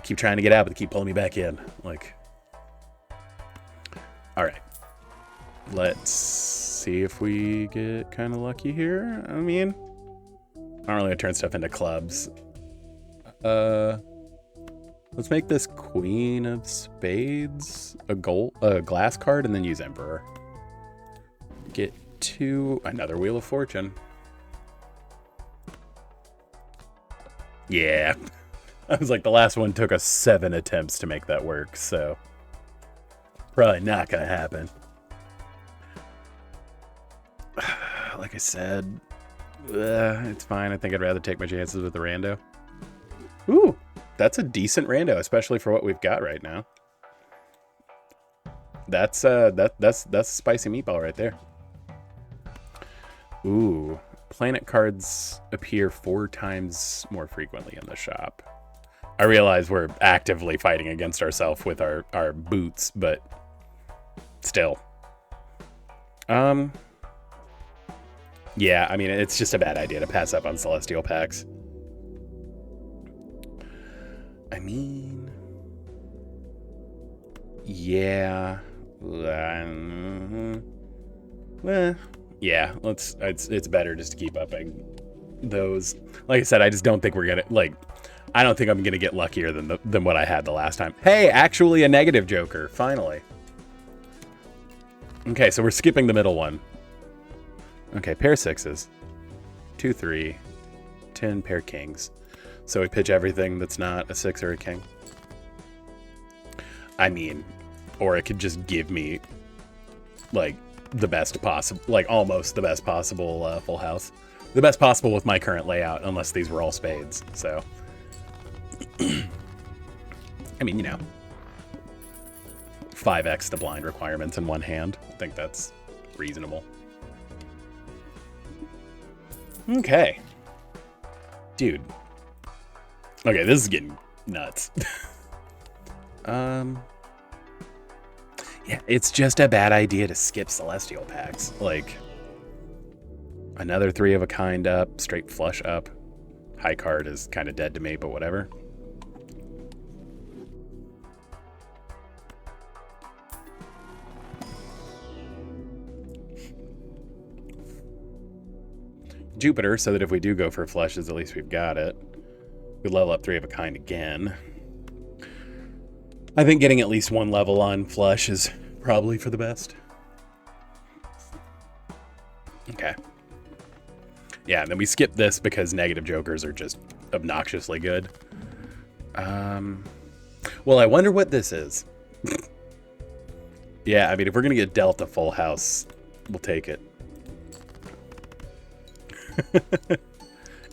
Keep trying to get out, but they keep pulling me back in. Like, all right. Let's see if we get kind of lucky here. I mean, I don't really turn stuff into clubs. Let's make this Queen of Spades a glass card and then use Emperor. Get to another Wheel of Fortune. Yeah. I was like, the last one took us 7 attempts to make that work, so probably not gonna happen. Like I said, it's fine. I think I'd rather take my chances with the rando. Ooh, that's a decent rando, especially for what we've got right now. That's a spicy meatball right there. Ooh, planet cards appear 4 times more frequently in the shop. I realize we're actively fighting against ourselves with our boots, but still. Yeah, I mean, it's just a bad idea to pass up on Celestial packs. I mean, yeah. Yeah, it's better just to keep upping those. Like I said, I just don't think we're gonna, like, I don't think I'm gonna get luckier than what I had the last time. Hey, actually a negative Joker, finally. Okay, so we're skipping the middle one. Okay, pair sixes. 2, 3, 10, pair kings. So we pitch everything that's not a 6 or a king. I mean, or it could just give me, like, the best possible, like, almost the best possible full house. The best possible with my current layout, unless these were all spades, so. I mean, you know, 5x the blind requirements in one hand. I think that's reasonable. Okay. Dude. Okay, this is getting nuts. Yeah, it's just a bad idea to skip Celestial packs. Like, another 3 of a kind up, straight flush up. High card is kind of dead to me, but whatever. Jupiter, so that if we do go for flushes, at least we've got it. We level up 3 of a kind again. I think getting at least 1 level on flush is probably for the best. Okay. Yeah, and then we skip this because negative jokers are just obnoxiously good. Well, I wonder what this is. Yeah, I mean, if we're going to get dealt a full house, we'll take it.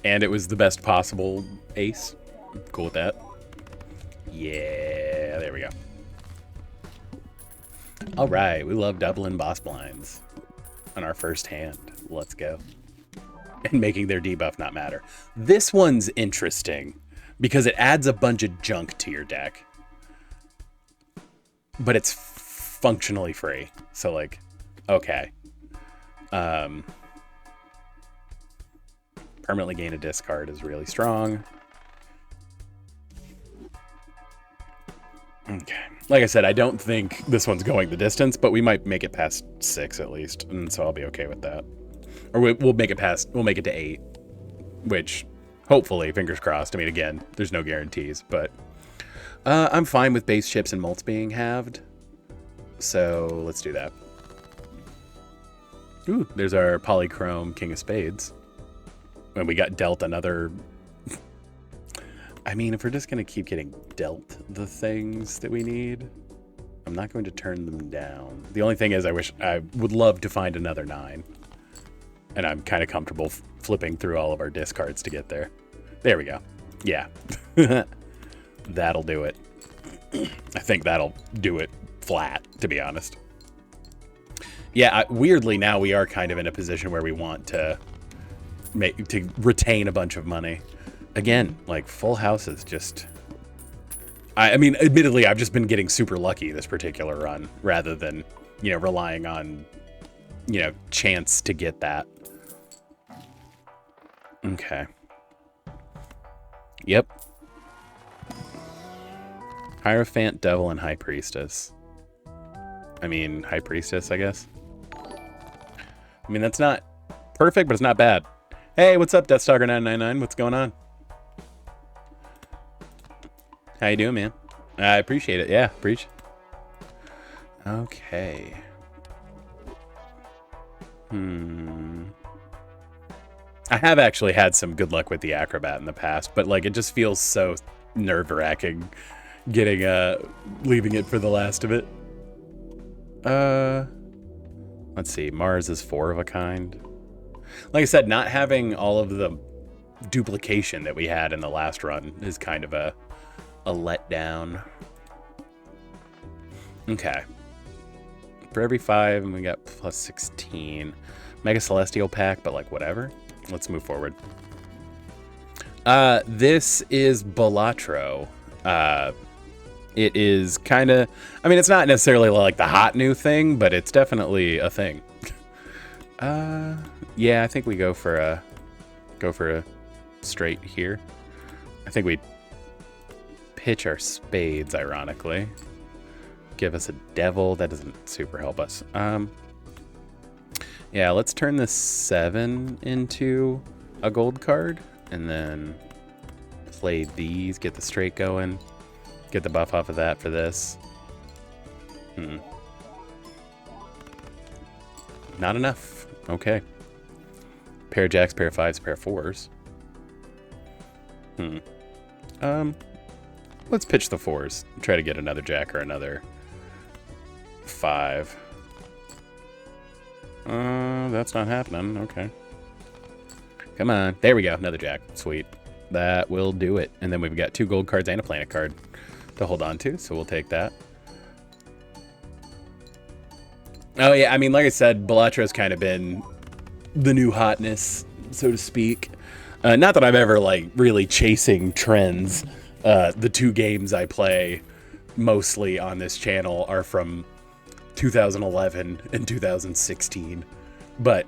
And it was the best possible ace. Cool with that. Yeah, there we go. All right, we love doubling boss blinds on our first hand. Let's go. And making their debuff not matter. This one's interesting because it adds a bunch of junk to your deck. But it's functionally free. So, like, okay. Permanently gain a discard is really strong. Okay. Like I said, I don't think this one's going the distance, but we might make it past 6 at least, and so I'll be okay with that. Or we'll make it to 8, which hopefully, fingers crossed. I mean, again, there's no guarantees, but I'm fine with base chips and mults being halved. So let's do that. Ooh, there's our polychrome King of Spades. And we got dealt another. I mean, if we're just going to keep getting dealt the things that we need, I'm not going to turn them down. The only thing is I would love to find another 9. And I'm kind of comfortable flipping through all of our discards to get there. There we go. Yeah. That'll do it. I think that'll do it flat, to be honest. Yeah, weirdly now we are kind of in a position where we want to retain a bunch of money. Again, like, full houses just... I mean, admittedly, I've just been getting super lucky this particular run, rather than, you know, relying on, you know, chance to get that. Okay. Yep. Hierophant, Devil, and High Priestess. I mean, High Priestess, I guess. I mean, that's not perfect, but it's not bad. Hey, what's up, Deathstalker999? What's going on? How you doing, man? I appreciate it. Yeah, preach. Okay. I have actually had some good luck with the Acrobat in the past, but, like, it just feels so nerve-wracking getting, leaving it for the last of it. Let's see. Mars is 4 of a kind. Like I said, not having all of the duplication that we had in the last run is kind of a letdown. Okay. For every 5, and we got plus 16. Mega Celestial pack, but, like, whatever. Let's move forward. This is Balatro. It is kind of, I mean, it's not necessarily like the hot new thing, but it's definitely a thing. Yeah, I think we go for a straight here. I think we pitch our spades, ironically. Give us a devil. That doesn't super help us. Yeah, let's turn this 7 into a gold card, and then play these, get the straight going, get the buff off of that for this. Not enough. Okay. Pair of jacks, pair of fives, pair of fours. Let's pitch the fours. Try to get another jack or another 5. That's not happening. Okay. Come on. There we go. Another jack. Sweet. That will do it. And then we've got 2 gold cards and a planet card to hold on to, so we'll take that. Oh, yeah. I mean, like I said, Balatro's kind of been the new hotness, so to speak. Not that I'm ever, like, really chasing trends. The 2 games I play mostly on this channel are from 2011 and 2016. But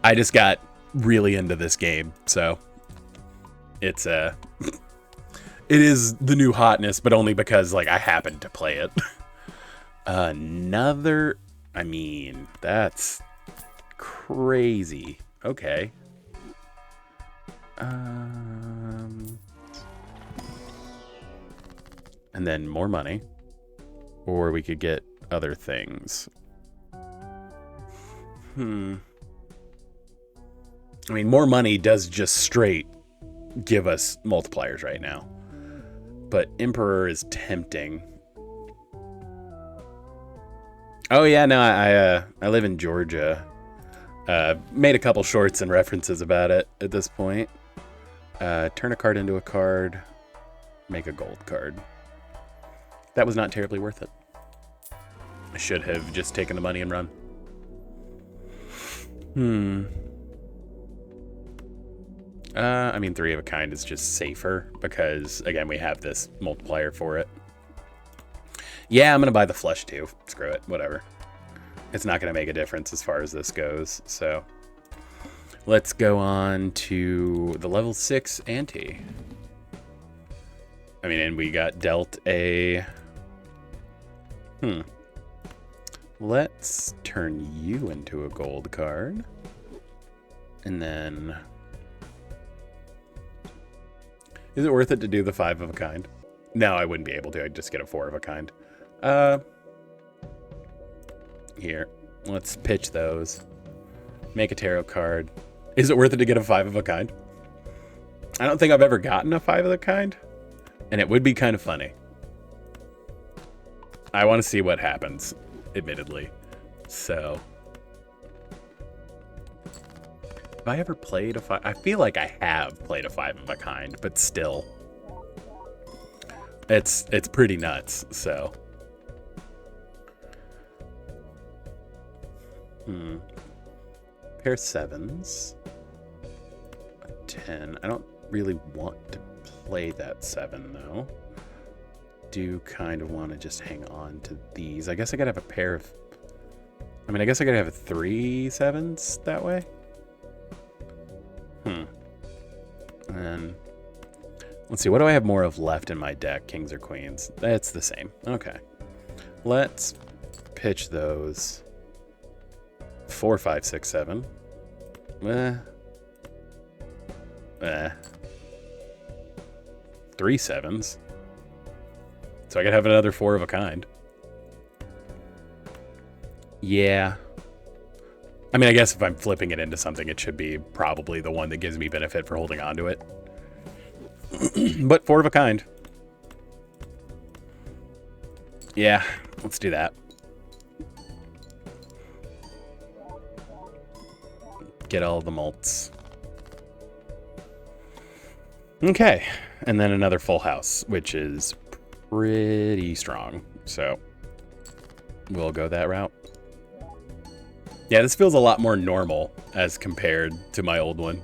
I just got really into this game, so it's it is the new hotness, but only because, like, I happened to play it. I mean, that's crazy. Okay. And then more money. Or we could get other things. I mean, more money does just straight give us multipliers right now. But Emperor is tempting. Oh yeah, no, I live in Georgia. Made a couple shorts and references about it at this point. Turn a card into a card. Make a gold card. That was not terribly worth it. I should have just taken the money and run. I mean, 3 of a kind is just safer because, again, we have this multiplier for it. Yeah, I'm going to buy the flush too. Screw it. Whatever. It's not going to make a difference as far as this goes. So let's go on to the level 6 ante. I mean, and we got dealt a... Let's turn you into a gold card. And then... Is it worth it to do the 5 of a kind? No, I wouldn't be able to. I'd just get a 4 of a kind. Here. Let's pitch those. Make a tarot card. Is it worth it to get a 5 of a kind? I don't think I've ever gotten a 5 of the kind. And it would be kind of funny. I want to see what happens, admittedly. So... Have I ever played a 5? I feel like I have played a 5 of a kind, but still. It's pretty nuts, so... Pair 7s. A 10. I don't really want to play that 7, though. Do kind of want to just hang on to these. I guess I gotta have a pair of... I mean, I guess I gotta have 3 7s that way. And let's see, what do I have more of left in my deck? Kings or queens? That's the same. Okay. Let's pitch those. 4, 5, 6, 7. 3 7s. So I could have another 4 of a kind. Yeah. I mean, I guess if I'm flipping it into something, it should be probably the one that gives me benefit for holding on to it. But 4 of a kind. Yeah, let's do that. Get all the mults. Okay, and then another full house, which is pretty strong. So we'll go that route. Yeah, this feels a lot more normal as compared to my old one.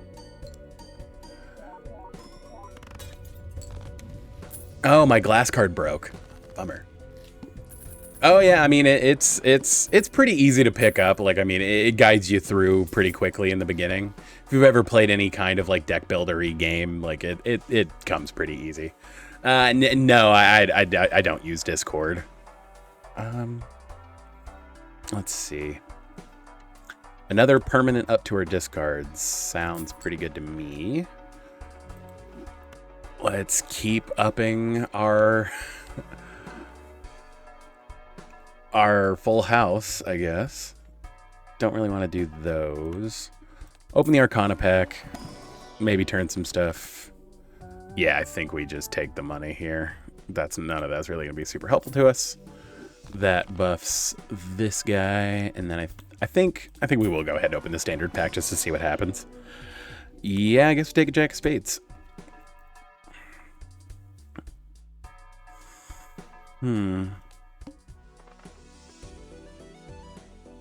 Oh, my glass card broke. Bummer. Oh yeah, I mean it's pretty easy to pick up. Like I mean it guides you through pretty quickly in the beginning. If you've ever played any kind of like deck builder-y game, like it comes pretty easy. No, I don't use Discord. Let's see. Another permanent up to our discards sounds pretty good to me. Let's keep upping our full house, I guess. Don't really want to do those. Open the Arcana pack. Maybe turn some stuff. Yeah, I think we just take the money here. None of that's really going to be super helpful to us. That buffs this guy, and then I think we will go ahead and open the standard pack just to see what happens. Yeah, I guess we'll take a Jack of Spades.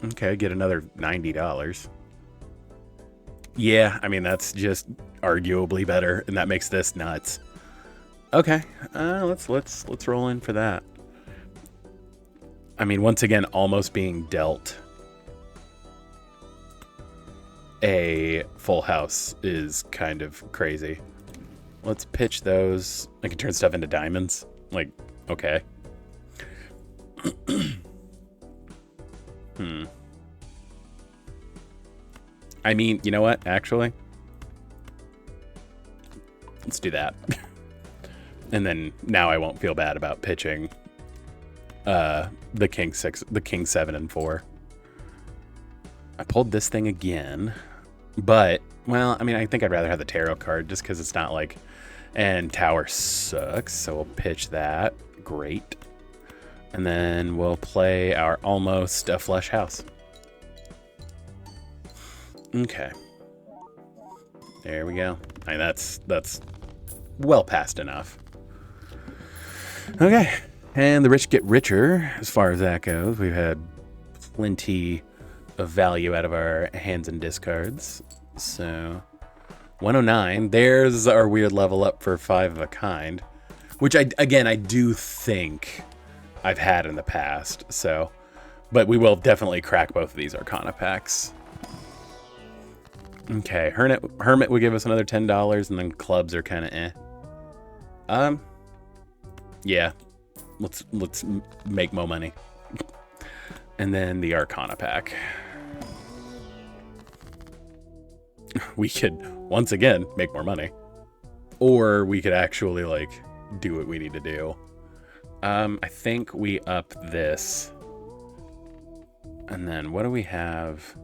Okay, get another $90. Yeah, I mean that's just arguably better, and that makes this nuts. Okay, let's roll in for that. I mean, once again, almost being dealt a full house is kind of crazy. Let's pitch those. I can turn stuff into diamonds. Like, okay. I mean, you know what? Actually, let's do that. And then now I won't feel bad about pitching the king 7 and 4. I pulled this thing again, but well, I mean, I think I'd rather have the tarot card just because it's not like, and tower sucks, so we'll pitch that. Great. And then we'll play our almost a flush house. Okay. There we go. I mean, that's well past enough. Okay. And the rich get richer as far as that goes. We've had plenty of value out of our hands and discards. So 109. There's our weird level up for 5 of a kind, which I do think I've had in the past. So, but we will definitely crack both of these Arcana packs. Okay, Hermit would give us another $10, and then clubs are kind of eh. Yeah, let's make more money. And then the Arcana pack. We could once again make more money, or we could actually like do what we need to do. I think we up this, and then what do we have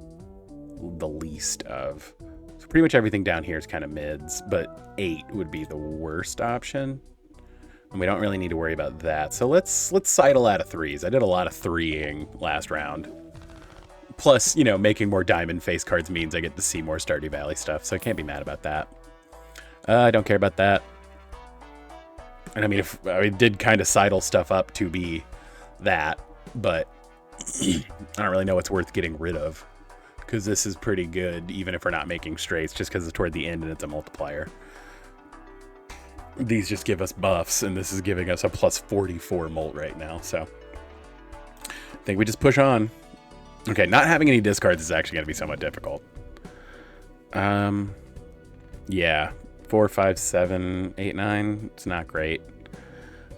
the least of? So pretty much everything down here is kind of mids, but 8 would be the worst option, and we don't really need to worry about that. So let's sidle out of 3s. I did a lot of 3ing last round. Plus, you know, making more diamond face cards means I get to see more Stardew Valley stuff, so I can't be mad about that. I don't care about that. And I mean, if I did kind of sidle stuff up to be that, but I don't really know what's worth getting rid of, because this is pretty good, even if we're not making straights, just because it's toward the end and it's a multiplier. These just give us buffs, and this is giving us a plus 44 molt right now, so I think we just push on. Okay, not having any discards is actually going to be somewhat difficult. Yeah, 4, 5, 7, 8, 9. It's not great.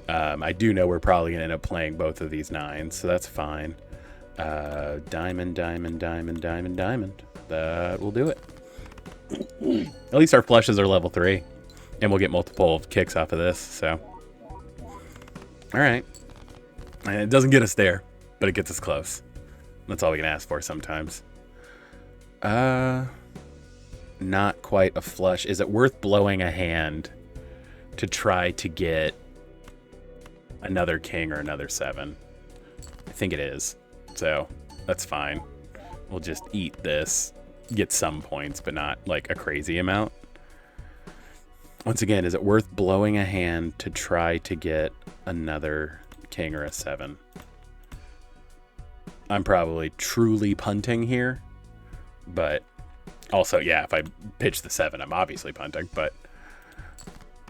I do know we're probably going to end up playing both of these 9s, so that's fine. Diamond, diamond, diamond, diamond, diamond. That will do it. At least our flushes are level 3, and we'll get multiple kicks off of this, so. All right. And it doesn't get us there, but it gets us close. That's all we can ask for sometimes. Not quite a flush. Is it worth blowing a hand to try to get another king or another 7? I think it is. So that's fine. We'll just eat this, get some points, but not like a crazy amount. Once again, is it worth blowing a hand to try to get another king or a 7? I'm probably truly punting here, but also, yeah, if I pitch the 7, I'm obviously punting, but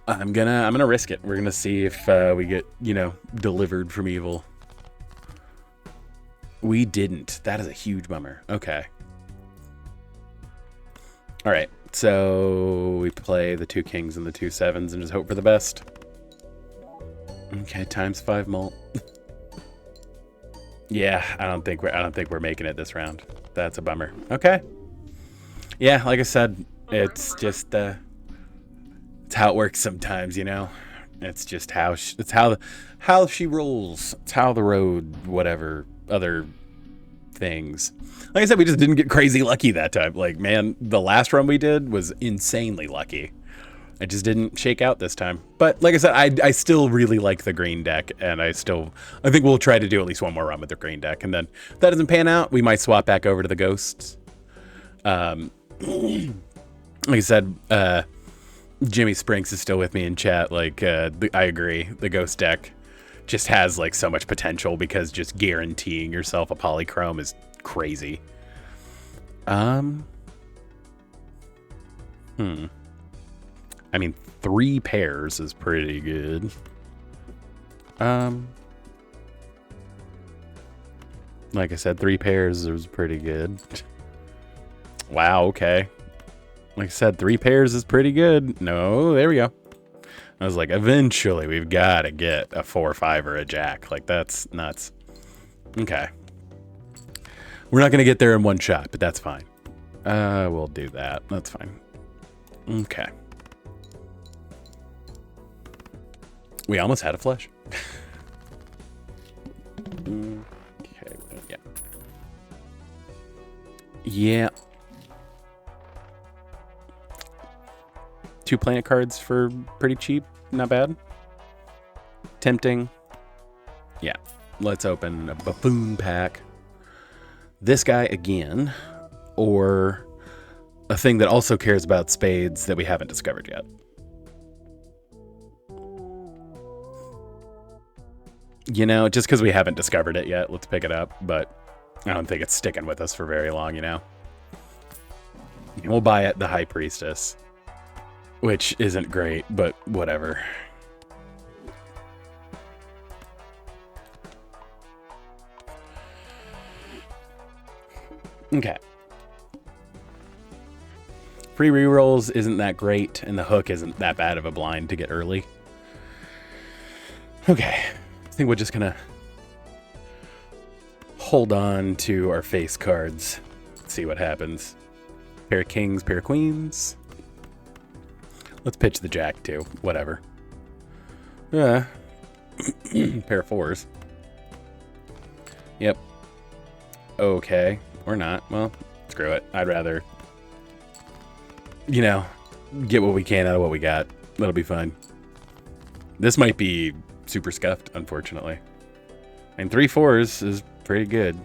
I'm gonna risk it. We're gonna see if we get, you know, delivered from evil. We didn't. That is a huge bummer. Okay. All right. So we play the 2 kings and the 2 sevens and just hope for the best. Okay, ×5 mult. Yeah, I don't think we're making it this round. That's a bummer. Okay. Yeah, like I said, it's just it's how it works sometimes, you know. It's just how how she rolls. It's how the road, whatever other things. Like I said, we just didn't get crazy lucky that time. Like, man, the last run we did was insanely lucky. It just didn't shake out this time. But like I said, I still really like the green deck, and I think we'll try to do at least one more run with the green deck, and then if that doesn't pan out, we might swap back over to the ghosts. Like I said, Jimmy Sprinks is still with me in chat. Like, I agree. The ghost deck just has like so much potential because just guaranteeing yourself a polychrome is crazy. I mean, 3 pairs is pretty good. Like I said, 3 pairs is pretty good. Wow, okay. Like I said, 3 pairs is pretty good. No, there we go. I was like, eventually we've got to get a 4, 5, or a jack. Like, that's nuts. Okay. We're not going to get there in one shot, but that's fine. We'll do that. That's fine. Okay. We almost had a flush. Okay, yeah. Yeah. 2 planet cards for pretty cheap. Not bad. Tempting. Yeah. Let's open a buffoon pack. This guy again. Or a thing that also cares about spades that we haven't discovered yet. You know, just because we haven't discovered it yet, let's pick it up. But I don't think it's sticking with us for very long, you know. We'll buy it, the High Priestess. Which isn't great, but whatever. Okay. Free rerolls isn't that great, and the hook isn't that bad of a blind to get early. Okay. I think we're just gonna hold on to our face cards. See what happens. Pair of kings, pair of queens. Let's pitch the jack too. Whatever. Yeah. Pair of 4s. Yep. Okay. Or not. Well, screw it. I'd rather, you know, get what we can out of what we got. That'll be fine. This might be super scuffed, unfortunately. And 3 4s is pretty good.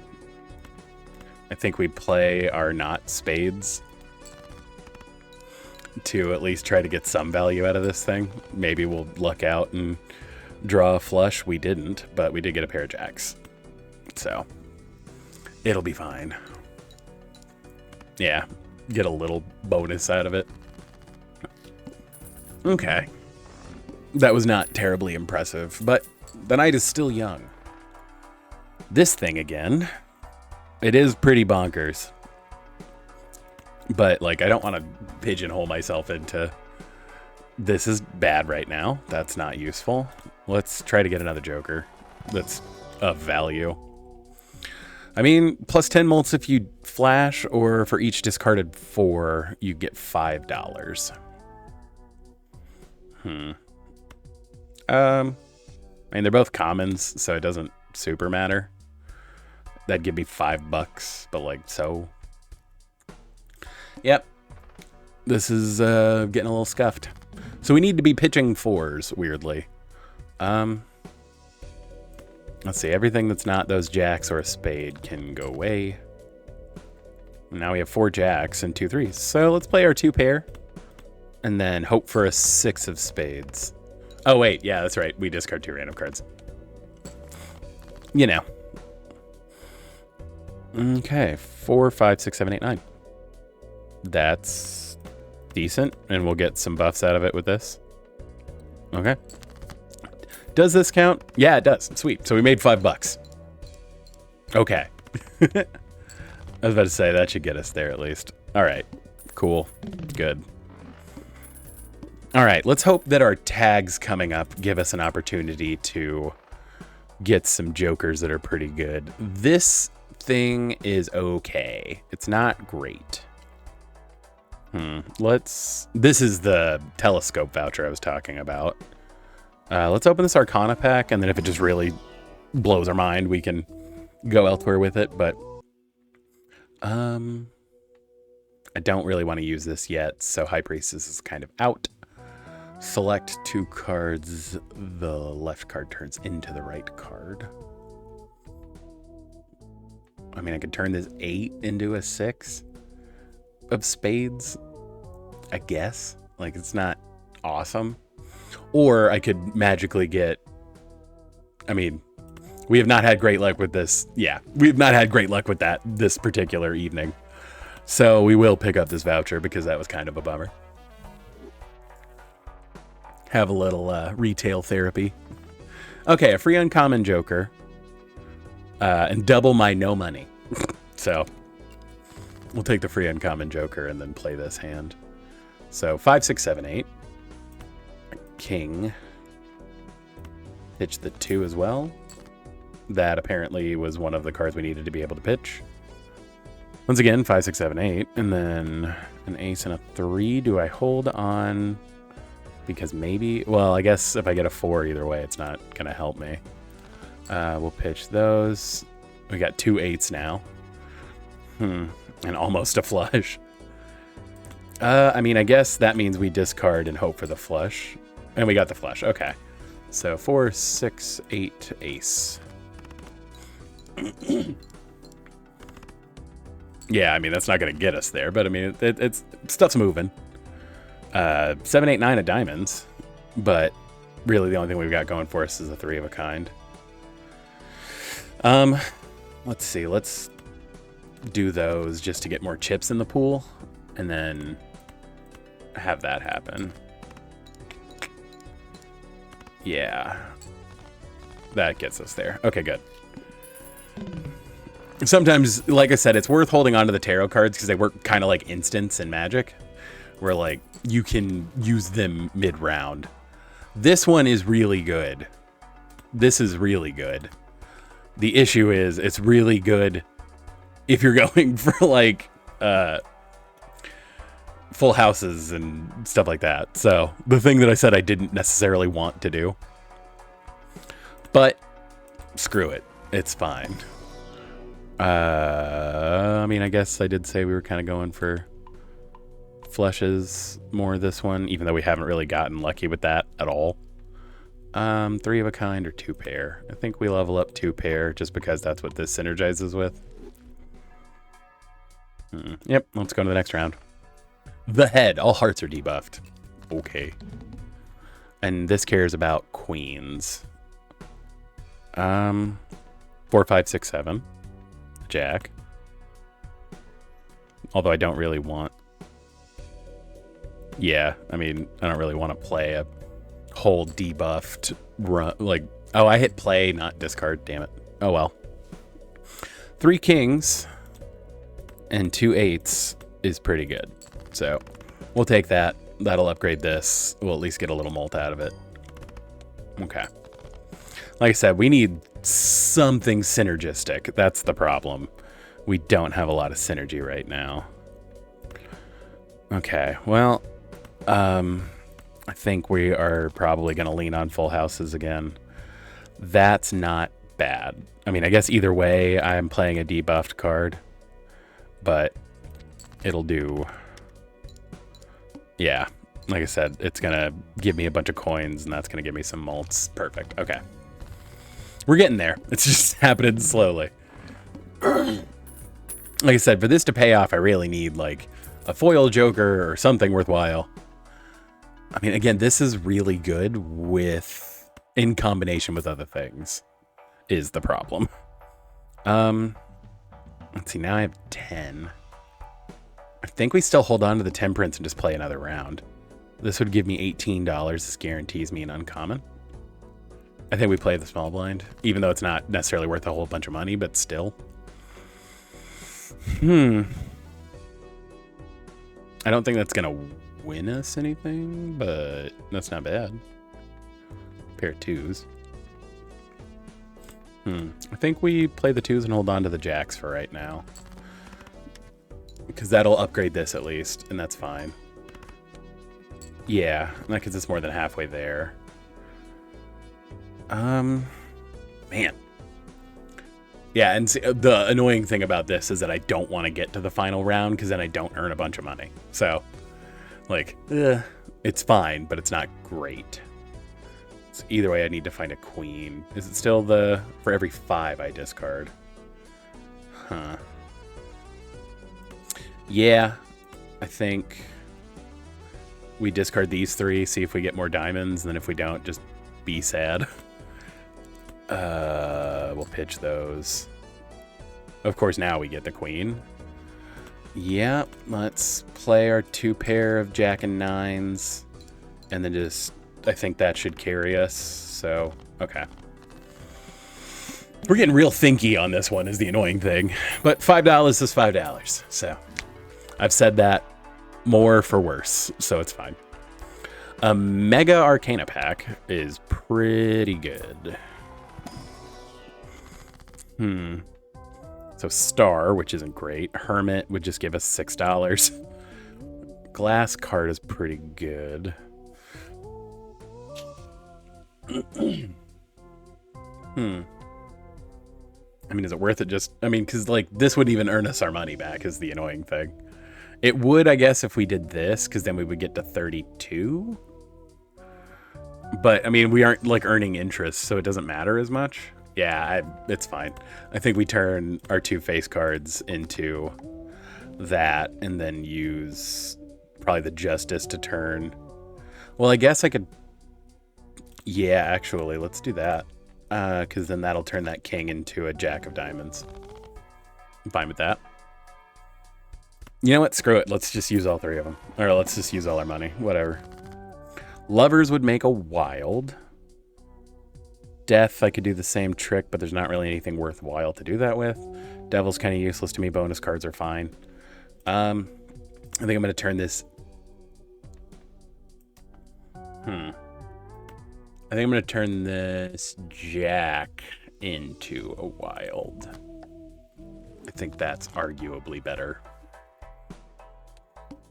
I think we play our not spades to at least try to get some value out of this thing. Maybe we'll luck out and draw a flush. We didn't, but we did get a pair of jacks. So it'll be fine. Yeah, get a little bonus out of it. Okay. That was not terribly impressive, but the night is still young. This thing again, it is pretty bonkers. But, like, I don't want to pigeonhole myself into this is bad right now. That's not useful. Let's try to get another joker that's of value. I mean, plus 10 mults if you flash, or for each discarded 4, you get $5. I mean, they're both commons, so it doesn't super matter. That'd give me $5, but like, so. Yep. This is getting a little scuffed. So we need to be pitching 4s, weirdly. Let's see, everything that's not those jacks or a spade can go away. Now we have 4 jacks and 2 3s. So let's play our 2 pair. And then hope for a 6 of spades. Oh, wait. Yeah, that's right. We discard 2 random cards. You know. Okay. 4, 5, 6, 7, 8, 9. That's decent. And we'll get some buffs out of it with this. Okay. Does this count? Yeah, it does. Sweet. So we made $5. Okay. I was about to say, that should get us there at least. All right. Cool. Good. All right. Let's hope that our tags coming up give us an opportunity to get some jokers that are pretty good. This thing is okay. It's not great. This is the telescope voucher I was talking about. Let's open this Arcana pack, and then if it just really blows our mind, we can go elsewhere with it. But I don't really want to use this yet, so High Priestess is kind of out. Select 2 cards. The left card turns into the right card. I mean, I could turn this 8 into a 6 of spades, I guess. Like, it's not awesome. Or I could magically get... I mean, we have not had great luck with this. Yeah, we've not had great luck with that this particular evening. So we will pick up this voucher because that was kind of a bummer. Have a little retail therapy. Okay, a free uncommon joker. And double my no money. So we'll take the free uncommon joker and then play this hand. So 5, 6, 7, 8. King. Pitch the 2 as well. That apparently was one of the cards we needed to be able to pitch. Once again, 5, 6, 7, 8. And then an ace and a 3. Do I hold on? Because maybe... Well, I guess if I get a 4 either way, it's not going to help me. We'll pitch those. We got 2 8s now. And almost a flush. I mean, I guess that means we discard and hope for the flush. And we got the flush. Okay. So 4, 6, 8, ace. Yeah, I mean, that's not going to get us there. But, I mean, it's stuff's moving. 7, 8, 9 of diamonds. But really the only thing we've got going for us is a 3 of a kind. Let's see. Let's do those just to get more chips in the pool, and then have that happen. Yeah. That gets us there. Okay, good. Sometimes, like I said, it's worth holding on to the tarot cards because they work kind of like instants in Magic, where like you can use them mid-round. This one is really good. This is really good. The issue is it's really good if you're going for like full houses and stuff like that. So the thing that I said I didn't necessarily want to do, but screw it. It's fine. I mean, I guess I did say we were kind of going for flushes more this one, even though we haven't really gotten lucky with that at all. 3 of a kind or 2 pair. I think we level up 2 pair just because that's what this synergizes with. Yep, let's go to the next round. The head. All hearts are debuffed. Okay. And this cares about queens. 4, 5, 6, 7. Jack. Although I don't really want... Yeah, I mean, I don't really want to play a whole debuffed run. Like, oh, I hit play, not discard. Damn it. Oh, well. 3 kings and 2 8s is pretty good. So we'll take that. That'll upgrade this. We'll at least get a little mult out of it. Okay. Like I said, we need something synergistic. That's the problem. We don't have a lot of synergy right now. Okay, well, I think we are probably going to lean on full houses again. That's not bad. I mean, I guess either way, I'm playing a debuffed card, but it'll do. Yeah, like I said, it's going to give me a bunch of coins, and that's going to give me some mults. Perfect. Okay. We're getting there. It's just happening slowly. Like I said, for this to pay off, I really need, like, a foil joker or something worthwhile. I mean, again, this is really good with, in combination with other things, is the problem. Let's see, now I have 10. I think we still hold on to the Temperance and just play another round. This would give me $18. This guarantees me an uncommon. I think we play the small blind, even though it's not necessarily worth a whole bunch of money, but still. I don't think that's going to win us anything, but that's not bad. Pair of twos. I think we play the twos and hold on to the jacks for right now. Because that'll upgrade this at least, and that's fine. Yeah, that gets us more than halfway there. Man. Yeah, and see, the annoying thing about this is that I don't want to get to the final round because then I don't earn a bunch of money. So, like, it's fine, but it's not great. So either way, I need to find a queen. Is it still the for every 5 I discard? Huh. Yeah, I think we discard these 3, see if we get more diamonds, and then if we don't, just be sad. We'll pitch those. Of course, now we get the queen. Yep, let's play our 2 pair of jack and 9s, and then just, I think that should carry us, so, okay. We're getting real thinky on this one is the annoying thing, but $5 is $5, so I've said that more for worse, so it's fine. A Mega Arcana pack is pretty good. So Star, which isn't great. Hermit would just give us $6. Glass card is pretty good. I mean, is it worth it just... I mean, because, like, this would even earn us our money back is the annoying thing. It would, I guess, if we did this, because then we would get to 32. But, I mean, we aren't, like, earning interest, so it doesn't matter as much. Yeah, it's fine. I think we turn our 2 face cards into that, and then use probably the Justice to turn... Well, I guess I could... Yeah, actually, let's do that. Because then that'll turn that king into a jack of diamonds. I'm fine with that. You know what? Screw it. Let's just use all 3 of them. Or let's just use all our money. Whatever. Lovers would make a wild. Death, I could do the same trick, but there's not really anything worthwhile to do that with. Devil's kind of useless to me. Bonus cards are fine. I think I'm going to turn this... I think I'm going to turn this jack into a wild. I think that's arguably better.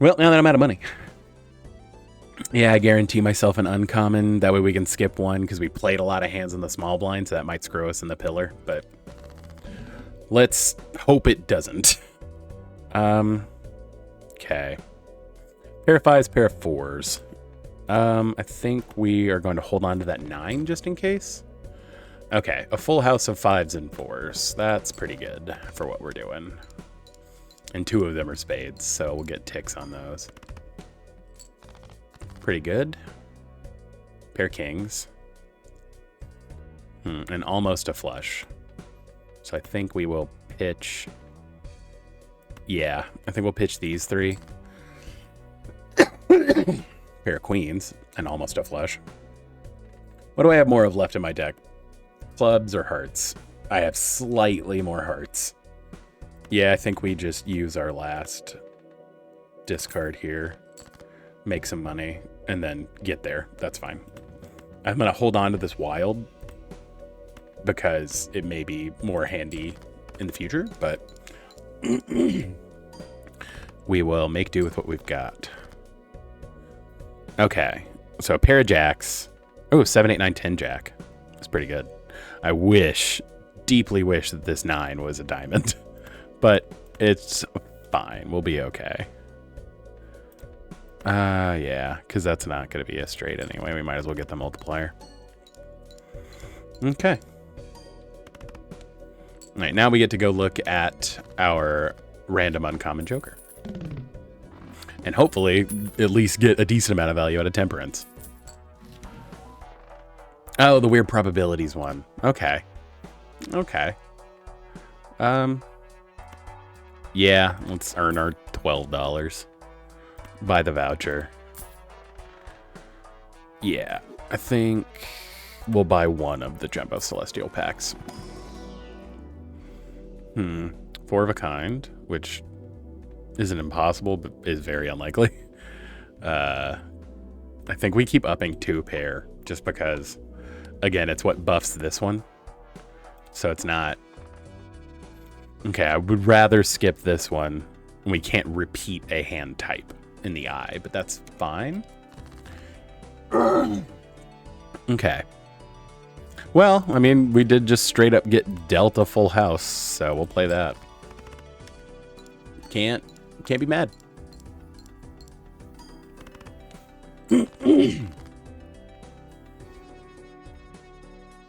Well, now that I'm out of money. Yeah, I guarantee myself an uncommon. That way we can skip one because we played a lot of hands in the small blind, so that might screw us in the pillar. But let's hope it doesn't. Okay. Pair of 5s, pair of 4s. I think we are going to hold on to that 9 just in case. Okay, a full house of 5s and 4s. That's pretty good for what we're doing. And 2 of them are spades, so we'll get ticks on those. Pretty good. Pair of kings. And almost a flush. So I think we will pitch... Yeah, I think we'll pitch these 3. Pair of queens and almost a flush. What do I have more of left in my deck? Clubs or hearts? I have slightly more hearts. Yeah, I think we just use our last discard here, make some money, and then get there. That's fine. I'm going to hold on to this wild because it may be more handy in the future, but we will make do with what we've got. Okay, so a pair of jacks. Oh, 7, 8, 9, 10 jack. That's pretty good. I wish, deeply wish that this 9 was a diamond. But it's fine. We'll be okay. Yeah, because that's not going to be a straight anyway. We might as well get the multiplier. Okay. All right, now we get to go look at our random uncommon joker. And hopefully at least get a decent amount of value out of temperance. Oh, the weird probabilities one. Okay. Okay. Yeah, let's earn our $12. Buy the voucher. Yeah, I think we'll buy one of the Jumbo Celestial packs. 4 of a kind, which isn't impossible, but is very unlikely. I think we keep upping 2 pair just because, again, it's what buffs this one. So it's not... Okay, I would rather skip this one. We can't repeat a hand type in the eye, but that's fine. Okay. Well, I mean, we did just straight up get dealt a full house, so we'll play that. Can't be mad.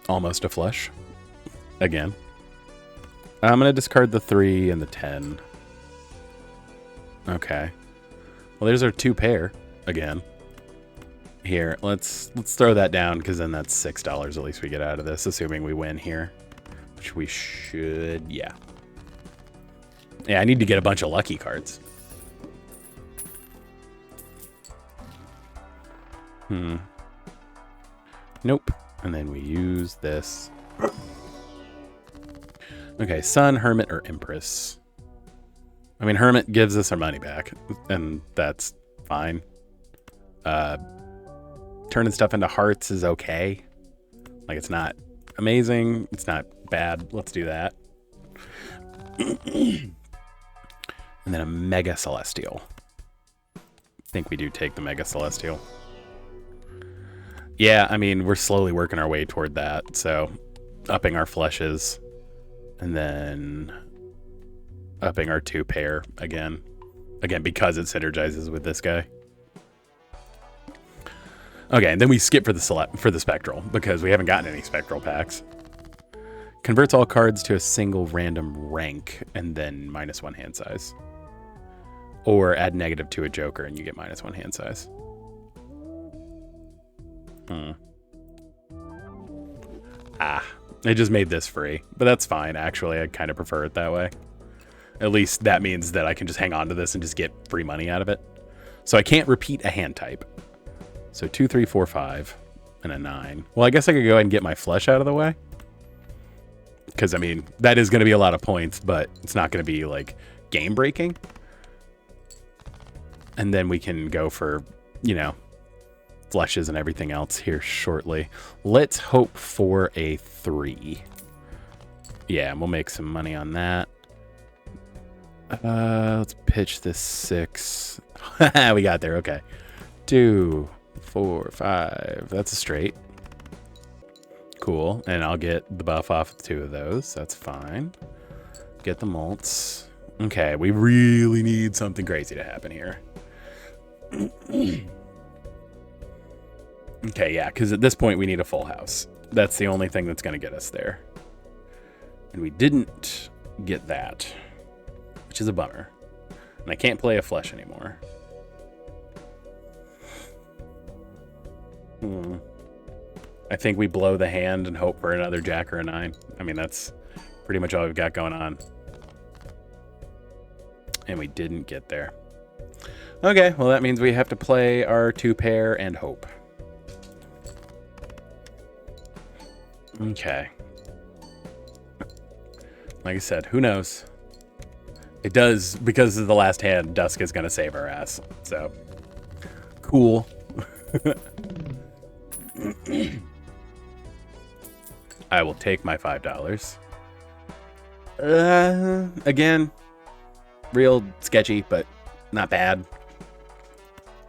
Almost a flush. Again. I'm going to discard the 3 and the 10. Okay. Well, there's our 2 pair again. Here, let's throw that down, because then that's $6 at least we get out of this, assuming we win here. Which we should, yeah. Yeah, I need to get a bunch of lucky cards. Nope. And then we use this. Okay, Sun, Hermit, or Empress. I mean, Hermit gives us our money back, and that's fine. Turning stuff into hearts is okay. Like, it's not amazing. It's not bad. Let's do that. And then a Mega Celestial. I think we do take the Mega Celestial. Yeah, I mean, we're slowly working our way toward that. So, upping our flushes. And then upping our 2 pair again. Again, because it synergizes with this guy. Okay, and then we skip for the Spectral, because we haven't gotten any Spectral packs. Converts all cards to a single random rank, and then -1 hand size. Or add negative to a Joker, and you get -1 hand size. It just made this free, but that's fine. Actually, I kind of prefer it that way. At least that means that I can just hang on to this and just get free money out of it. So I can't repeat a hand type. So 2, 3, 4, 5, and a 9. Well, I guess I could go ahead and get my flush out of the way. Because, I mean, that is going to be a lot of points, but it's not going to be, like, game-breaking. And then we can go for, you know, flushes and everything else here shortly. Let's hope for a 3. Yeah, we'll make some money on that. Let's pitch this 6. We got there, okay. 2, 4, 5. That's a straight. Cool. And I'll get the buff off 2 of those. That's fine. Get the mults. Okay, we really need something crazy to happen here. Okay, yeah, because at this point we need a full house. That's the only thing that's going to get us there. And we didn't get that, which is a bummer. And I can't play a flush anymore. I think we blow the hand and hope for another Jack or a 9. I mean, that's pretty much all we've got going on. And we didn't get there. Okay, well that means we have to play our 2 pair and hope. Okay. Like I said, who knows? It does, because of the last hand, Dusk is going to save our ass. So, cool. I will take my $5. Again, real sketchy, but not bad.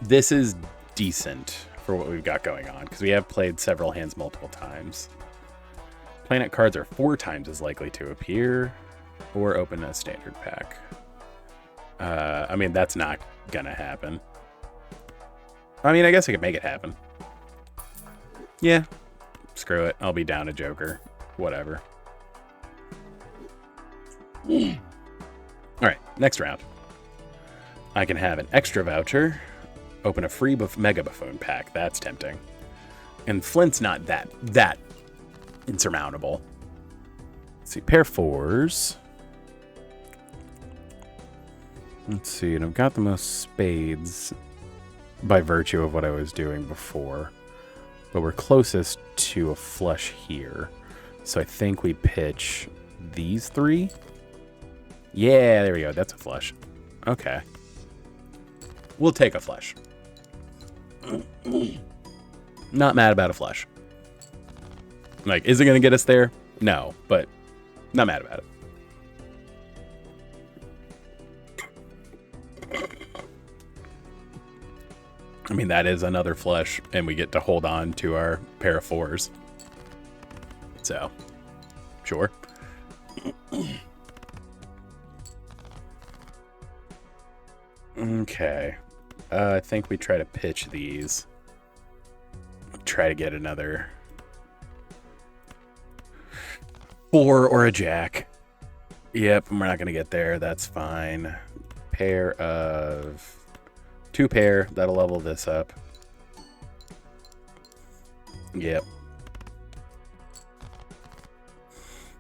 This is decent for what we've got going on, because we have played several hands multiple times. Planet cards are 4 times as likely to appear or open a standard pack. I mean, that's not gonna happen. I mean, I guess I could make it happen. Yeah, screw it. I'll be down a Joker. Whatever. All right, next round. I can have an extra voucher, open a free Mega Buffoon pack. That's tempting. And Flint's not that insurmountable. Let's see, pair 4s. Let's see, and I've got the most spades by virtue of what I was doing before. but we're closest to a flush here. So I think we pitch these 3. Yeah, there we go. That's a flush. Okay. We'll take a flush. Not mad about a flush. Like, is it going to get us there? No, but not mad about it. I mean, that is another flush, and we get to hold on to our pair of 4s. So, sure. Okay. I think we try to pitch these. Try to get another 4 or a jack. Yep, we're not going to get there. That's fine. Pair of 2 pair. That'll level this up. Yep.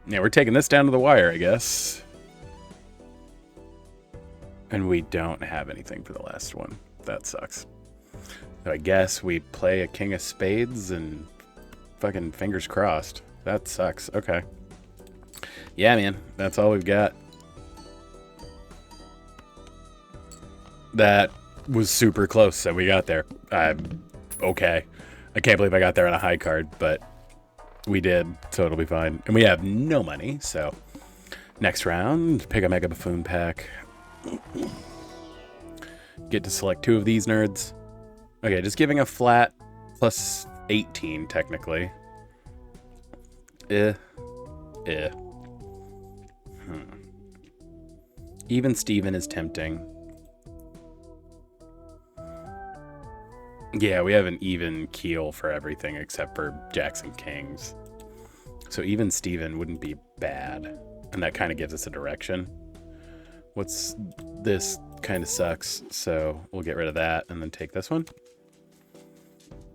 Yeah, we're taking this down to the wire, I guess. And we don't have anything for the last one. That sucks. So I guess we play a king of spades and fucking fingers crossed. That sucks. Okay. Yeah, man. That's all we've got. That was super close, so we got there. Okay. I can't believe I got there on a high card, but we did, so it'll be fine. And we have no money, so next round, pick a Mega Buffoon pack. Get to select 2 of these nerds. Okay, just giving a flat plus 18, technically. Even Steven is tempting. Yeah, we have an even keel for everything except for jacks and kings. So even Steven wouldn't be bad. And that kind of gives us a direction. What's this? Kind of sucks, so we'll get rid of that and then take this one.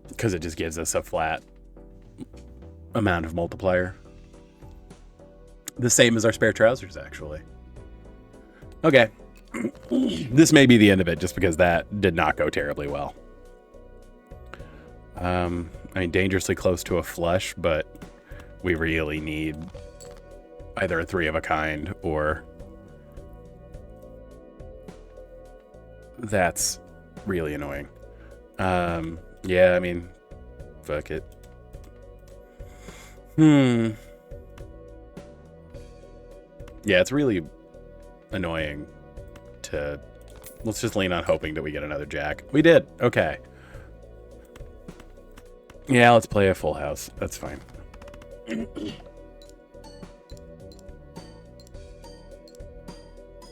Because it just gives us a flat amount of multiplier. The same as our spare trousers, actually. Okay. This may be the end of it, just because that did not go terribly well. I mean, dangerously close to a flush, but we really need either a 3 of a kind or... That's really annoying. Yeah, I mean, fuck it. Yeah, it's really annoying to... Let's just lean on hoping that we get another jack. We did. Okay. Yeah, let's play a full house. That's fine.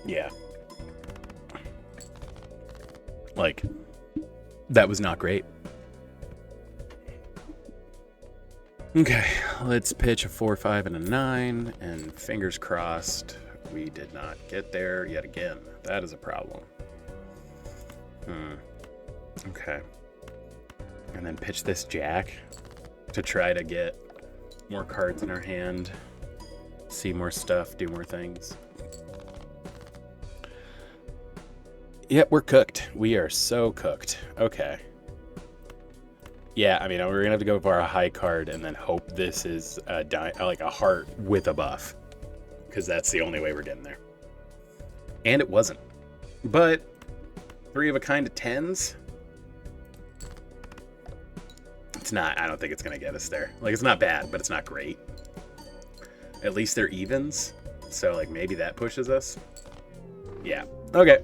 Yeah. Like, that was not great. Okay, let's pitch a 4, 5, and a 9, and fingers crossed we did not get there yet again. That is a problem. Okay. And then pitch this jack to try to get more cards in our hand, see more stuff, do more things. Yep, we're cooked. We are so cooked. Okay. Yeah, I mean, we're going to have to go for a high card and then hope this is like a heart with a buff. Because that's the only way we're getting there. And it wasn't. But 3 of a kind of 10s? It's not. I don't think it's going to get us there. Like, it's not bad, but it's not great. At least they're evens. So, like, maybe that pushes us. Yeah. Okay.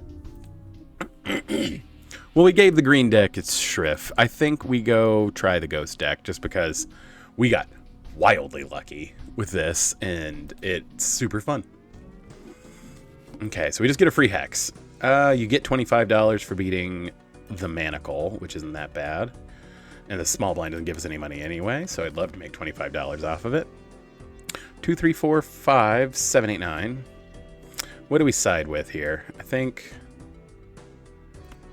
Well, we gave the green deck its shrift. I think we go try the ghost deck just because we got wildly lucky with this and it's super fun. Okay, so we just get a free hex. You get $25 for beating the Manacle, which isn't that bad. And the small blind doesn't give us any money anyway, so I'd love to make $25 off of it. 2, 3, 4, 5, 7, 8, 9. What do we side with here? I think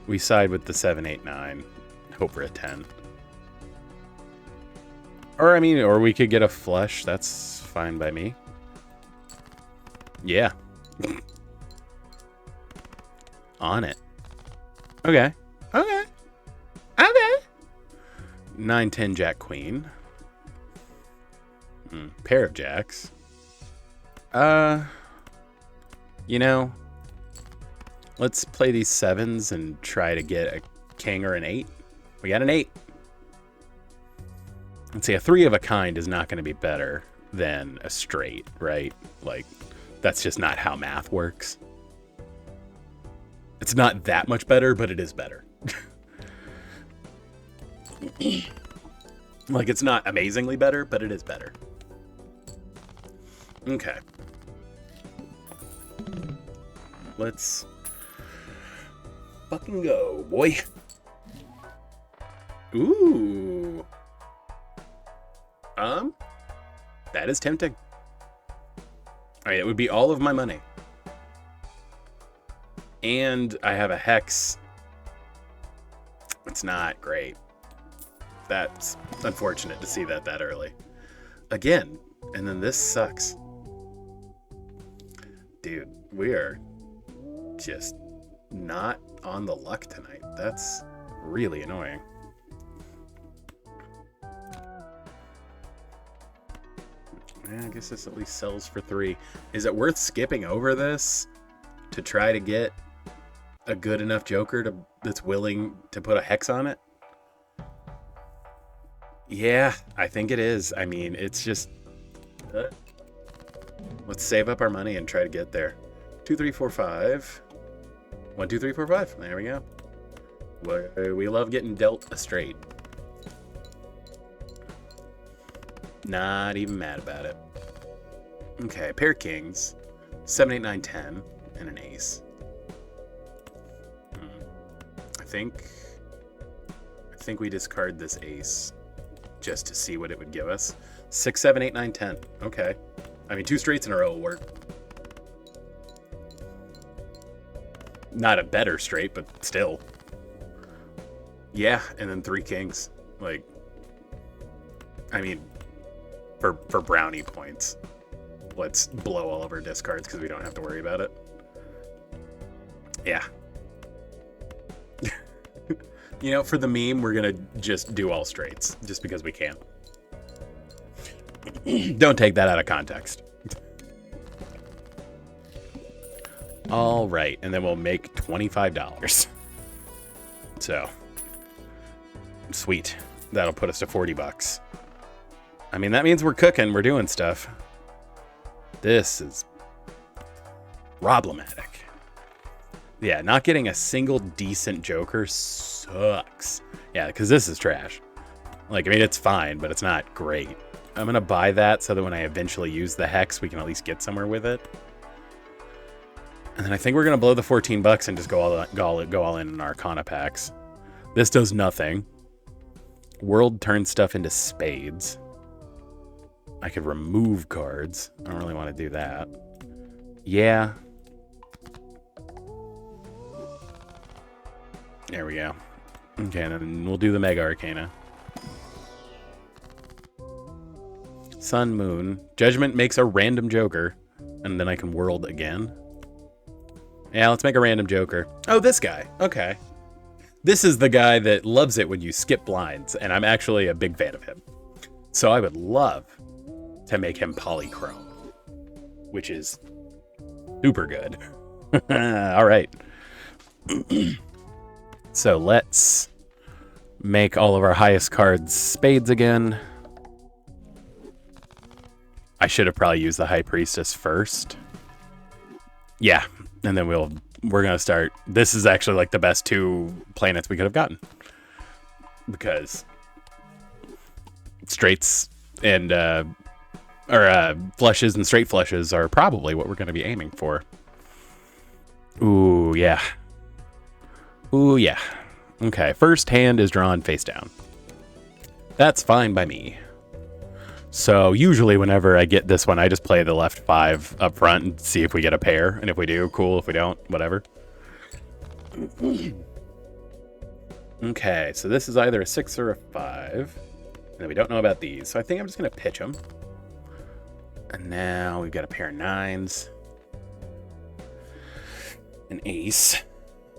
we side with the 7, 8, 9. Hope for a 10. Or, I mean, or we could get a flush. That's fine by me. Yeah. On it. Okay. Okay. Okay. 9, 10, Jack, Queen. Pair of jacks. You know, let's play these 7s and try to get a king or an 8. We got an 8. Let's see, a 3 of a kind is not going to be better than a straight, right? Like, that's just not how math works. It's not that much better, but it is better. Like, it's not amazingly better, but it is better. Okay. Let's fucking go, boy. Ooh. That is tempting. Alright, it would be all of my money. And I have a hex. It's not great. That's unfortunate to see that early. Again, and then this sucks. Dude, we are just not on the luck tonight. That's really annoying. I guess this at least sells for 3. Is it worth skipping over this to try to get a good enough joker that's willing to put a hex on it? Yeah, I think it is. I mean, it's just... let's save up our money and try to get there. 2, 3, 4, 5. 1, 2, 3, 4, 5. There we go. We love getting dealt a straight. Not even mad about it. Okay, pair of kings. 7, 8, 9, 10. And an ace. I think we discard this ace just to see what it would give us. 6, 7, 8, 9, 10. Okay. I mean, 2 straights in a row will work. Not a better straight, but still. Yeah, and then 3 kings. Like, I mean, for brownie points, let's blow all of our discards because we don't have to worry about it. Yeah. You know, for the meme, we're going to just do all straights, just because we can. Don't take that out of context. All right, and then we'll make $25. So, sweet. That'll put us to $40. I mean, that means we're cooking, we're doing stuff. This is problematic. Yeah, not getting a single decent joker sucks. Yeah, because this is trash. Like, I mean, it's fine, but it's not great. I'm going to buy that so that when I eventually use the hex, we can at least get somewhere with it. And then I think we're going to blow the $14 and just go all in Arcana packs. This does nothing. World turns stuff into spades. I could remove cards. I don't really want to do that. Yeah. There we go. Okay, and then we'll do the Mega Arcana. Sun, Moon. Judgment makes a random joker. And then I can world again. Yeah, let's make a random joker. Oh, this guy. Okay. This is the guy that loves it when you skip blinds, and I'm actually a big fan of him. So I would love to make him polychrome, which is super good. All right. So let's make all of our highest cards spades again. I should have probably used the High Priestess first. Yeah, and then we're gonna start. This is actually like the best 2 planets we could have gotten, because straights and flushes and straight flushes are probably what we're gonna be aiming for. Ooh yeah. Ooh yeah. Okay, first hand is drawn face down. That's fine by me. So usually whenever I get this one, I just play the left 5 up front and see if we get a pair. And if we do, cool. If we don't, whatever. Okay, so this is either a 6 or a 5. And we don't know about these. So I think I'm just going to pitch them. And now we've got a pair of 9s. An ace.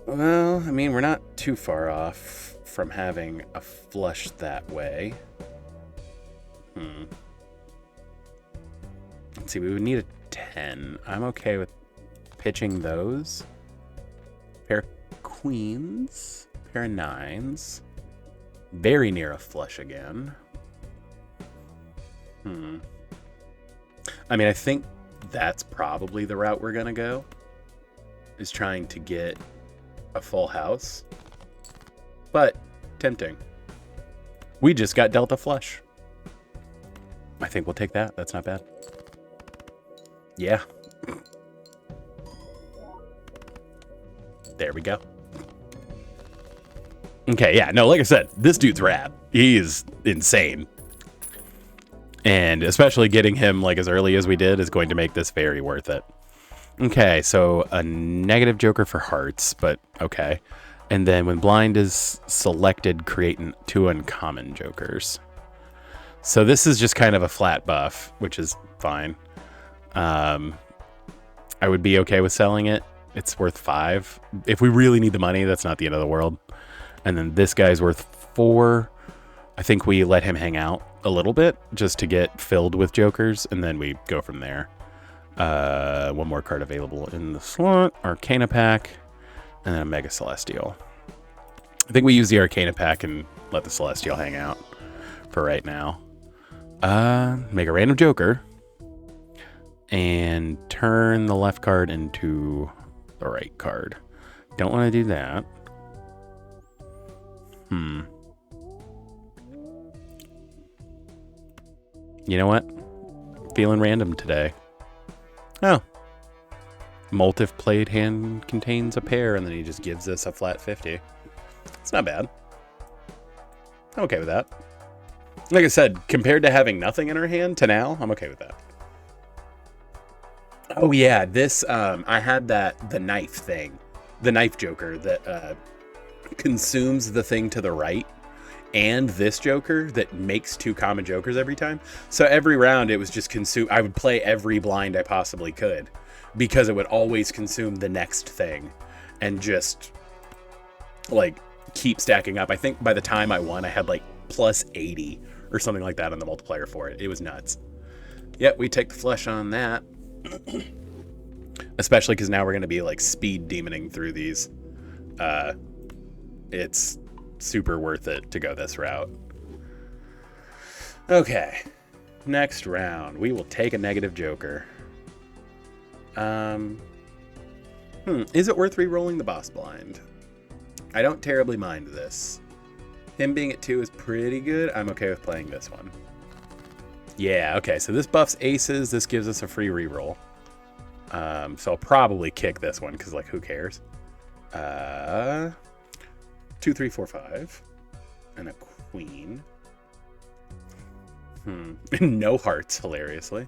Well, I mean, we're not too far off from having a flush that way. Let's see, we would need a 10. I'm okay with pitching those. Pair of queens, pair of nines. Very near a flush again. I mean, I think that's probably the route we're gonna go, is trying to get a full house. But tempting. We just got dealt a flush. I think we'll take that. That's not bad. Yeah. There we go. Okay, yeah, no, like I said, this dude's rad. He is insane. And especially getting him like as early as we did is going to make this very worth it. Okay, so a negative joker for hearts, but okay. And then when blind is selected, create 2 uncommon jokers. So this is just kind of a flat buff, which is fine. I would be okay with selling it. It's worth 5. If we really need the money, that's not the end of the world. And then this guy's worth 4. I think we let him hang out a little bit just to get filled with jokers, and then we go from there. One more card available in the slot, Arcana pack, and then a Mega Celestial. I think we use the Arcana pack and let the Celestial hang out for right now. Make a random joker and turn the left card into the right card. Don't want to do that. You know what? Feeling random today. Oh. Multif played hand contains a pair, and then he just gives us a flat 50. It's not bad. I'm okay with that. Like I said, compared to having nothing in our hand to now, I'm okay with that. Oh yeah, this, I had the knife thing. The knife joker that consumes the thing to the right. And this joker that makes 2 common jokers every time. So every round it was just consume. I would play every blind I possibly could because it would always consume the next thing and just like keep stacking up. I think by the time I won, I had like plus 80 or something like that on the multiplier for it. It was nuts. Yep, we take the flush on that. Especially because now we're going to be like speed demoning through these. It's super worth it to go this route. Okay, next round we will take a negative joker. Is it worth re-rolling the boss blind? I don't terribly mind this. Him being at 2 is pretty good. I'm okay with playing this one. Yeah, okay, so this buffs aces. This gives us a free re-roll. So I'll probably kick this one because like who cares? 2, 3, 4, 5, and a queen. No hearts, hilariously.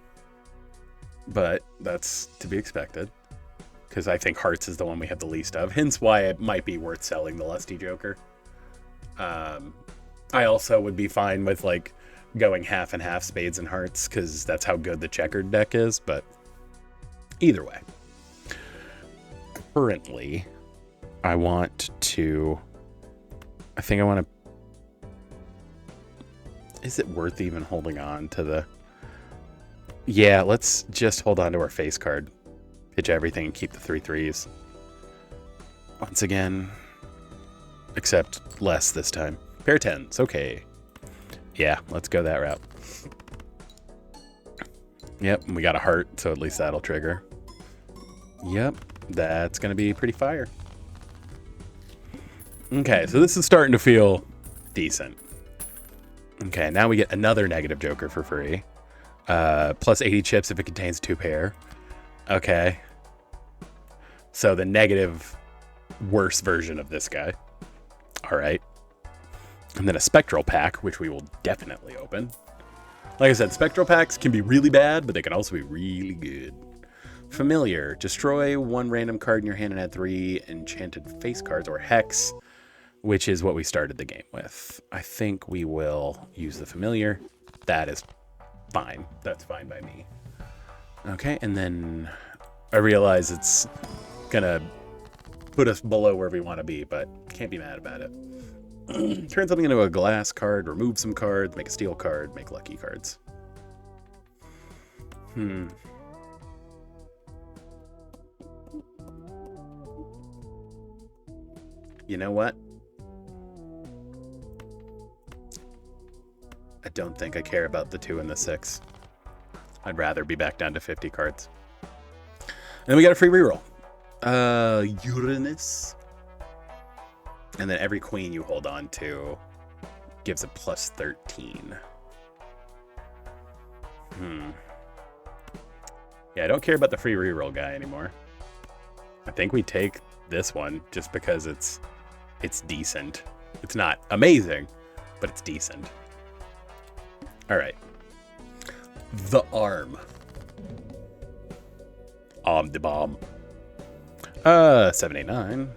But that's to be expected, because I think hearts is the one we have the least of, hence why it might be worth selling the lusty joker. I also would be fine with like going half and half spades and hearts, because that's how good the checkered deck is, but either way. Currently, I think I want to... Is it worth even holding on to the... Yeah, let's just hold on to our face card. Pitch everything and keep the 3 3s. Once again. Except less this time. Pair 10s, okay. Yeah, let's go that route. Yep, we got a heart, so at least that'll trigger. Yep, that's going to be pretty fire. Okay, so this is starting to feel decent. Okay, now we get another negative joker for free. Plus 80 chips if it contains 2 pair. Okay. So the negative worse version of this guy. All right. And then a spectral pack, which we will definitely open. Like I said, spectral packs can be really bad, but they can also be really good. Familiar. Destroy 1 random card in your hand and add 3 enchanted face cards or hex, which is what we started the game with. I think we will use the familiar. That is fine. That's fine by me. Okay, and then I realize it's gonna put us below where we want to be, but can't be mad about it. Turn something into a glass card, remove some cards, make a steel card, make lucky cards. You know what? I don't think I care about the 2 and the 6. I'd rather be back down to 50 cards. And then we got a free reroll. Uranus. And then every queen you hold on to gives a plus 13. Yeah, I don't care about the free reroll guy anymore. I think we take this one just because it's decent. It's not amazing, but it's decent. All right. The Arm. The Bomb. 7, 8, 9.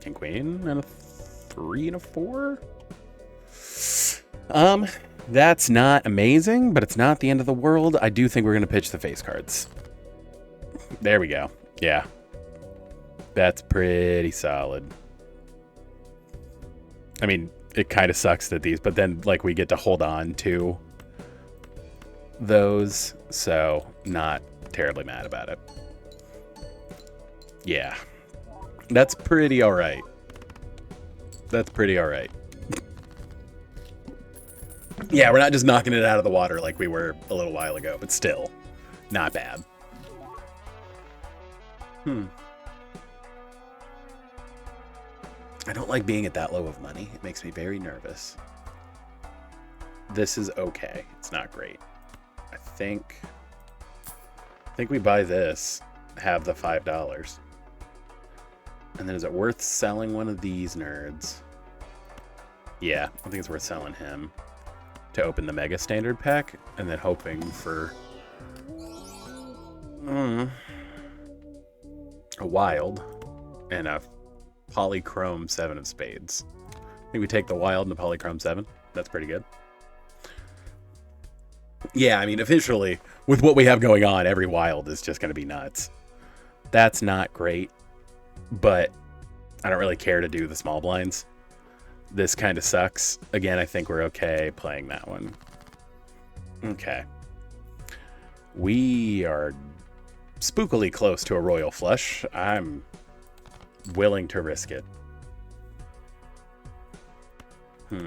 King, Queen, and a 3 and a 4. That's not amazing, but it's not the end of the world. I do think we're going to pitch the face cards. There we go. Yeah. That's pretty solid. I mean, it kind of sucks that these, but then, like, we get to hold on to those, so not terribly mad about it. Yeah. That's pretty alright. That's pretty alright. Yeah, we're not just knocking it out of the water like we were a little while ago, but still, not bad. I don't like being at that low of money. It makes me very nervous. This is okay. It's not great. I think we buy this, have the $5. And then is it worth selling one of these nerds? Yeah, I think it's worth selling him to open the Mega Standard pack, and then hoping for a Wild and a Polychrome 7 of Spades. I think we take the Wild and the Polychrome 7. That's pretty good. Yeah, I mean, officially, with what we have going on, every Wild is just going to be nuts. That's not great, but I don't really care to do the small blinds. This kind of sucks. Again, I think we're okay playing that one. Okay. We are spookily close to a royal flush. I'm willing to risk it. I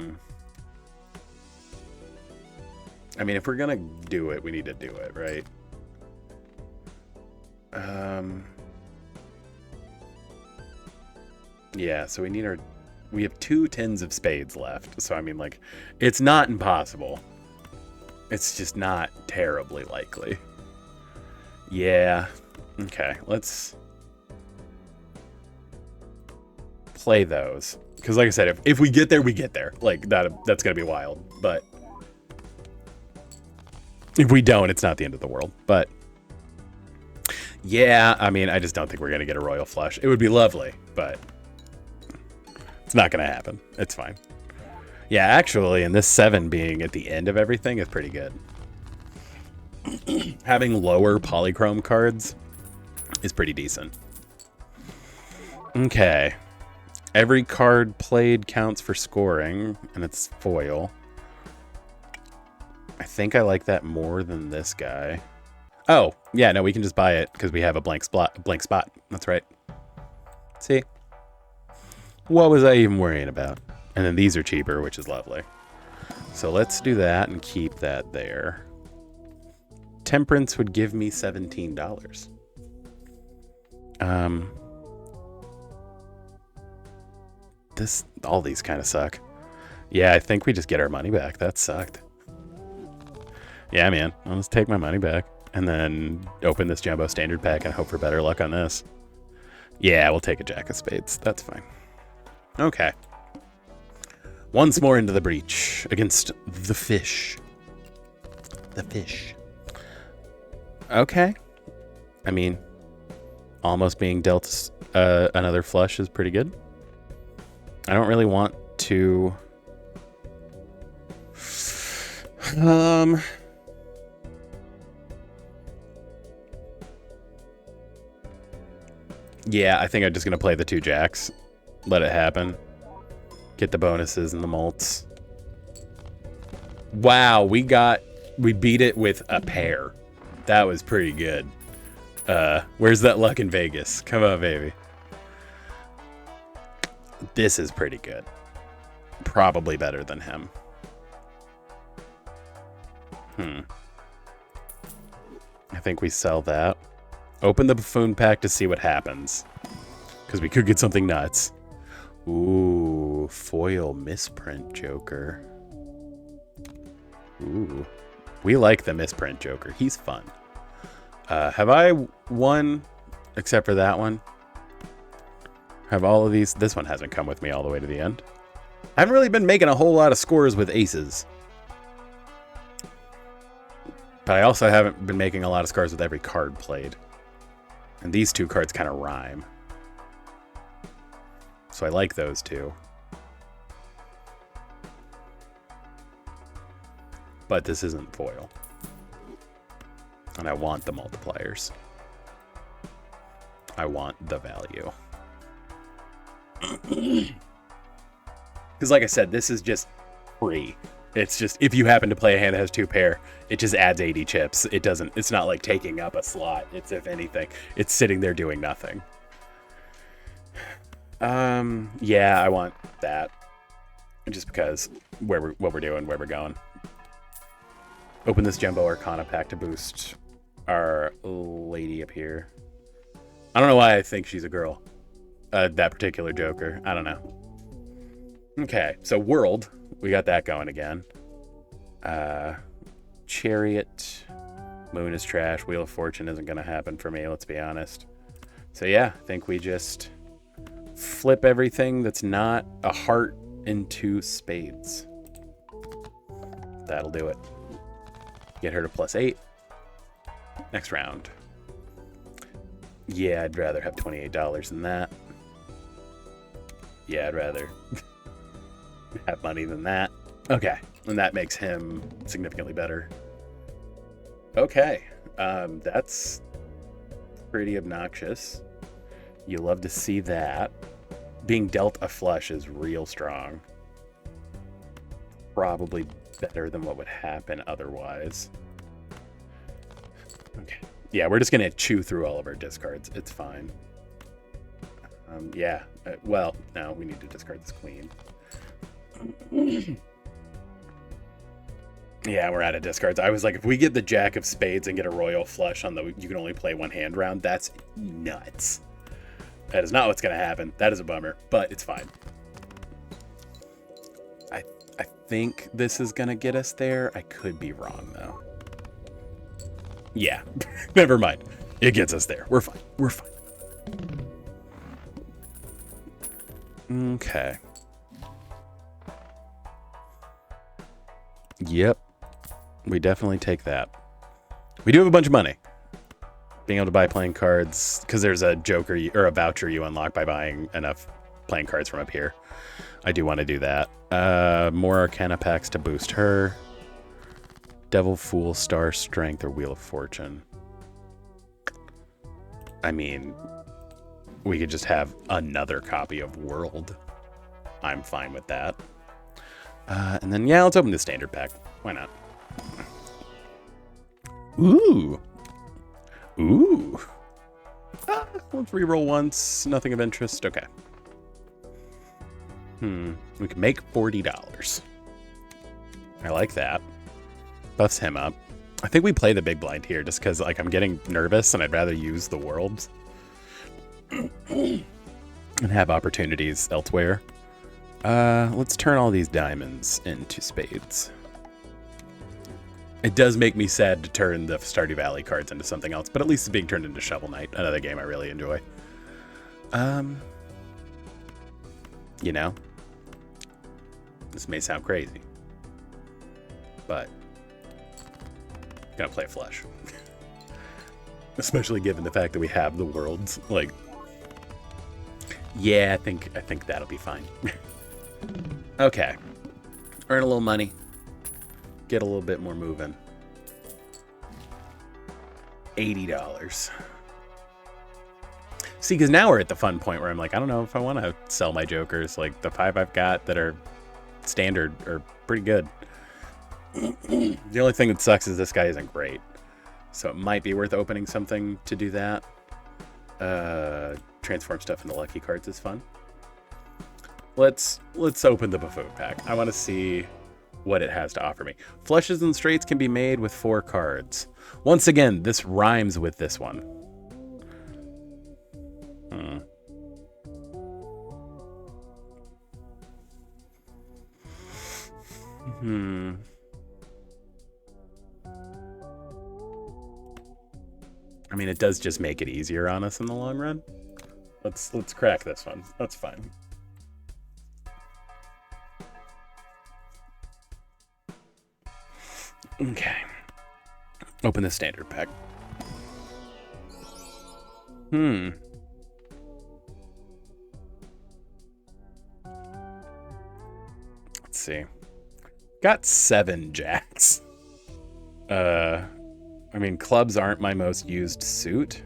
mean, if we're gonna do it, we need to do it, right? Yeah, so we have 2 tens of spades left. So, I mean, like, it's not impossible. It's just not terribly likely. Yeah. Okay, let's play those. Because, like I said, if we get there, we get there. Like, that's going to be wild. But if we don't, it's not the end of the world. But yeah, I mean, I just don't think we're going to get a royal flush. It would be lovely, but it's not going to happen. It's fine. Yeah, actually, and this 7 being at the end of everything is pretty good. Having lower polychrome cards is pretty decent. Okay. Every card played counts for scoring, and it's foil. I think I like that more than this guy. Oh, yeah, no, we can just buy it because we have a blank spot. That's right. See? What was I even worrying about? And then these are cheaper, which is lovely. So let's do that and keep that there. Temperance would give me $17. All these kind of suck. Yeah, I think we just get our money back. That sucked. Yeah, man. I'll just take my money back and then open this jumbo standard pack and hope for better luck on this. Yeah, we'll take a jack of spades. That's fine. Okay. Once more into the breach against the fish. The fish. Okay. I mean, almost being dealt another flush is pretty good. I don't really want to... Yeah, I think I'm just going to play the 2 jacks. Let it happen. Get the bonuses and the mults. Wow, we beat it with a pair. That was pretty good. Where's that luck in Vegas? Come on, baby. This is pretty good. Probably better than him. I think we sell that. Open the buffoon pack to see what happens. Because we could get something nuts. Ooh, foil misprint Joker. Ooh. We like the misprint Joker. He's fun. Have I won except for that one? Have all of these? This one hasn't come with me all the way to the end. I haven't really been making a whole lot of scores with aces. But I also haven't been making a lot of scores with every card played. And these two cards kind of rhyme. So I like those two. But this isn't foil. And I want the multipliers. I want the value. Because like I said, this is just free. It's just, if you happen to play a hand that has two pair, it just adds 80 chips. It's not like taking up a slot. It's, if anything, it's sitting there doing nothing. Yeah, I want that. Just because what we're doing, where we're going. Open this Jumbo Arcana pack to boost our lady up here. I don't know why I think she's a girl. That particular Joker. I don't know. Okay, so World. We got that going again. Chariot. Moon is trash. Wheel of Fortune isn't going to happen for me, let's be honest. So yeah, I think we just flip everything that's not a heart into spades. That'll do it. Get her to +8. Next round. Yeah, I'd rather have $28 than that. Yeah, I'd rather have money than that. Okay, and that makes him significantly better. Okay, that's pretty obnoxious. You love to see that. Being dealt a flush is real strong. Probably better than what would happen otherwise. Okay. Yeah, we're just going to chew through all of our discards. It's fine. Yeah. Well, no, we need to discard this queen. Yeah, we're out of discards. I was like, if we get the Jack of Spades and get a royal flush on the you can only play one hand round, that's nuts. That is not what's going to happen. That is a bummer, but it's fine. I think this is going to get us there. I could be wrong, though. Yeah, never mind. It gets us there. We're fine. We're fine. Okay. Yep. We definitely take that. We do have a bunch of money. Being able to buy playing cards, because there's a joker or a voucher you unlock by buying enough playing cards from up here. I do want to do that. More Arcana packs to boost her. Devil, Fool, Star, Strength, or Wheel of Fortune. I mean, we could just have another copy of World. I'm fine with that. And then, yeah, let's open the standard pack. Why not? Ooh. Ooh. Let's reroll once. Nothing of interest. Okay. We can make $40. I like that. Buffs him up. I think we play the big blind here just because like I'm getting nervous and I'd rather use the worlds and have opportunities elsewhere. Let's turn all these diamonds into spades. It does make me sad to turn the Stardew Valley cards into something else, but at least it's being turned into Shovel Knight, another game I really enjoy. You know, this may sound crazy, but I'm gonna play flush. Especially given the fact that we have the worlds. Like, yeah, I think that'll be fine. Okay, earn a little money, get a little bit more moving. $80. See, because now we're at the fun point where I'm like, I don't know if I want to sell my jokers. Like, the 5 I've got that are standard are pretty good. The only thing that sucks is this guy isn't great. So it might be worth opening something to do that. Transform stuff into lucky cards is fun. Let's open the buffoon pack. I want to see what it has to offer me. Flushes and straights can be made with 4 cards. Once again, this rhymes with this one. I mean, it does just make it easier on us in the long run. Let's crack this one. That's fine. Okay. Open the standard pack. Let's see. Got 7 jacks. I mean, clubs aren't my most used suit,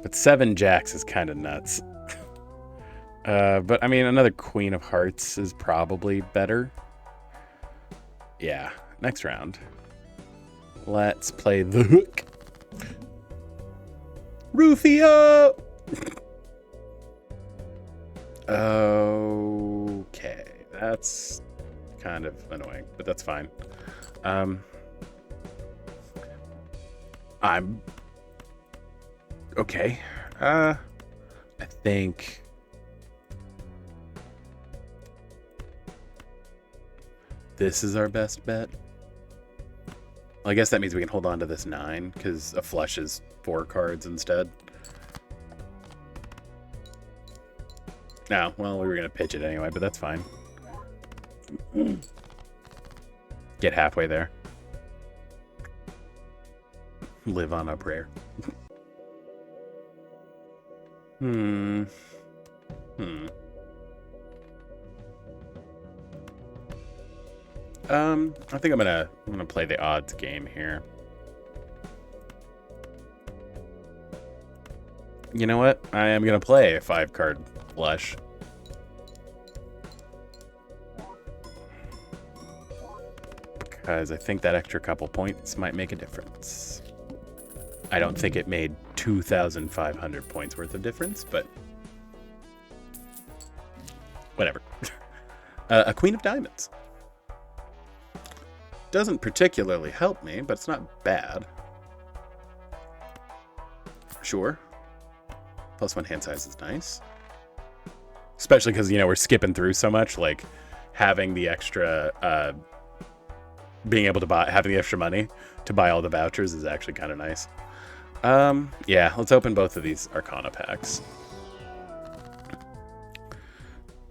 but 7 jacks is kind of nuts. But I mean, another queen of hearts is probably better. Yeah, next round. Let's play the hook. Rufio! Okay, that's kind of annoying, but that's fine. I'm okay. I think this is our best bet. Well, I guess that means we can hold on to this 9 because a flush is 4 cards instead. No, well, we were gonna pitch it anyway, but that's fine. Get halfway there. Live on a prayer. I think I'm gonna play the odds game here. You know what? I am gonna play a 5-card flush. Because I think that extra couple points might make a difference. I don't think it made 2,500 points worth of difference, but whatever. A queen of diamonds. Doesn't particularly help me, but it's not bad. Sure. +1 hand size is nice. Especially because, you know, we're skipping through so much, like having the extra, being able to buy, having the extra money to buy all the vouchers is actually kind of nice. Yeah, let's open both of these Arcana packs.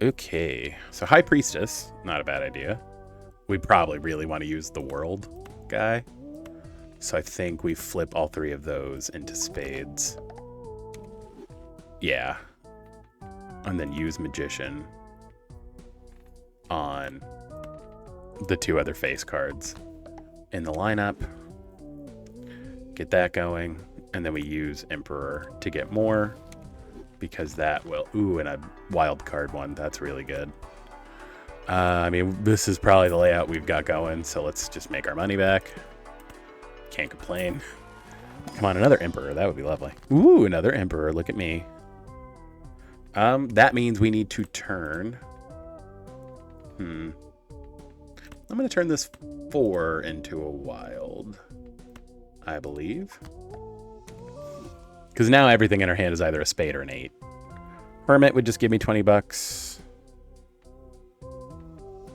Okay, so High Priestess, not a bad idea. We probably really want to use the World guy. So I think we flip all 3 of those into spades. Yeah. And then use Magician on the 2 other face cards in the lineup. Get that going. And then we use Emperor to get more. Because that will... Ooh, and a wild card one. That's really good. I mean, this is probably the layout we've got going. So let's just make our money back. Can't complain. Come on, another Emperor. That would be lovely. Ooh, another Emperor. Look at me. That means we need to turn... I'm going to turn this 4 into a wild, I believe. Because now everything in our hand is either a spade or an 8. Hermit would just give me 20 bucks.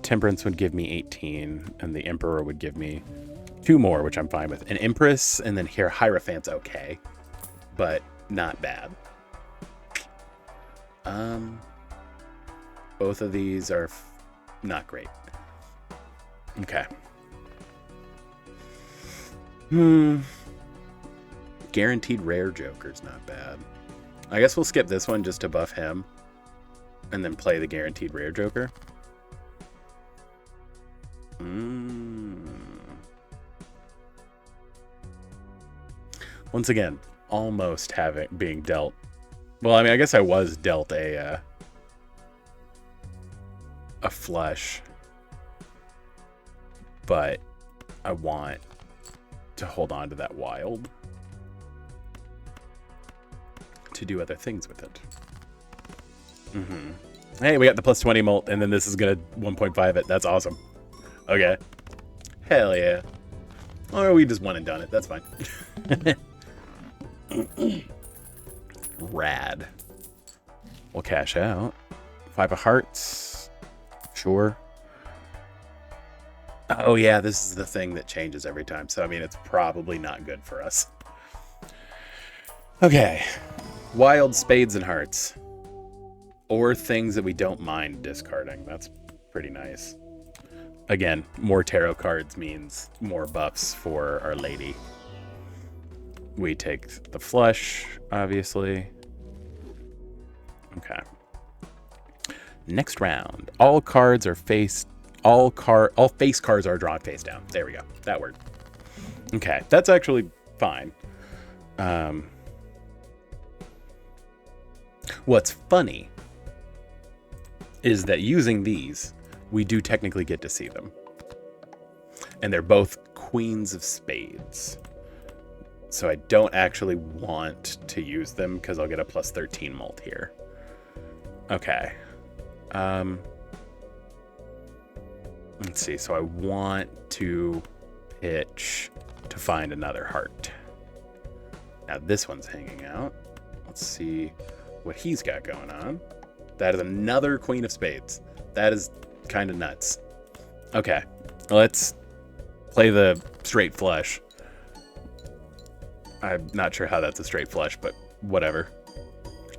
Temperance would give me 18. And the Emperor would give me 2 more, which I'm fine with. An Empress, and then here, Hierophant's okay. But not bad. Both of these are not great. Okay. Guaranteed rare Joker's not bad. I guess we'll skip this one just to buff him. And then play the guaranteed rare Joker. Once again, almost being dealt Well, I mean, I guess I was dealt a flush, but I want to hold on to that wild to do other things with it. Hey, we got the plus 20 molt, and then this is gonna 1.5 it. That's awesome. Okay. Hell yeah. Or we just went and done it. That's fine. Rad. We'll cash out. 5 of hearts. Sure. Oh yeah, this is the thing that changes every time. So I mean, it's probably not good for us. Okay. Wild spades and hearts. Or things that we don't mind discarding. That's pretty nice. Again, more tarot cards means more buffs for Our Lady. We take the flush, obviously. Okay. Next round. All cards are face cards are drawn face down. There we go. That word. Okay, that's actually fine. What's funny is that using these, we do technically get to see them. And they're both queens of spades. So I don't actually want to use them because I'll get a plus 13 molt here. Okay. Let's see. So I want to pitch to find another heart. Now this one's hanging out. Let's see what he's got going on. That is another queen of spades. That is kind of nuts. Okay. Let's play the straight flush. I'm not sure how that's a straight flush, but whatever.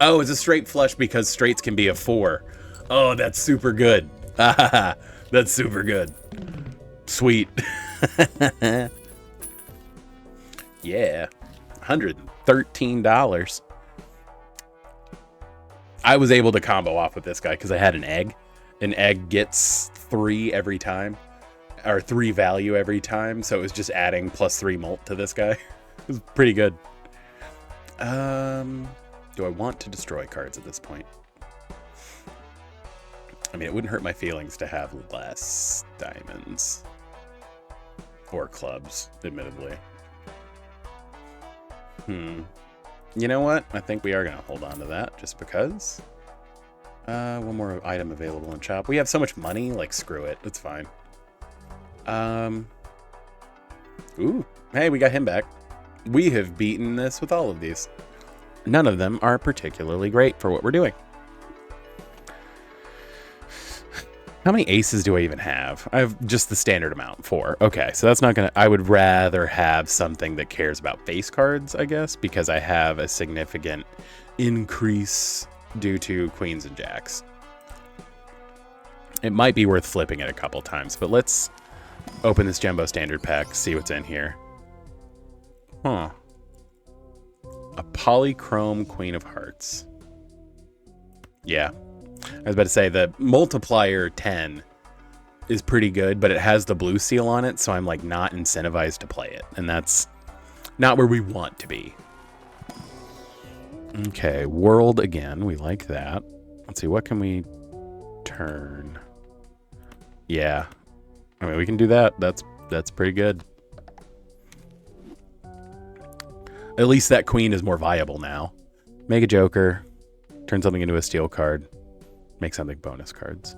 Oh, it's a straight flush because straights can be a 4. Oh, that's super good. That's super good. Sweet. Yeah. $113. I was able to combo off with this guy because I had an egg. An egg gets 3 every time. Or 3 value every time. So it was just adding plus 3 molt to this guy. It was pretty good. Do I want to destroy cards at this point? I mean, it wouldn't hurt my feelings to have less diamonds. Or clubs, admittedly. You know what? I think we are going to hold on to that just because. One more item available in shop. We have so much money, like screw it. It's fine. Ooh, hey, we got him back. We have beaten this with all of these. None of them are particularly great for what we're doing. How many aces do I even have? I have just the standard amount, 4. Okay, so that's not gonna... I would rather have something that cares about face cards, I guess, because I have a significant increase due to queens and jacks. It might be worth flipping it a couple times, but let's open this jumbo standard pack, see what's in here. Huh. A polychrome queen of hearts. Yeah. I was about to say, the multiplier 10 is pretty good, but it has the blue seal on it, so I'm like not incentivized to play it. And that's not where we want to be. Okay, world again. We like that. Let's see, what can we turn? Yeah. I mean, we can do that. That's pretty good. At least that queen is more viable now. Make a joker. Turn something into a steel card. Make something bonus cards.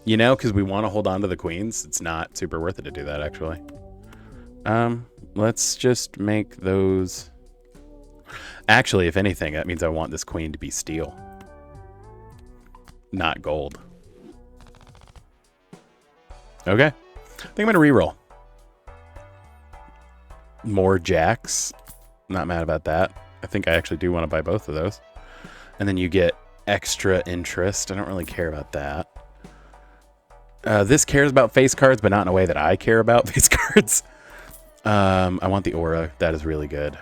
You know, because we want to hold on to the queens, it's not super worth it to do that, actually. Let's just make those... Actually, if anything, that means I want this queen to be steel. Not gold. Okay. I think I'm going to reroll. More jacks. Not mad about that. I think I actually do want to buy both of those. And then you get extra interest. I don't really care about that. This cares about face cards, but not in a way that I care about face cards. I want the aura. That is really good.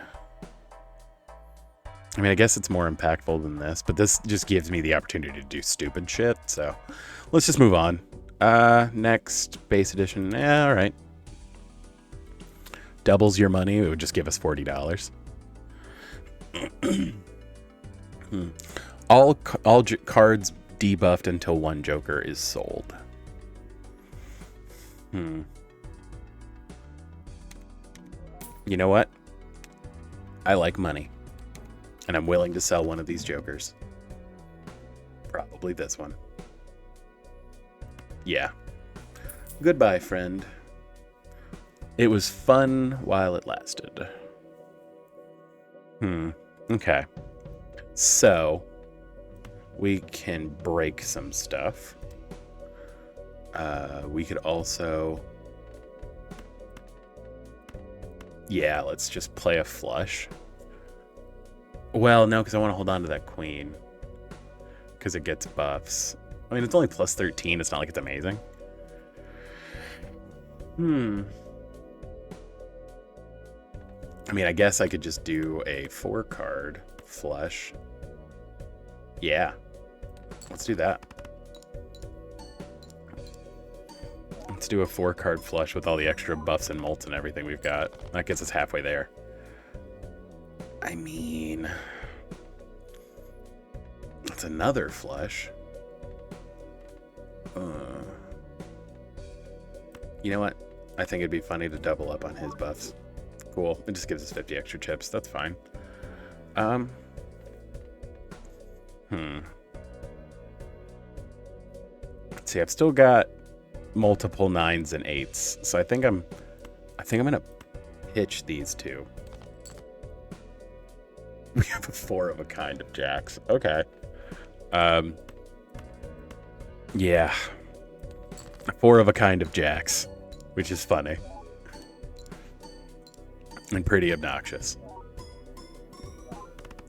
I mean, I guess it's more impactful than this, but this just gives me the opportunity to do stupid shit. So let's just move on. Next, base edition. Yeah, all right. doubles your money, it would just give us $40. All cards debuffed until one joker is sold. You know what? I like money, and I'm willing to sell one of these jokers. Probably this one. Yeah. Goodbye, friend. It was fun while it lasted. Okay. So, we can break some stuff. We could also... Yeah, let's just play a flush. Well, no, because I want to hold on to that queen. Because it gets buffs. I mean, it's only plus 13. It's not like it's amazing. I mean, I guess I could just do a 4-card flush. Yeah. Let's do that. Let's do a 4-card flush with all the extra buffs and molts and everything we've got. That gets us halfway there. I mean... That's another flush. You know what? I think it'd be funny to double up on his buffs. Cool. It just gives us 50 extra chips. That's fine. Let's see, I've still got multiple 9s and 8s. So I think I'm gonna pitch these two. We have a 4 of a kind of jacks. Okay. Yeah. A 4 of a kind of jacks, which is funny. And pretty obnoxious.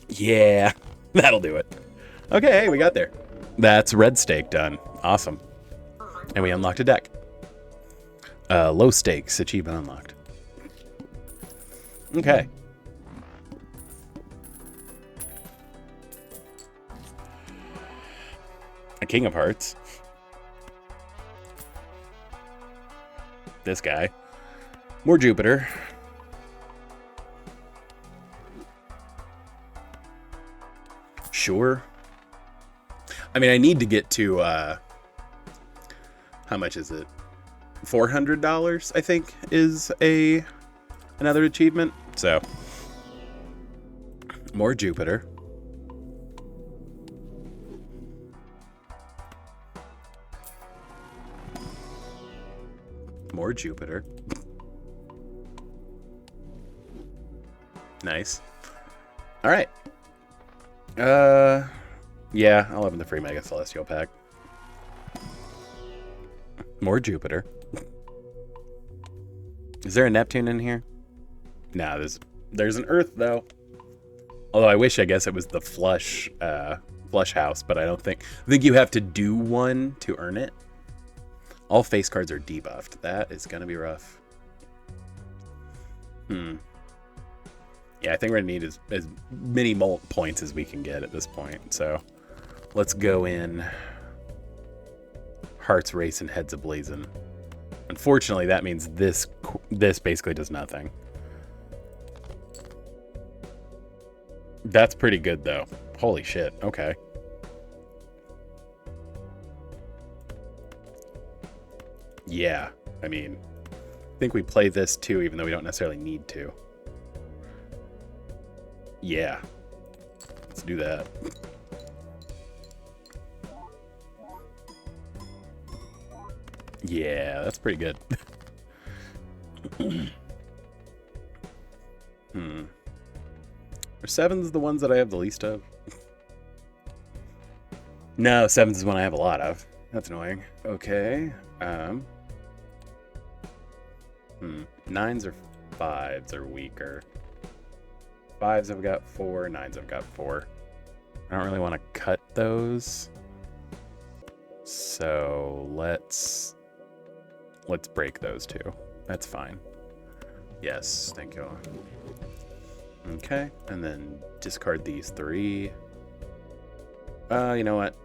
Yeah, that'll do it. Okay, hey, we got there. That's red stake done. Awesome. And we unlocked a deck. Low stakes achievement unlocked. Okay. A King of Hearts. This guy. More Jupiter. Sure. I mean, I need to get to, how much is it? $400, I think, is another achievement. So, more Jupiter. More Jupiter. Nice. All right. Yeah, I'll open the free Mega Celestial pack. More Jupiter. Is there a Neptune in here? Nah, there's an Earth though. Although I wish, I guess it was the flush house, but I think you have to do one to earn it. All face cards are debuffed. That is gonna be rough. Yeah, I think we're gonna need as many molt points as we can get at this point. So let's go in. Hearts racing, heads ablazing. Unfortunately, that means this basically does nothing. That's pretty good though. Holy shit. Okay. Yeah, I mean, I think we play this too, even though we don't necessarily need to. Yeah, let's do that. Yeah, that's pretty good. Are 7s the ones that I have the least of? No, 7s is one I have a lot of. That's annoying. Okay. 9s or 5s are weaker. 5s I've got 4, 9s I've got 4. I don't really want to cut those. So let's break those two. That's fine. Yes, thank you. Okay, and then discard these 3. You know what?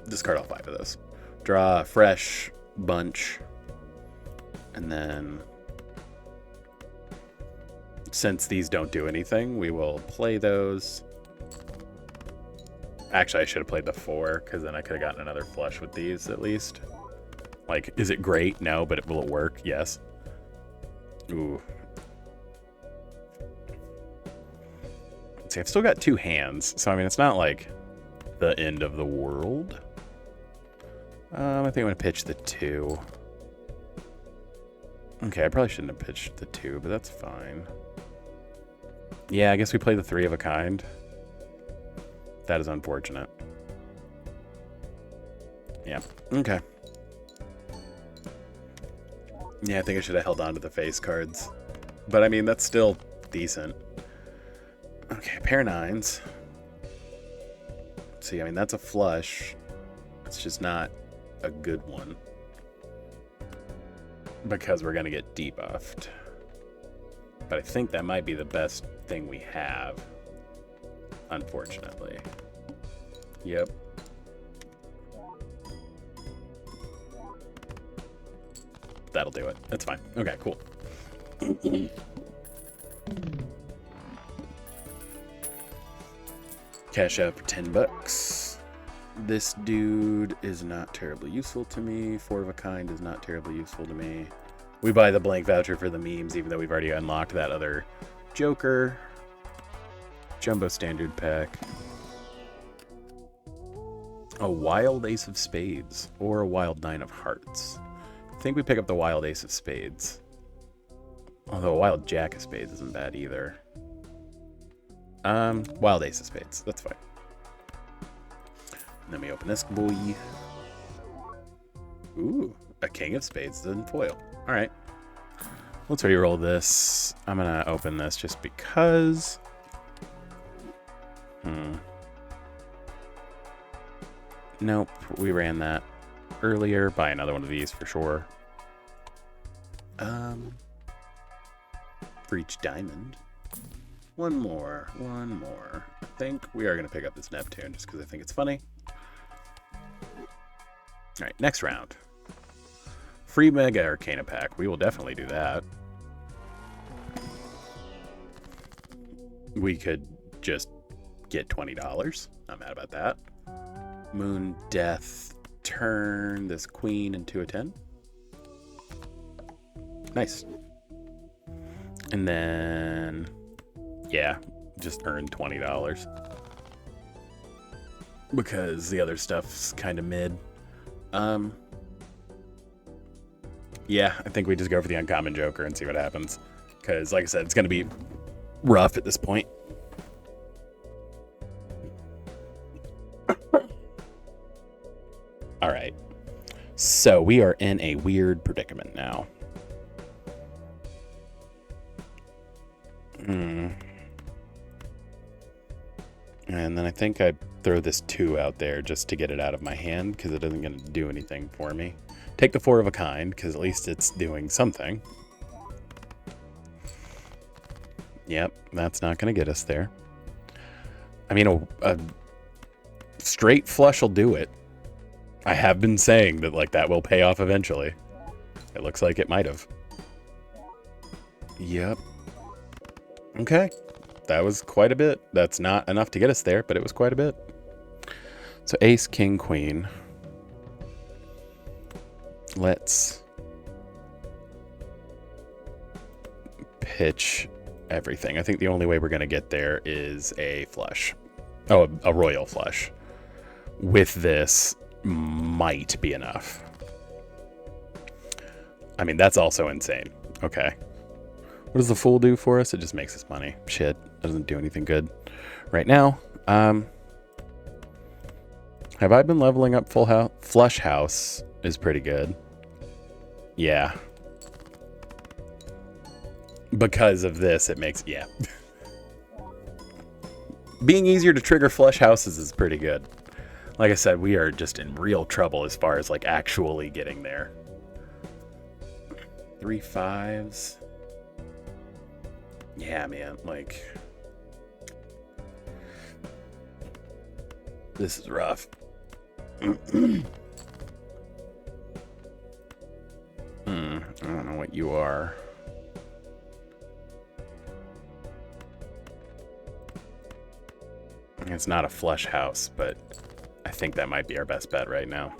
Discard all 5 of those. Draw a fresh bunch. And then since these don't do anything, we will play those. Actually, I should have played the 4, because then I could have gotten another flush with these, at least. Like, is it great? No, but will it work? Yes. Ooh. See, I've still got 2 hands, so I mean, it's not like the end of the world. I think I'm going to pitch the 2. Okay, I probably shouldn't have pitched the 2, but that's fine. Yeah, I guess we play the 3 of a kind. That is unfortunate. Yeah, okay. Yeah, I think I should have held on to the face cards. But I mean, that's still decent. Okay, pair 9s. See, I mean, that's a flush. It's just not a good one. Because we're going to get debuffed. But I think that might be the best thing we have. Unfortunately. Yep. That'll do it. That's fine. Okay, cool. Cash out for $10. This dude is not terribly useful to me. 4 of a kind is not terribly useful to me. We buy the blank voucher for the memes, even though we've already unlocked that other Joker. Jumbo standard pack. A wild ace of spades or a wild 9 of hearts. I think we pick up the wild ace of spades. Although a wild jack of spades isn't bad either. Wild ace of spades. That's fine. Let me open this boy. Ooh, a king of spades in foil. All right. Let's re-roll this. I'm going to open this just because. Nope, we ran that earlier. Buy another one of these for sure. For each diamond. One more. I think we are going to pick up this Neptune just because I think it's funny. All right, next round. Free Mega Arcana pack. We will definitely do that. We could just get $20. Not mad about that. Moon Death. Turn this queen into a 10. Nice. And then, yeah, just earn $20. Because the other stuff's kind of mid. Yeah, I think we just go for the uncommon Joker and see what happens. Because, like I said, it's going to be rough at this point. All right. So we are in a weird predicament now. And then I think I throw this 2 out there just to get it out of my hand because it isn't going to do anything for me. Take the 4 of a kind because at least it's doing something. Yep, that's not going to get us there. I mean, a straight flush will do it. I have been saying that like that will pay off eventually. It looks like it might have. Yep. Okay. That was quite a bit. That's not enough to get us there, but it was quite a bit. So ace, king, queen. Let's pitch everything. I think the only way we're going to get there is a flush. Oh, a royal flush. With this might be enough. I mean, that's also insane. Okay. What does the Fool do for us? It just makes us money. Shit. Doesn't do anything good right now. Have I been leveling up full house? Flush house is pretty good. Yeah. Because of this, it makes... Yeah. Being easier to trigger flush houses is pretty good. Like I said, we are just in real trouble as far as like actually getting there. 3 5s. Yeah, man, like... This is rough. I don't know what you are. It's not a flush house, but I think that might be our best bet right now.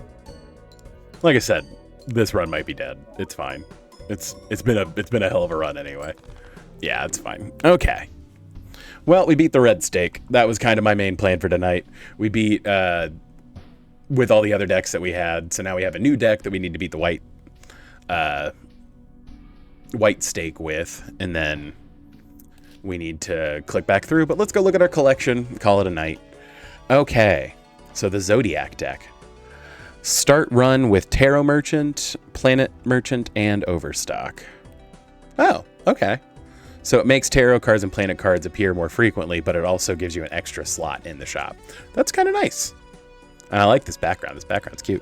Like I said, this run might be dead. It's fine. It's been a hell of a run anyway. Yeah, it's fine. Okay. Well, we beat the red stake. That was kind of my main plan for tonight. We beat with all the other decks that we had. So now we have a new deck that we need to beat the white stake with, and then we need to click back through. But let's go look at our collection, call it a night. Okay, so the Zodiac deck. Start run with Tarot Merchant, Planet Merchant, and Overstock. Oh, okay. So it makes tarot cards and planet cards appear more frequently, but it also gives you an extra slot in the shop. That's kind of nice. And I like this background. This background's cute.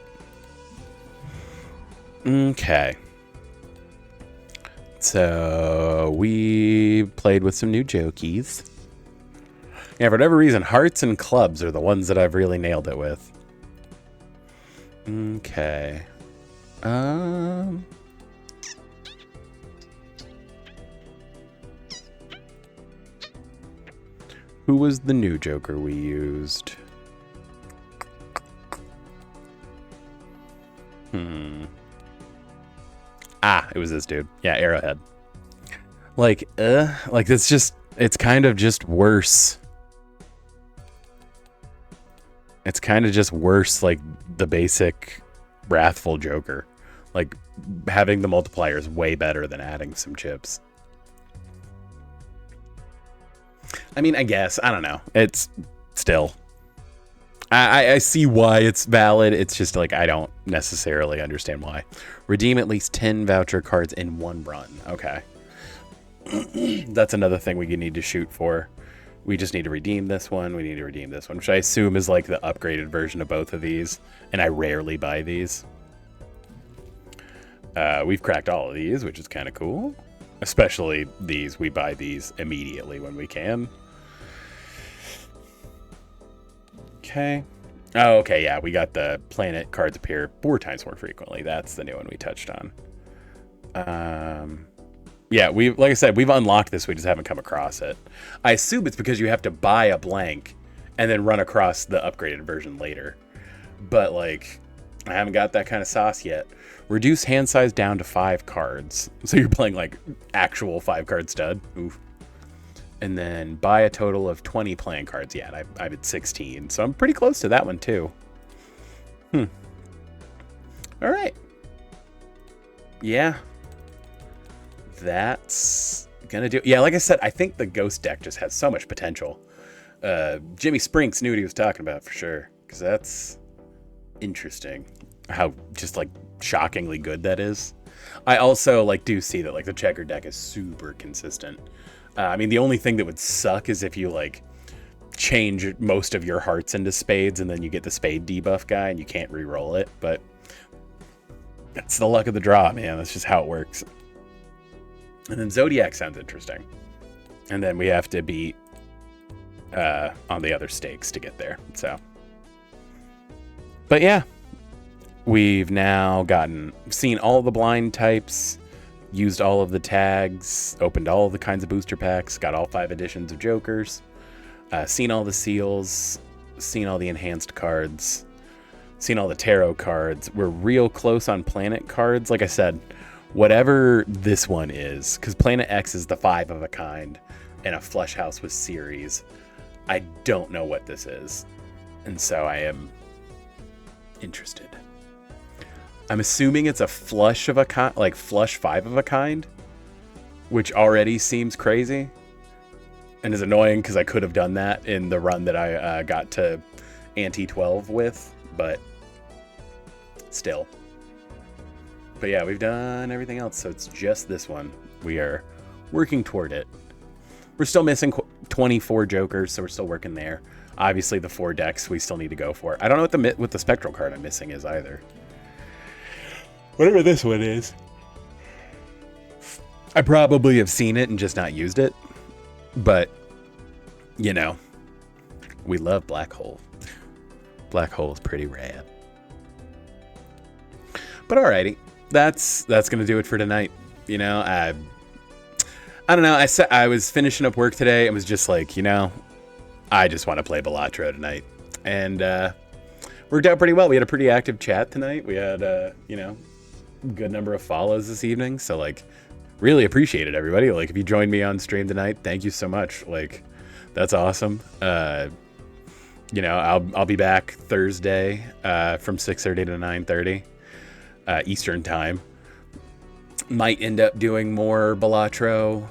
Okay. So we played with some new jokies. Yeah, for whatever reason, hearts and clubs are the ones that I've really nailed it with. Okay. Who was the new Joker we used? Ah, it was this dude. Yeah, Arrowhead. Like it's kind of just worse. It's kind of just worse, like the basic Wrathful Joker. Like, having the multiplier is way better than adding some chips. I mean, I guess. I don't know. It's still... I see why it's valid. It's just like, I don't necessarily understand why. Redeem at least 10 voucher cards in one run. Okay. That's another thing we need to shoot for. We just need to redeem this one. We need to redeem this one, which I assume is like the upgraded version of both of these. And I rarely buy these. We've cracked all of these, which is kind of cool. Especially these. We buy these immediately when we can. Okay. Oh, okay, yeah. We got the planet cards appear 4 times more frequently. That's the new one we touched on. Yeah, like I said, we've unlocked this. We just haven't come across it. I assume it's because you have to buy a blank and then run across the upgraded version later. But, like, I haven't got that kind of sauce yet. Reduce hand size down to 5 cards. So you're playing, like, actual 5-card stud. Oof. And then buy a total of 20 playing cards. Yeah, I'm at 16. So I'm pretty close to that one, too. All right. Yeah. That's gonna do. Yeah, like I said, I think the Ghost deck just has so much potential. Jimmy Sprinks knew what he was talking about for sure, because that's interesting how just like shockingly good that is. I also like do see that like the checker deck is super consistent. I mean, the only thing that would suck is if you like change most of your hearts into spades and then you get the spade debuff guy and you can't re-roll it, but that's the luck of the draw, man. That's just how it works. And then Zodiac sounds interesting. And then we have to beat on the other stakes to get there. So, but yeah, we've now seen all the blind types, used all of the tags, opened all the kinds of booster packs, got all 5 editions of Jokers, seen all the seals, seen all the enhanced cards, seen all the tarot cards. We're real close on planet cards. Like I said, whatever this one is, because Planet X is the 5 of a kind and a flush house with series. I don't know what this is. And so I am interested. I'm assuming it's a flush of a kind, like flush 5 of a kind, which already seems crazy and is annoying because I could have done that in the run that I got to Ante 12 with, but still. But yeah, we've done everything else, so it's just this one. We are working toward it. We're still missing 24 Jokers, so we're still working there. Obviously, the 4 decks we still need to go for. I don't know what the Spectral card I'm missing is either. Whatever this one is. I probably have seen it and just not used it. But, you know, we love Black Hole. Black Hole is pretty rad. But alrighty. That's gonna do it for tonight. You know, I don't know. I was finishing up work today and was just like, you know, I just want to play Balatro tonight. And worked out pretty well. We had a pretty active chat tonight. We had, you know, good number of follows this evening. So, like, really appreciate it, everybody. Like, if you joined me on stream tonight, thank you so much. Like, that's awesome. You know, I'll be back Thursday from 6:30 to 9:30 Eastern time. Might end up doing more Balatro.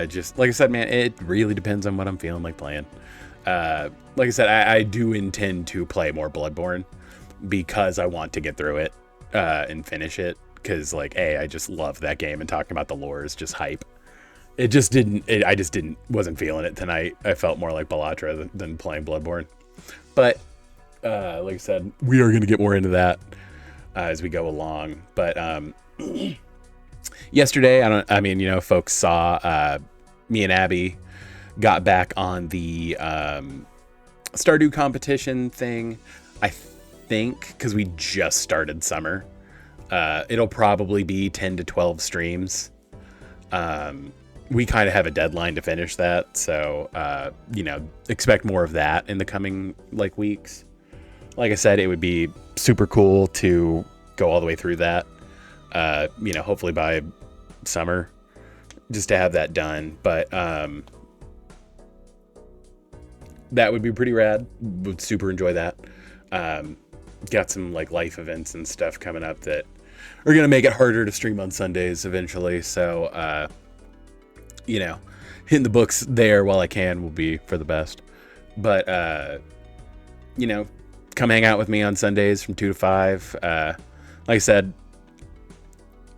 Just like I said, man, it really depends on what I'm feeling like playing. Like I said, I do intend to play more Bloodborne because I want to get through it and finish it. Because, like, I just love that game, and talking about the lore is just hype. It just didn't. Wasn't feeling it tonight. I felt more like Balatro than playing Bloodborne. But like I said, we are going to get more into that as we go along. But yesterday, I mean, you know, folks saw me and Abby got back on the Stardew competition thing. I think because we just started summer. It'll probably be 10 to 12 streams. We kind of have a deadline to finish that, so you know, expect more of that in the coming like weeks. Like I said, it would be super cool to go all the way through that. You know, hopefully by summer, just to have that done. But that would be pretty rad. Would super enjoy that. Got some like life events and stuff coming up that are gonna make it harder to stream on Sundays eventually. So you know, hitting the books there while I can will be for the best. But you know, come hang out with me on Sundays from 2 to 5. Like I said,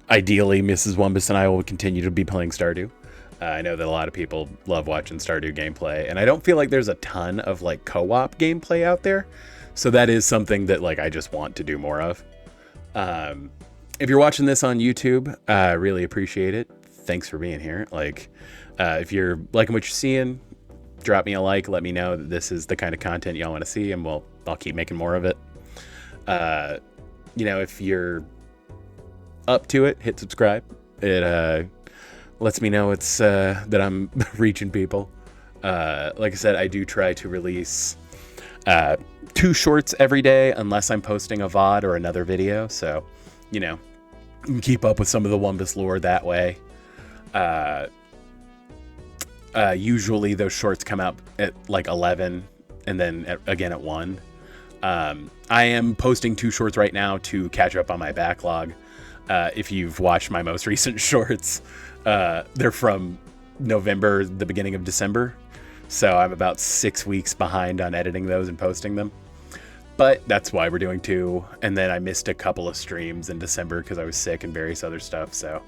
ideally Mrs. Wumbus and I will continue to be playing Stardew. I know that a lot of people love watching Stardew gameplay, and I don't feel like there's a ton of like co-op gameplay out there. So that is something that like I just want to do more of. If you're watching this on YouTube, I really appreciate it. Thanks for being here. Like, if you're liking what you're seeing, drop me a like. Let me know that this is the kind of content y'all want to see, and I'll keep making more of it. You know, if you're up to it, hit subscribe. It lets me know it's that I'm reaching people. Like I said, I do try to release 2 shorts every day unless I'm posting a VOD or another video. So, you know, you can keep up with some of the Wumbus lore that way. Usually those shorts come out at like 11 and then again at 1. I am posting 2 shorts right now to catch up on my backlog. If you've watched my most recent shorts, they're from November, the beginning of December. So I'm about 6 weeks behind on editing those and posting them. But that's why we're doing 2. And then I missed a couple of streams in December because I was sick and various other stuff. So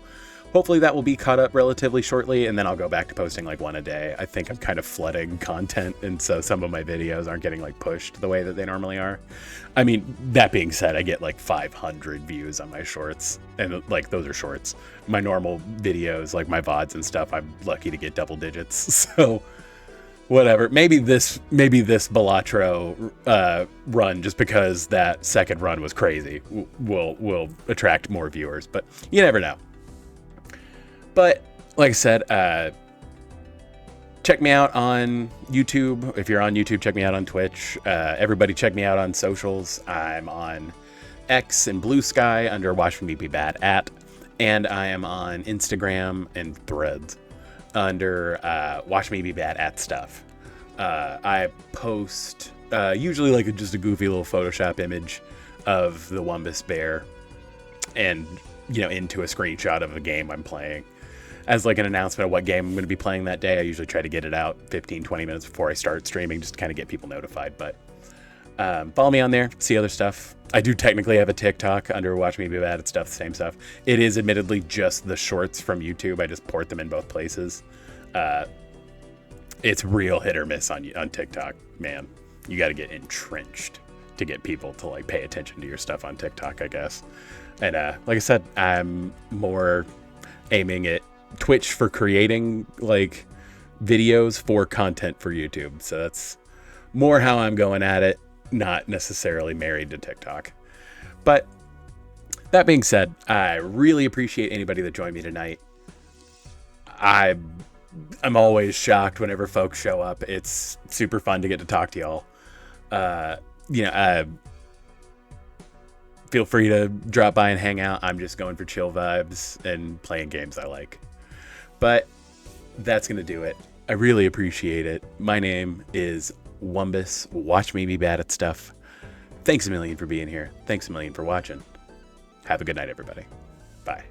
hopefully that will be caught up relatively shortly. And then I'll go back to posting like 1 a day. I think I'm kind of flooding content. And so some of my videos aren't getting like pushed the way that they normally are. I mean, that being said, I get like 500 views on my shorts. And like those are shorts. My normal videos, like my VODs and stuff, I'm lucky to get double digits. So whatever. Maybe this Balatro run, just because that second run was crazy, will attract more viewers. But you never know. But like I said, check me out on YouTube. If you're on YouTube, check me out on Twitch. Everybody check me out on socials. I'm on X and Bluesky under watchmebebadat, and I am on Instagram and Threads under watchmebebadat stuff. I post usually like just a goofy little Photoshop image of the Wumbus bear and, you know, into a screenshot of a game I'm playing as like an announcement of what game I'm going to be playing that day. I usually try to get it out 15-20 minutes before I start streaming, just to kind of get people notified. But follow me on there, see other stuff. I do technically have a TikTok under Watch Me Be Bad. It's stuff, the same stuff. It is admittedly just the shorts from YouTube. I just port them in both places. It's real hit or miss on TikTok, man. You got to get entrenched to get people to like pay attention to your stuff on TikTok, I guess. And like I said, I'm more aiming at Twitch for creating like videos for content for YouTube. So that's more how I'm going at it, not necessarily married to TikTok. But that being said, I really appreciate anybody that joined me tonight. I I'm always shocked whenever folks show up. It's super fun to get to talk to y'all. You know, feel free to drop by and hang out. I'm just going for chill vibes and playing games I like. But that's going to do it. I really appreciate it. My name is Wumbus. Watch me be bad at stuff. Thanks a million for being here. Thanks a million for watching. Have a good night, everybody. Bye.